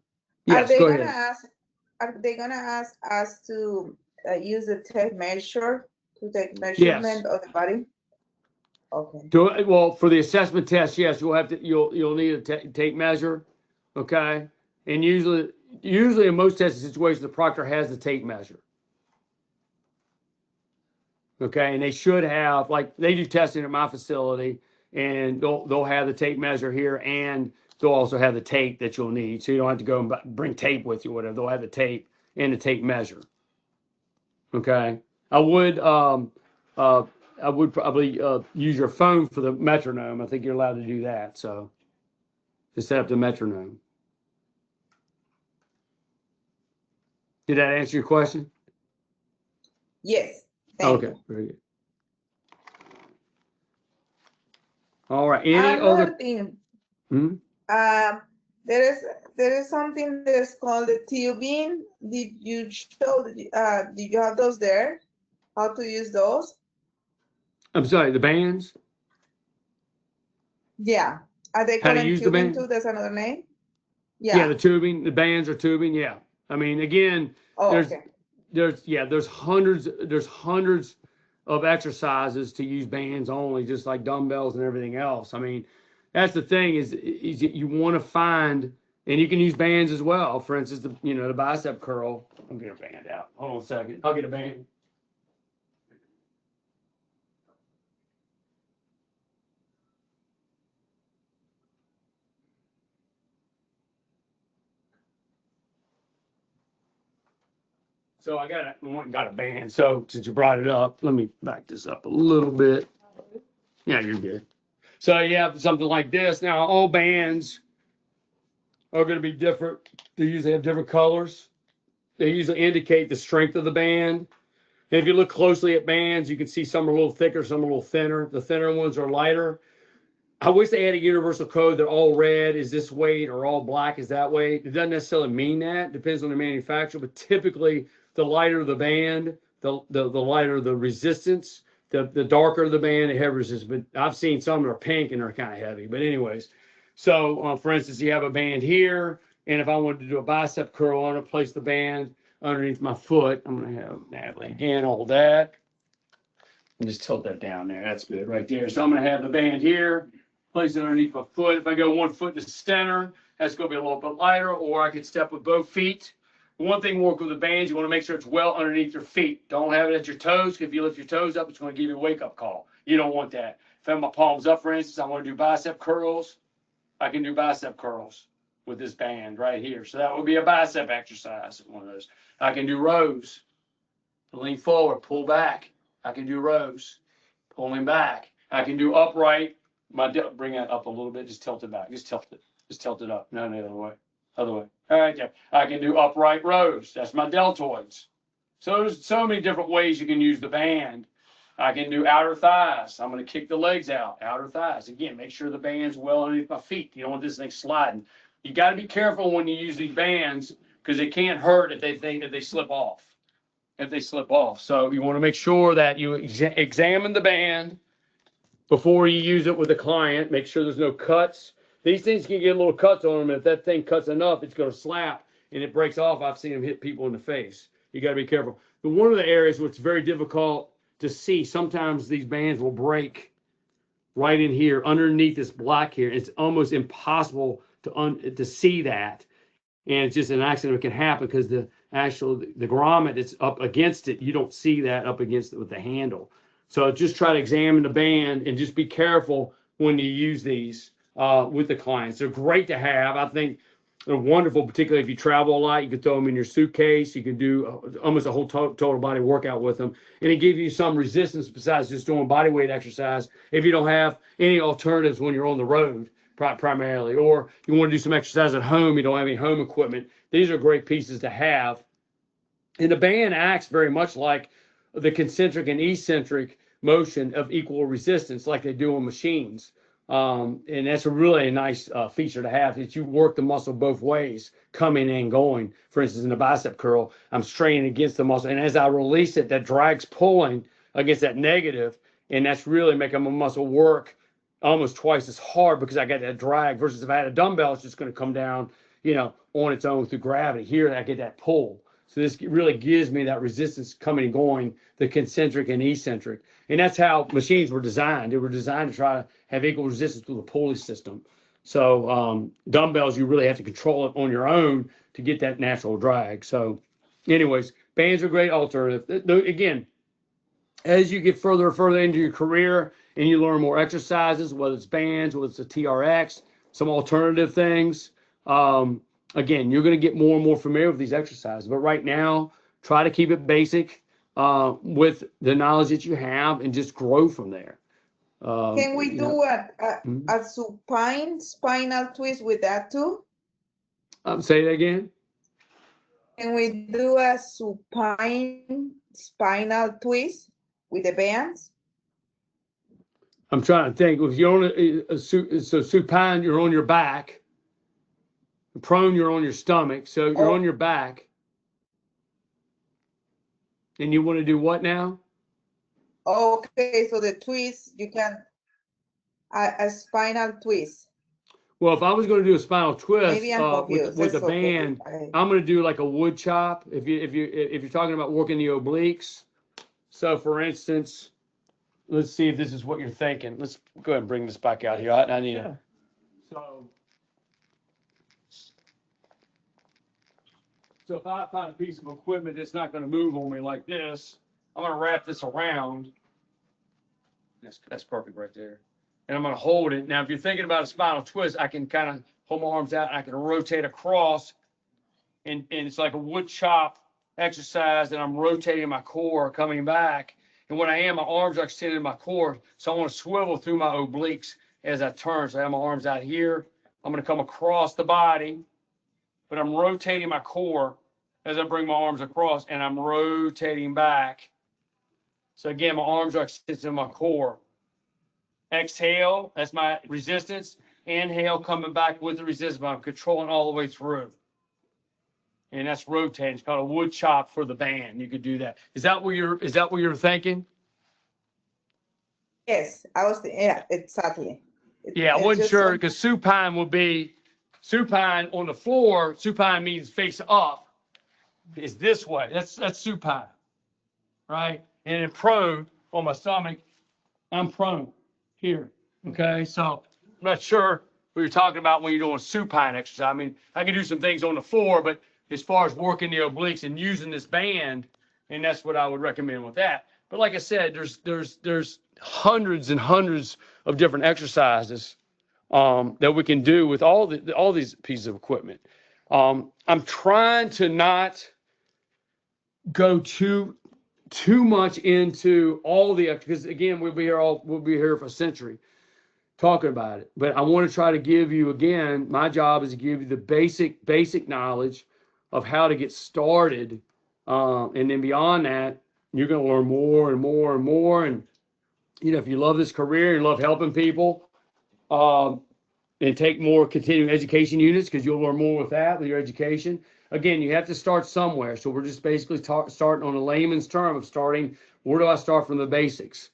Yes, go ahead. Are they gonna ask us to use the tape measure to take measurement of the body? Okay. Well, for the assessment test, yes, you'll need a tape measure, okay? And usually in most testing situations, the proctor has the tape measure, okay? And they should have, like they do testing at my facility, and they'll have the tape measure here, and they'll also have the tape that you'll need, so you don't have to go and bring tape with you, or whatever. They'll have the tape and the tape measure, okay? I would probably use your phone for the metronome. I think you're allowed to do that. So to set up the metronome. Did that answer your question? Yes. Thank Okay, you. very good. All right. Another thing. Hmm? There is something that is called the tubing. Did you have those there? How to use those? I'm sorry, the bands? Yeah. Are they How to called use the tubing band? too? That's another name? Yeah, the tubing, the bands are tubing, yeah. I mean, again, okay. there's hundreds of exercises to use bands only, just like dumbbells and everything else. I mean, that's the thing is you want to find, and you can use bands as well. For instance, the bicep curl. I'll get a band out. Hold on a second. I'll get a band. So I got a band. So since you brought it up, let me back this up a little bit. Yeah, you're good. So you have something like this. Now, all bands are going to be different. They usually have different colors. They usually indicate the strength of the band. And if you look closely at bands, you can see some are a little thicker, some are a little thinner. The thinner ones are lighter. I wish they had a universal code that all red is this weight or all black is that weight. It doesn't necessarily mean that. It depends on the manufacturer, but typically the lighter the band, the lighter the resistance, the darker the band, the heavier resistance. But I've seen some that are pink and they're kind of heavy. But anyways, so for instance, you have a band here, and if I wanted to do a bicep curl, I want to place the band underneath my foot. I'm going to have Natalie handle that. And just tilt that down there. That's good right there. So I'm going to have the band here, place it underneath my foot. If I go 1 foot to the center, that's going to be a little bit lighter, or I could step with both feet. One thing work with the bands, you want to make sure it's well underneath your feet. Don't have it at your toes. If you lift your toes up, it's going to give you a wake-up call. You don't want that. If I have my palms up, for instance, I want to do bicep curls, I can do bicep curls with this band right here. So that would be a bicep exercise, one of those. I can do rows. Lean forward, pull back. I can do rows, pulling back. I can do upright. Bring that up a little bit. Just tilt it back. Just tilt it. Just tilt it up. No, the other way. Other way. All right, yeah. I can do upright rows. That's my deltoids. So there's so many different ways you can use the band. I can do outer thighs. I'm going to kick the legs out. Outer thighs. Again, make sure the band's well underneath my feet. You don't want this thing sliding. You got to be careful when you use these bands because they can't hurt if they slip off. So you want to make sure that you examine the band before you use it with the client. Make sure there's no cuts. These things can get little cuts on them. If that thing cuts enough, it's going to slap and it breaks off. I've seen them hit people in the face. You got to be careful. But one of the areas where it's very difficult to see, sometimes these bands will break right in here underneath this block here. It's almost impossible to see that. And it's just an accident that can happen because the grommet that's up against it, you don't see that up against it with the handle. So just try to examine the band and just be careful when you use these with the clients. They're great to have. I think they're wonderful, particularly if you travel a lot. You can throw them in your suitcase. You can do almost a whole total body workout with them. And it gives you some resistance besides just doing body weight exercise if you don't have any alternatives when you're on the road primarily, or you want to do some exercise at home, you don't have any home equipment. These are great pieces to have. And the band acts very much like the concentric and eccentric motion of equal resistance, like they do on machines. And that's a really nice feature to have, that you work the muscle both ways, coming and going. For instance, in the bicep curl, I'm straining against the muscle, and as I release it, that drag's pulling against that negative, and that's really making my muscle work almost twice as hard because I got that drag, versus if I had a dumbbell, it's just going to come down, on its own through gravity. Here, I get that pull. So this really gives me that resistance coming and going, the concentric and eccentric. And that's how machines were designed. They were designed to try to have equal resistance through the pulley system. So dumbbells, you really have to control it on your own to get that natural drag. So anyways, bands are a great alternative. Again, as you get further and further into your career and you learn more exercises, whether it's bands, whether it's a TRX, some alternative things, again, you're going to get more and more familiar with these exercises. But right now, try to keep it basic with the knowledge that you have and just grow from there. Can we do a supine spinal twist with that too? Say that again. Can we do a supine spinal twist with the bands? I'm trying to think. If you're on so supine, you're on your back. Prone, you're on your stomach. So you're on your back. And you want to do what now? Okay, so the twist, you can, a spinal twist. Well, if I was going to do a spinal twist with the okay. band, I'm going to do like a wood chop. If you're talking about working the obliques. So for instance, let's see if this is what you're thinking. Let's go ahead and bring this back out here. I need to. So if I find a piece of equipment that's not going to move on me like this, I'm going to wrap this around. That's perfect right there. And I'm going to hold it. Now, if you're thinking about a spinal twist, I can kind of hold my arms out. I can rotate across, and it's like a wood chop exercise, and I'm rotating my core, coming back. And when I am, my arms are extended in my core, so I want to swivel through my obliques as I turn. So I have my arms out here. I'm going to come across the body, but I'm rotating my core as I bring my arms across, and I'm rotating back. So again, my arms are extended to my core. Exhale, that's my resistance. Inhale, coming back with the resistance, but I'm controlling all the way through. And that's rotating. It's called a wood chop for the band. You could do that. Is that what you're thinking? Yes, I was, yeah, exactly. Yeah, I It's wasn't just sure because supine would be supine on the floor. Supine means face up. It's this way. That's supine, right? And in prone on my stomach, I'm prone here. Okay, so I'm not sure what you're talking about when you're doing supine exercise. I mean, I can do some things on the floor, but as far as working the obliques and using this band, and that's what I would recommend with that. But like I said, there's hundreds and hundreds of different exercises that we can do with all these pieces of equipment. I'm trying to not go too much into all the, because again, we'll be here for a century talking about it. But I want to try to give you, again, my job is to give you the basic knowledge of how to get started. And then beyond that, you're going to learn more and more and more. And, if you love this career, you love helping people, and take more continuing education units, because you'll learn more with that, with your education. Again, you have to start somewhere. So we're just basically starting on a layman's term of starting, where do I start from the basics?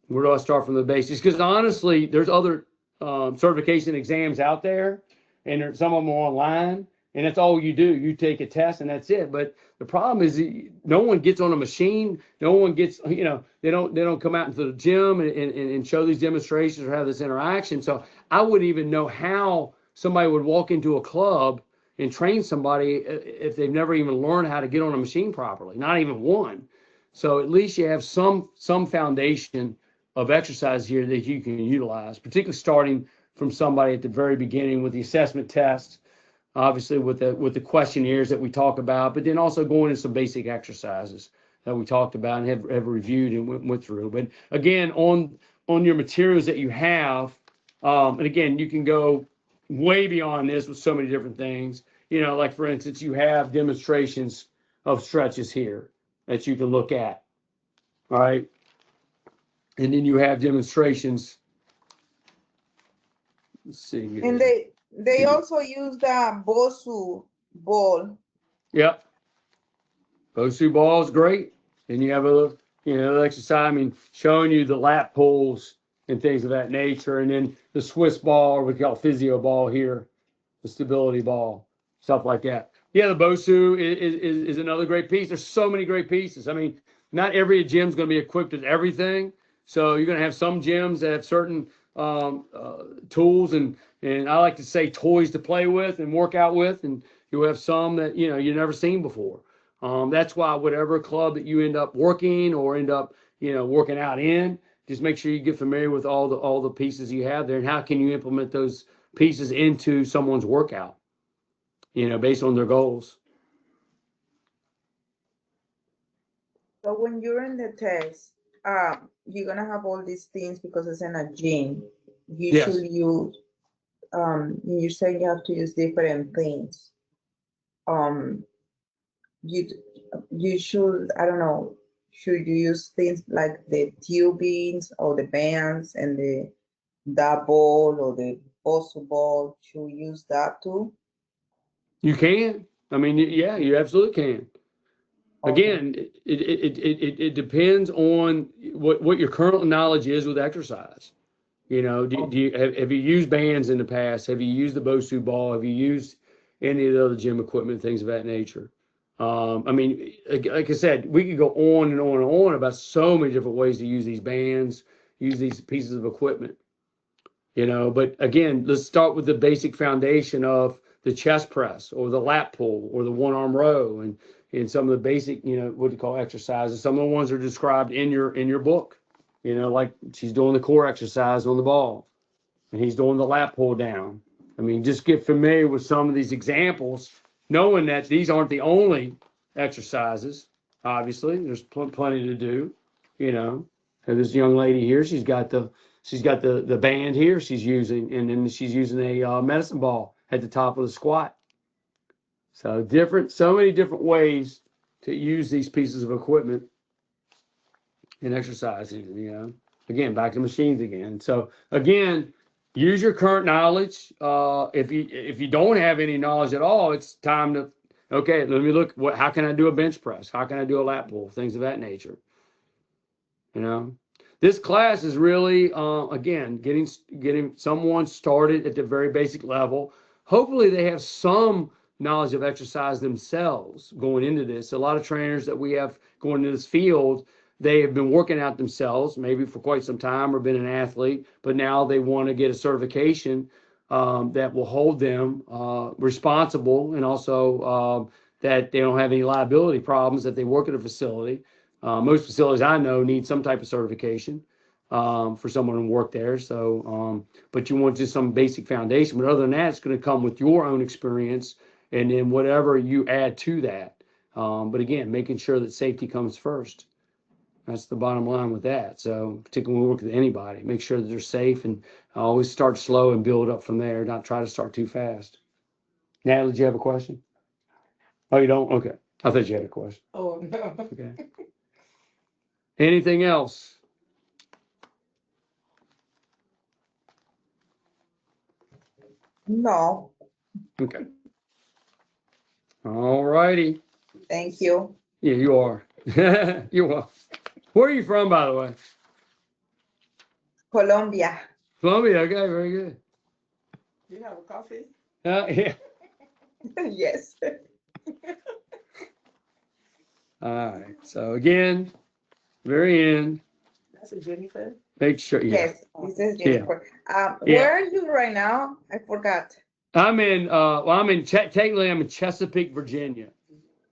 Where do I start from the basics? Because honestly, there's other certification exams out there, and some of them are online, and that's all you do. You take a test, and that's it. But the problem is, no one gets on a machine. No one gets, they don't come out into the gym and show these demonstrations or have this interaction. So I wouldn't even know how somebody would walk into a club and train somebody if they've never even learned how to get on a machine properly, not even one. So at least you have some foundation of exercise here that you can utilize, particularly starting from somebody at the very beginning with the assessment test, obviously with the questionnaires that we talk about, but then also going into some basic exercises that we talked about and have reviewed and went through. But again, on your materials that you have, and again, you can go way beyond this with so many different things. Like for instance, you have demonstrations of stretches here that you can look at, all right? And then you have demonstrations. Let's see here. And they also use the Bosu ball. Yep. Bosu ball is great. And you have exercise, I mean, showing you the lap pulls and things of that nature. And then the Swiss ball, or we call physio ball here, the stability ball, stuff like that. Yeah, the Bosu is another great piece. There's so many great pieces. I mean, not every gym's going to be equipped with everything. So you're going to have some gyms that have certain tools and I like to say toys to play with and work out with, and you'll have some that you've never seen before. That's why whatever club that you end up working or end up working out in, just make sure you get familiar with all the pieces you have there and how can you implement those pieces into someone's workout, based on their goals. So when you're in the test, you're gonna have all these things because it's in a gym. You Yes. should use, you say you have to use different things. You you should, I don't know, should you use things like the tubings or the bands and that ball or the Bosu ball? Should we use that too? You can. I mean, yeah, you absolutely can. Okay. Again, it depends on what your current knowledge is with exercise. Have you used bands in the past? Have you used the Bosu ball? Have you used any of the other gym equipment, things of that nature? I mean, like I said, we could go on and on and on about so many different ways to use these bands, use these pieces of equipment. But again, let's start with the basic foundation of the chest press or the lat pull or the one arm row and some of the basic, what you call exercises. Some of the ones are described in your book, like she's doing the core exercise on the ball and he's doing the lat pull down. I mean, just get familiar with some of these examples, knowing that these aren't the only exercises. Obviously, there's plenty to do, And this young lady here, she's got the band here she's using, and then she's using a medicine ball at the top of the squat. So so many different ways to use these pieces of equipment in exercising, again, back to machines again. So again, use your current knowledge. If you don't have any knowledge at all, it's time to, okay, let me look, how can I do a bench press? How can I do a lat pull? Things of that nature. This class is really, again, getting someone started at the very basic level. Hopefully they have some knowledge of exercise themselves going into this. A lot of trainers that we have going into this field, they have been working out themselves, maybe for quite some time, or been an athlete, but now they want to get a certification that will hold them responsible, and also that they don't have any liability problems that they work at a facility. Most facilities I know need some type of certification for someone to work there. So, but you want just some basic foundation. But other than that, it's going to come with your own experience and then whatever you add to that. But again, making sure that safety comes first. That's the bottom line with that. So particularly when we work with anybody, make sure that they're safe, and always start slow and build up from there, not try to start too fast. Natalie, did you have a question? Oh, you don't? Okay. I thought you had a question. Oh, no. Okay. Anything else? No, Okay. All righty. thank you. Yeah, you are. You are. Where are you from, by the way? Colombia. Colombia. Okay, very good. You have a coffee? Yeah. Yes. All right. So again, very end. That's a Jennifer. Make sure. Yeah. Yes, this is Yeah. Jennifer. Yeah. Where are you right now? I forgot. I'm in. Technically, I'm in Chesapeake, Virginia.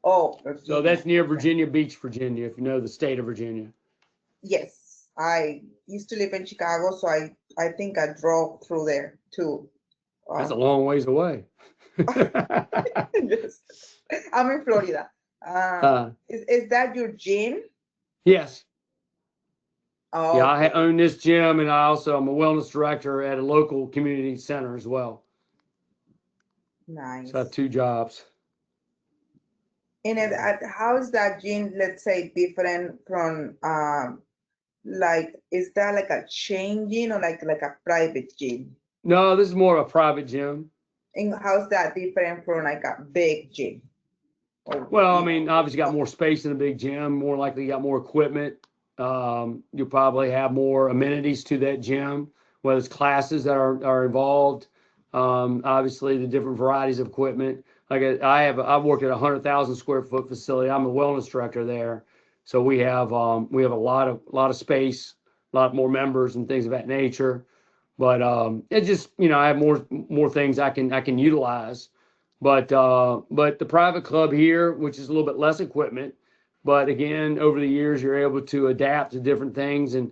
Oh, So that's near Virginia Beach, Virginia. If you know the state of Virginia. Yes, I used to live in Chicago, so I think I drove through there too. That's a long ways away. Yes. I'm in Florida. Is that your gym? Yes. Oh, Yeah, I okay. own this gym, and I'm a wellness director at a local community center as well. Nice. So I have 2 jobs. And how is that gym, let's say, different from like, is that like a chain gym or like a private gym? No, this is more of a private gym. And how's that different from like a big gym? Well, I mean, obviously got more space in a big gym, more likely you got more equipment. You'll probably have more amenities to that gym, whether it's classes that are involved. Obviously the different varieties of equipment. Like I work at a 100,000 square foot facility. I'm a wellness director there. So we have a lot of space, a lot more members and things of that nature. But it just, I have more things I can utilize. But the private club here, which is a little bit less equipment, but again, over the years, you're able to adapt to different things. And,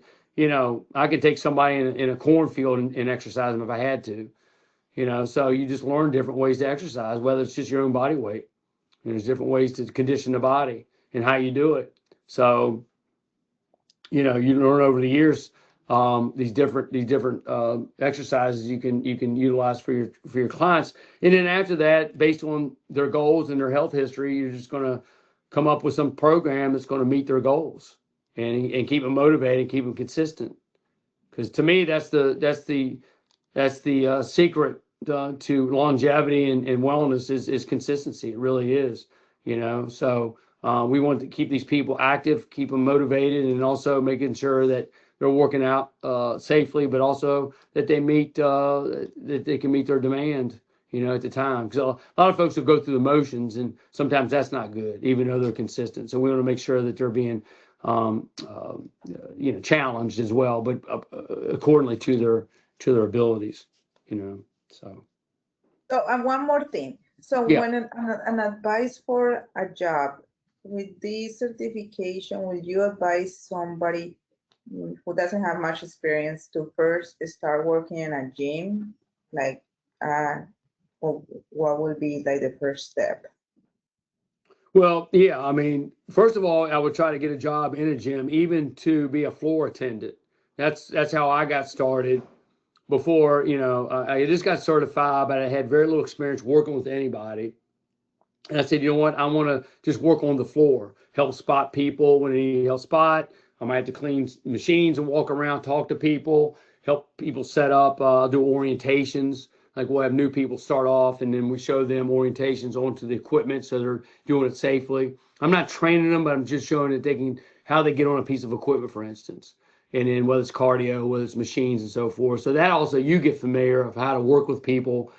I could take somebody in a cornfield and exercise them if I had to, so you just learn different ways to exercise, whether it's just your own body weight. And there's different ways to condition the body and how you do it. So, you learn over the years these different exercises you can utilize for your clients. And then after that, based on their goals and their health history, you're just going to come up with some program that's going to meet their goals and keep them motivated, keep them consistent. Because to me, that's the secret to longevity and wellness is consistency. It really is, so we want to keep these people active, keep them motivated, and also making sure that they're working out safely, but also that they can meet their demand, at the time. Because a lot of folks will go through the motions, and sometimes that's not good, even though they're consistent. So we want to make sure that they're being, challenged as well, but accordingly to their abilities, So. So, and one more thing. So Yeah. when an advice for a job with this certification, will you advise somebody who doesn't have much experience to first start working in a gym? Like, what would be like the first step? Well, yeah, I mean, first of all, I would try to get a job in a gym, even to be a floor attendant. That's how I got started. Before, I just got certified, but I had very little experience working with anybody. And I said, you know what? I want to just work on the floor, help spot people when they need help spot. I might have to clean machines and walk around, talk to people, help people set up, do orientations. Like we'll have new people start off and then we show them orientations onto the equipment so they're doing it safely. I'm not training them, but I'm just showing that they can, how they get on a piece of equipment, for instance. And then whether it's cardio, whether it's machines and so forth. So that also you get familiar of how to work with people,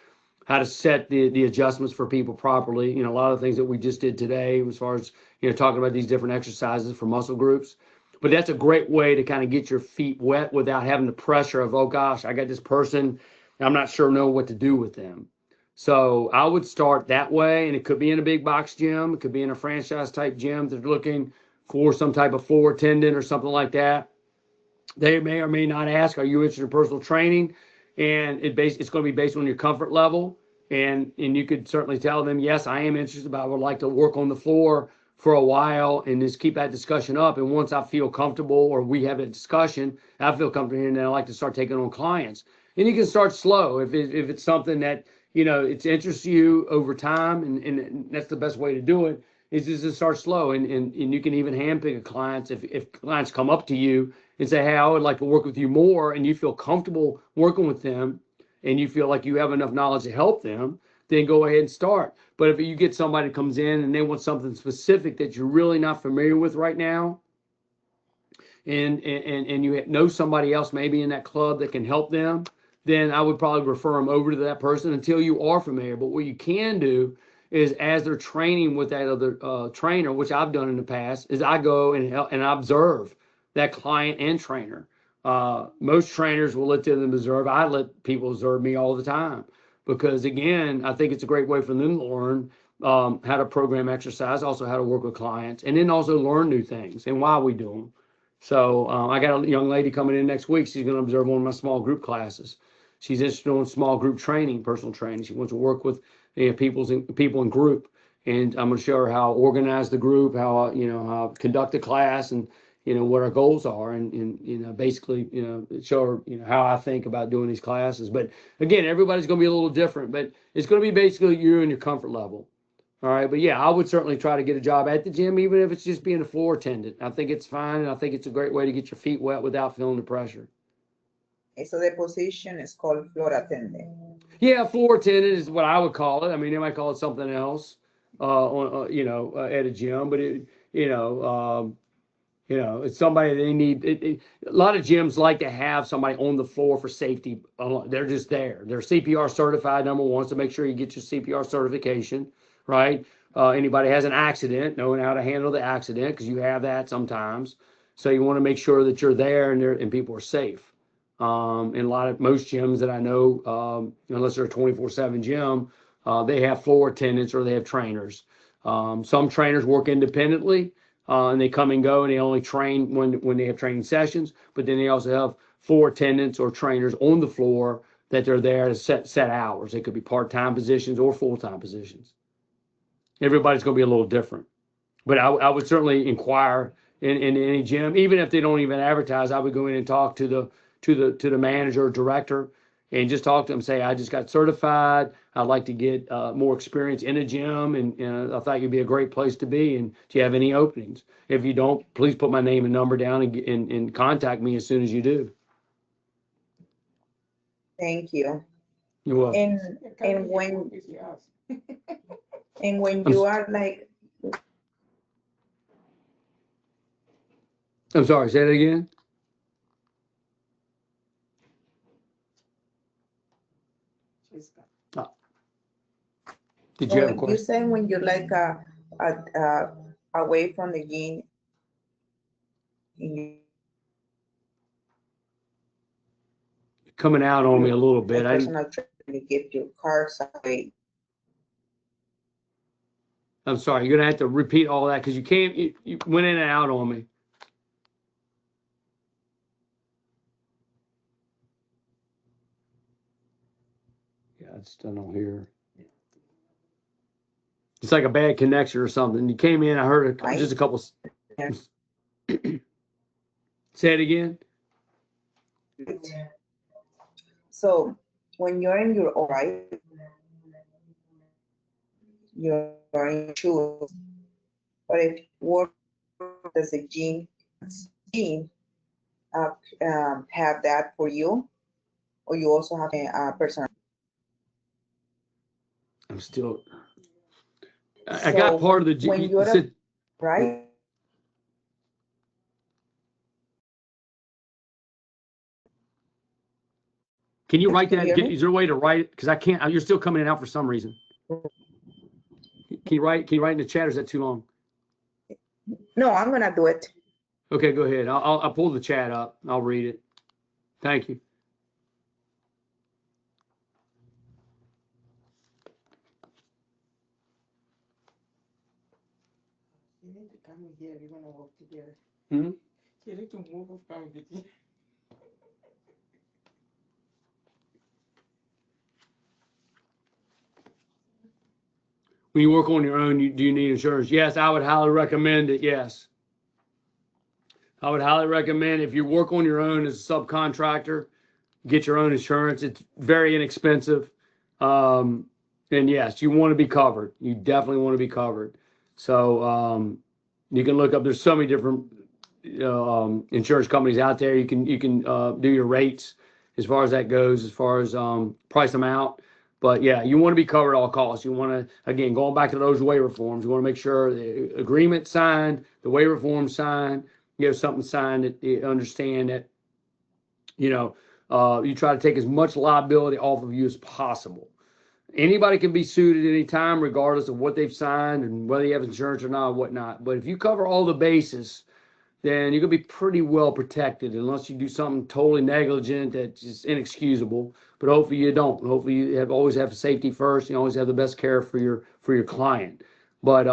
how to set the adjustments for people properly. You know, a lot of things that we just did today as far as, you know, talking about these different exercises for muscle groups. But that's a great way to kind of get your feet wet without having the pressure of, oh gosh, I got this person, I'm not sure know what to do with them. So I would start that way, and it could be in a big box gym, it could be in a franchise type gym that are looking for some type of floor attendant or something like that. They may or may not ask, are you interested in personal training? And it's going to be based on your comfort level. And you could certainly tell them, yes, I am interested, but I would like to work on the floor for a while and just keep that discussion up. And once I feel comfortable or we have a discussion, I feel comfortable, and then I like to start taking on clients. And you can start slow if it's something that, you know, it interests you over time, and that's the best way to do it, is just to start slow. And you can even handpick a clients if clients come up to you and say, hey, I would like to work with you more, and you feel comfortable working with them and you feel like you have enough knowledge to help them, then go ahead and start. But if you get somebody that comes in and they want something specific that you're really not familiar with right now, and you know somebody else maybe in that club that can help them, then I would probably refer them over to that person until you are familiar. But what you can do is, as they're training with that other trainer, which I've done in the past, is I go and help and observe that client and trainer. Most trainers will let them observe. I let people observe me all the time because, again, I think it's a great way for them to learn how to program exercise, also how to work with clients, and then also learn new things and why we do them. So I got a young lady coming in next week. She's going to observe one of my small group classes. She's interested in small group training, personal training. She wants to work with people in group, and I'm going to show her how to organize the group, how how to conduct a class, and what our goals are, and basically show her how I think about doing these classes. But again, everybody's going to be a little different, but it's going to be basically you and your comfort level. All right, but yeah, I would certainly try to get a job at the gym, even if it's just being a floor attendant. I think it's fine, and I think it's a great way to get your feet wet without feeling the pressure. Okay, so the position is called floor attendant. Yeah, floor attendant is what I would call it. I mean, they might call it something else, at a gym, but it's somebody they need. A lot of gyms like to have somebody on the floor for safety. They're just there. They're CPR certified, number one, so make sure you get your CPR certification, right? Anybody has an accident, knowing how to handle the accident, because you have that sometimes. So you want to make sure that you're there and people are safe. And most gyms that I know, unless they're a 24/7 gym, they have floor attendants or they have trainers. Some trainers work independently, and they come and go, and they only train when they have training sessions. But then they also have floor attendants or trainers on the floor that they're there to set hours. They could be part-time positions or full-time positions. Everybody's going to be a little different. But I would certainly inquire in any gym, even if they don't even advertise. I would go in and talk to the manager or director and just talk to them. Say, I just got certified. I'd like to get more experience in a gym, and I thought you'd be a great place to be. And do you have any openings? If you don't, please put my name and number down and contact me as soon as you do. Thank you. You're welcome. And when you are like, I'm sorry, say that again. Did you have a you question? say when you're like away from the gym, you Coming out on me a little bit. personal trainer, you give your cars away. I'm sorry. You're gonna have to repeat all that because you can't. You went in and out on me. Yeah, I still don't hear. It's like a bad connection or something. You came in, I heard just a couple. Yeah. Say it again. So when you're in your own right, you're insured. But if you work as a gym, uh, have that for you, or you also have a personal. I'm still, I got part of the, when you you're said, right. can you write Can you that? hear me? Is there a way to write it? Because I can't, you're still coming in and out for some reason. Can you write in the chat, or is that too long? No, I'm gonna do it. Okay, go ahead. I'll pull the chat up. I'll read it. Thank you. You need to come here. We're gonna work together. Hmm? You need to move from with you. When you work on your own, do you need insurance? Yes, I would highly recommend it. Yes. I would highly recommend if you work on your own as a subcontractor, get your own insurance. It's very inexpensive. And yes, you want to be covered. You definitely want to be covered. So you can look up, there's so many different insurance companies out there. You can do your rates as far as that goes, as far as price them out. But yeah, you want to be covered at all costs. You want to, again, going back to those waiver forms, you want to make sure the agreement signed, the waiver form signed, you have something signed that you understand that, you try to take as much liability off of you as possible. Anybody can be sued at any time, regardless of what they've signed and whether you have insurance or not, or whatnot. But if you cover all the bases, then you're gonna be pretty well protected, unless you do something totally negligent that's just inexcusable. But hopefully you don't. Hopefully you always have safety first. You always have the best care for your client. But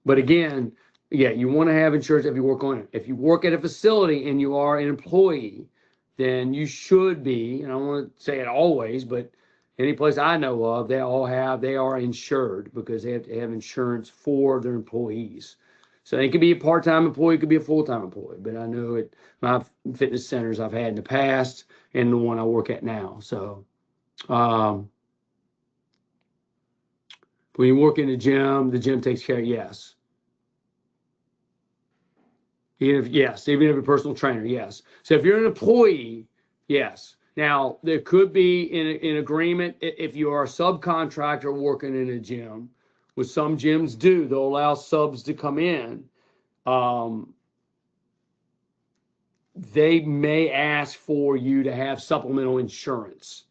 again, yeah, you want to have insurance if you work on it. If you work at a facility and you are an employee, then you should be, and I don't want to say it always, but any place I know of, they are insured because they have to have insurance for their employees. So it could be a part-time employee, it could be a full-time employee, but I know at my fitness centers I've had in the past and the one I work at now. So when you work in the gym takes care of, yes. Even if you're a personal trainer, yes. So if you're an employee, yes. Now, there could be in agreement if you are a subcontractor working in a gym, which some gyms do, they'll allow subs to come in. They may ask for you to have supplemental insurance.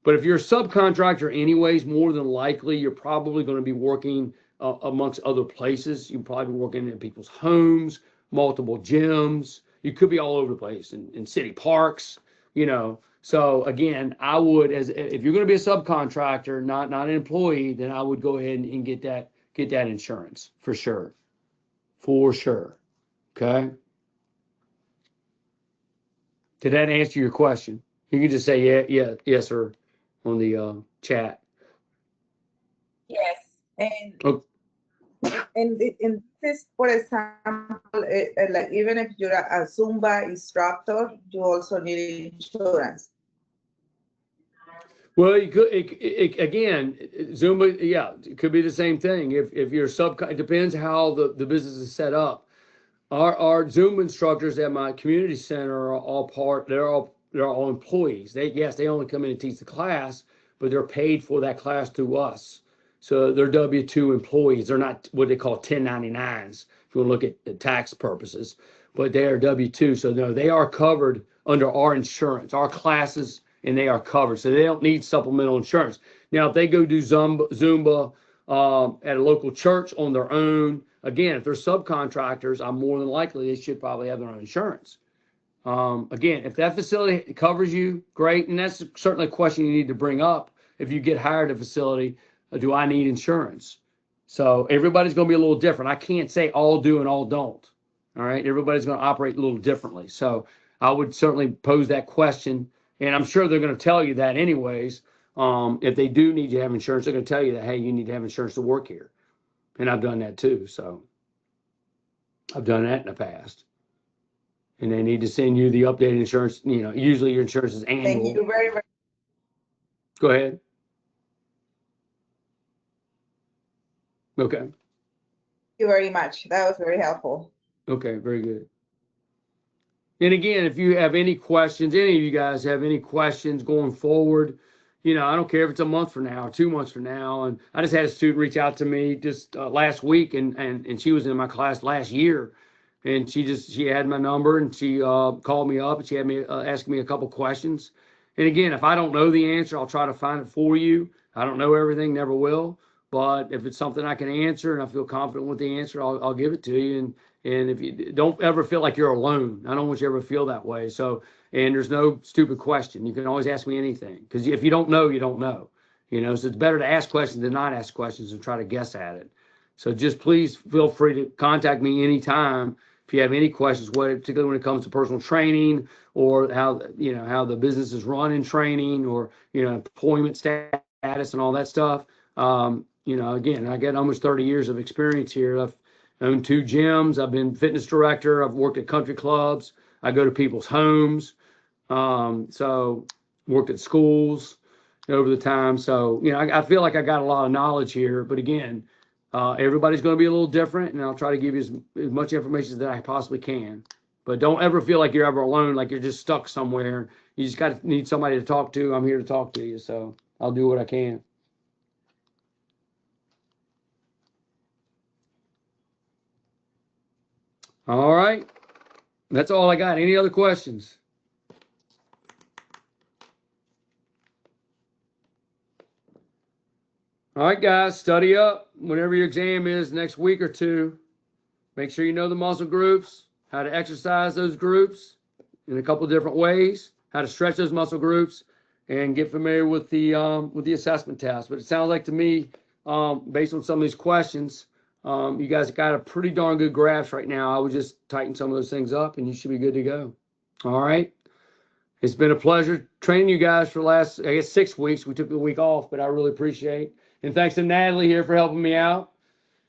But if you're a subcontractor anyways, more than likely, you're probably going to be working amongst other places. You're probably working in people's homes, multiple gyms. You could be all over the place in city parks, So again, I would, if you're going to be a subcontractor, not an employee, then I would go ahead and get that insurance for sure. For sure. Okay. Did that answer your question? You can just say yes, sir, on the chat. Yes. And Oh, in this, for example, like even if you're a Zumba instructor, you also need insurance. well, you could again, Zumba, yeah, it could be the same thing. If you're it depends how the business is set up. Our Zumba instructors at my community center are they're all employees. They only come in and teach the class, but they're paid for that class through us. So they're W-2 employees. They're not what they call 1099s, if you want to look at the tax purposes, but they are W-2. So no, they are covered under our insurance, our classes, and they are covered. So they don't need supplemental insurance. Now, if they go do Zumba at a local church on their own, again, if they're subcontractors, I'm more than likely they should probably have their own insurance. Again, if that facility covers you, great. And that's certainly a question you need to bring up. If you get hired at a facility, do I need insurance? So everybody's going to be a little different. I can't say all do and all don't. All right. Everybody's going to operate a little differently. So I would certainly pose that question. And I'm sure they're going to tell you that anyways. If they do need you to have insurance, they're going to tell you that, hey, you need to have insurance to work here. And I've done that too. So I've done that in the past. And they need to send you the updated insurance. Usually your insurance is annual. Thank you very, very. Go ahead. Okay. Thank you very much. That was very helpful. Okay. Very good. And again, if you have any questions, any of you guys have any questions going forward, I don't care if it's a month from now or 2 months from now. And I just had a student reach out to me just last week, and she was in my class last year, and she had my number, and she called me up, and she had me ask me a couple questions. And again, if I don't know the answer, I'll try to find it for you. I don't know everything, never will. But if it's something I can answer and I feel confident with the answer, I'll give it to you. And if you don't ever feel like you're alone, I don't want you to ever feel that way. So, and there's no stupid question. You can always ask me anything, because if you don't know, you don't know. So it's better to ask questions than not ask questions and try to guess at it. So just please feel free to contact me anytime if you have any questions, particularly when it comes to personal training, or how the business is run in training, or employment status and all that stuff. Again, I got almost 30 years of experience here. I've owned 2 gyms. I've been fitness director. I've worked at country clubs. I go to people's homes. So worked at schools over the time. So, I feel like I got a lot of knowledge here. But again, everybody's going to be a little different, and I'll try to give you as much information as I possibly can. But don't ever feel like you're ever alone, like you're just stuck somewhere. You just need somebody to talk to. I'm here to talk to you. So I'll do what I can. All right. That's all I got. Any other questions? All right, guys, study up. Whenever your exam is next week or 2, make sure you know the muscle groups, how to exercise those groups in a couple of different ways, how to stretch those muscle groups, and get familiar with the assessment test. But it sounds like to me, based on some of these questions, you guys got a pretty darn good grasp right now. I would just tighten some of those things up, and you should be good to go. All right. It's been a pleasure training you guys for the last, 6 weeks. We took the week off, but I really appreciate it. And thanks to Natalie here for helping me out.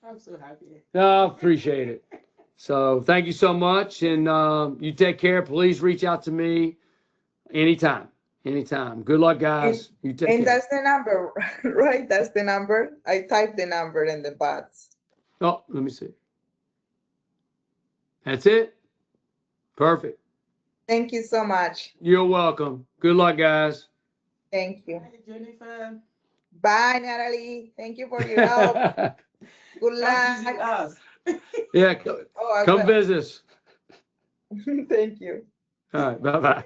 I'm so happy. I appreciate it. So thank you so much. And you take care. Please reach out to me anytime. Anytime. Good luck, guys. You take care. And that's the number, right? That's the number. I typed the number in the box. Oh, let me see. That's it. Perfect. Thank you so much. You're welcome. Good luck, guys. Thank you. Hi, Jennifer. Bye, Natalie. Thank you for your help. Good Come visit luck. us. Yeah, Oh, I come will. visit. Thank you. All right. Bye-bye.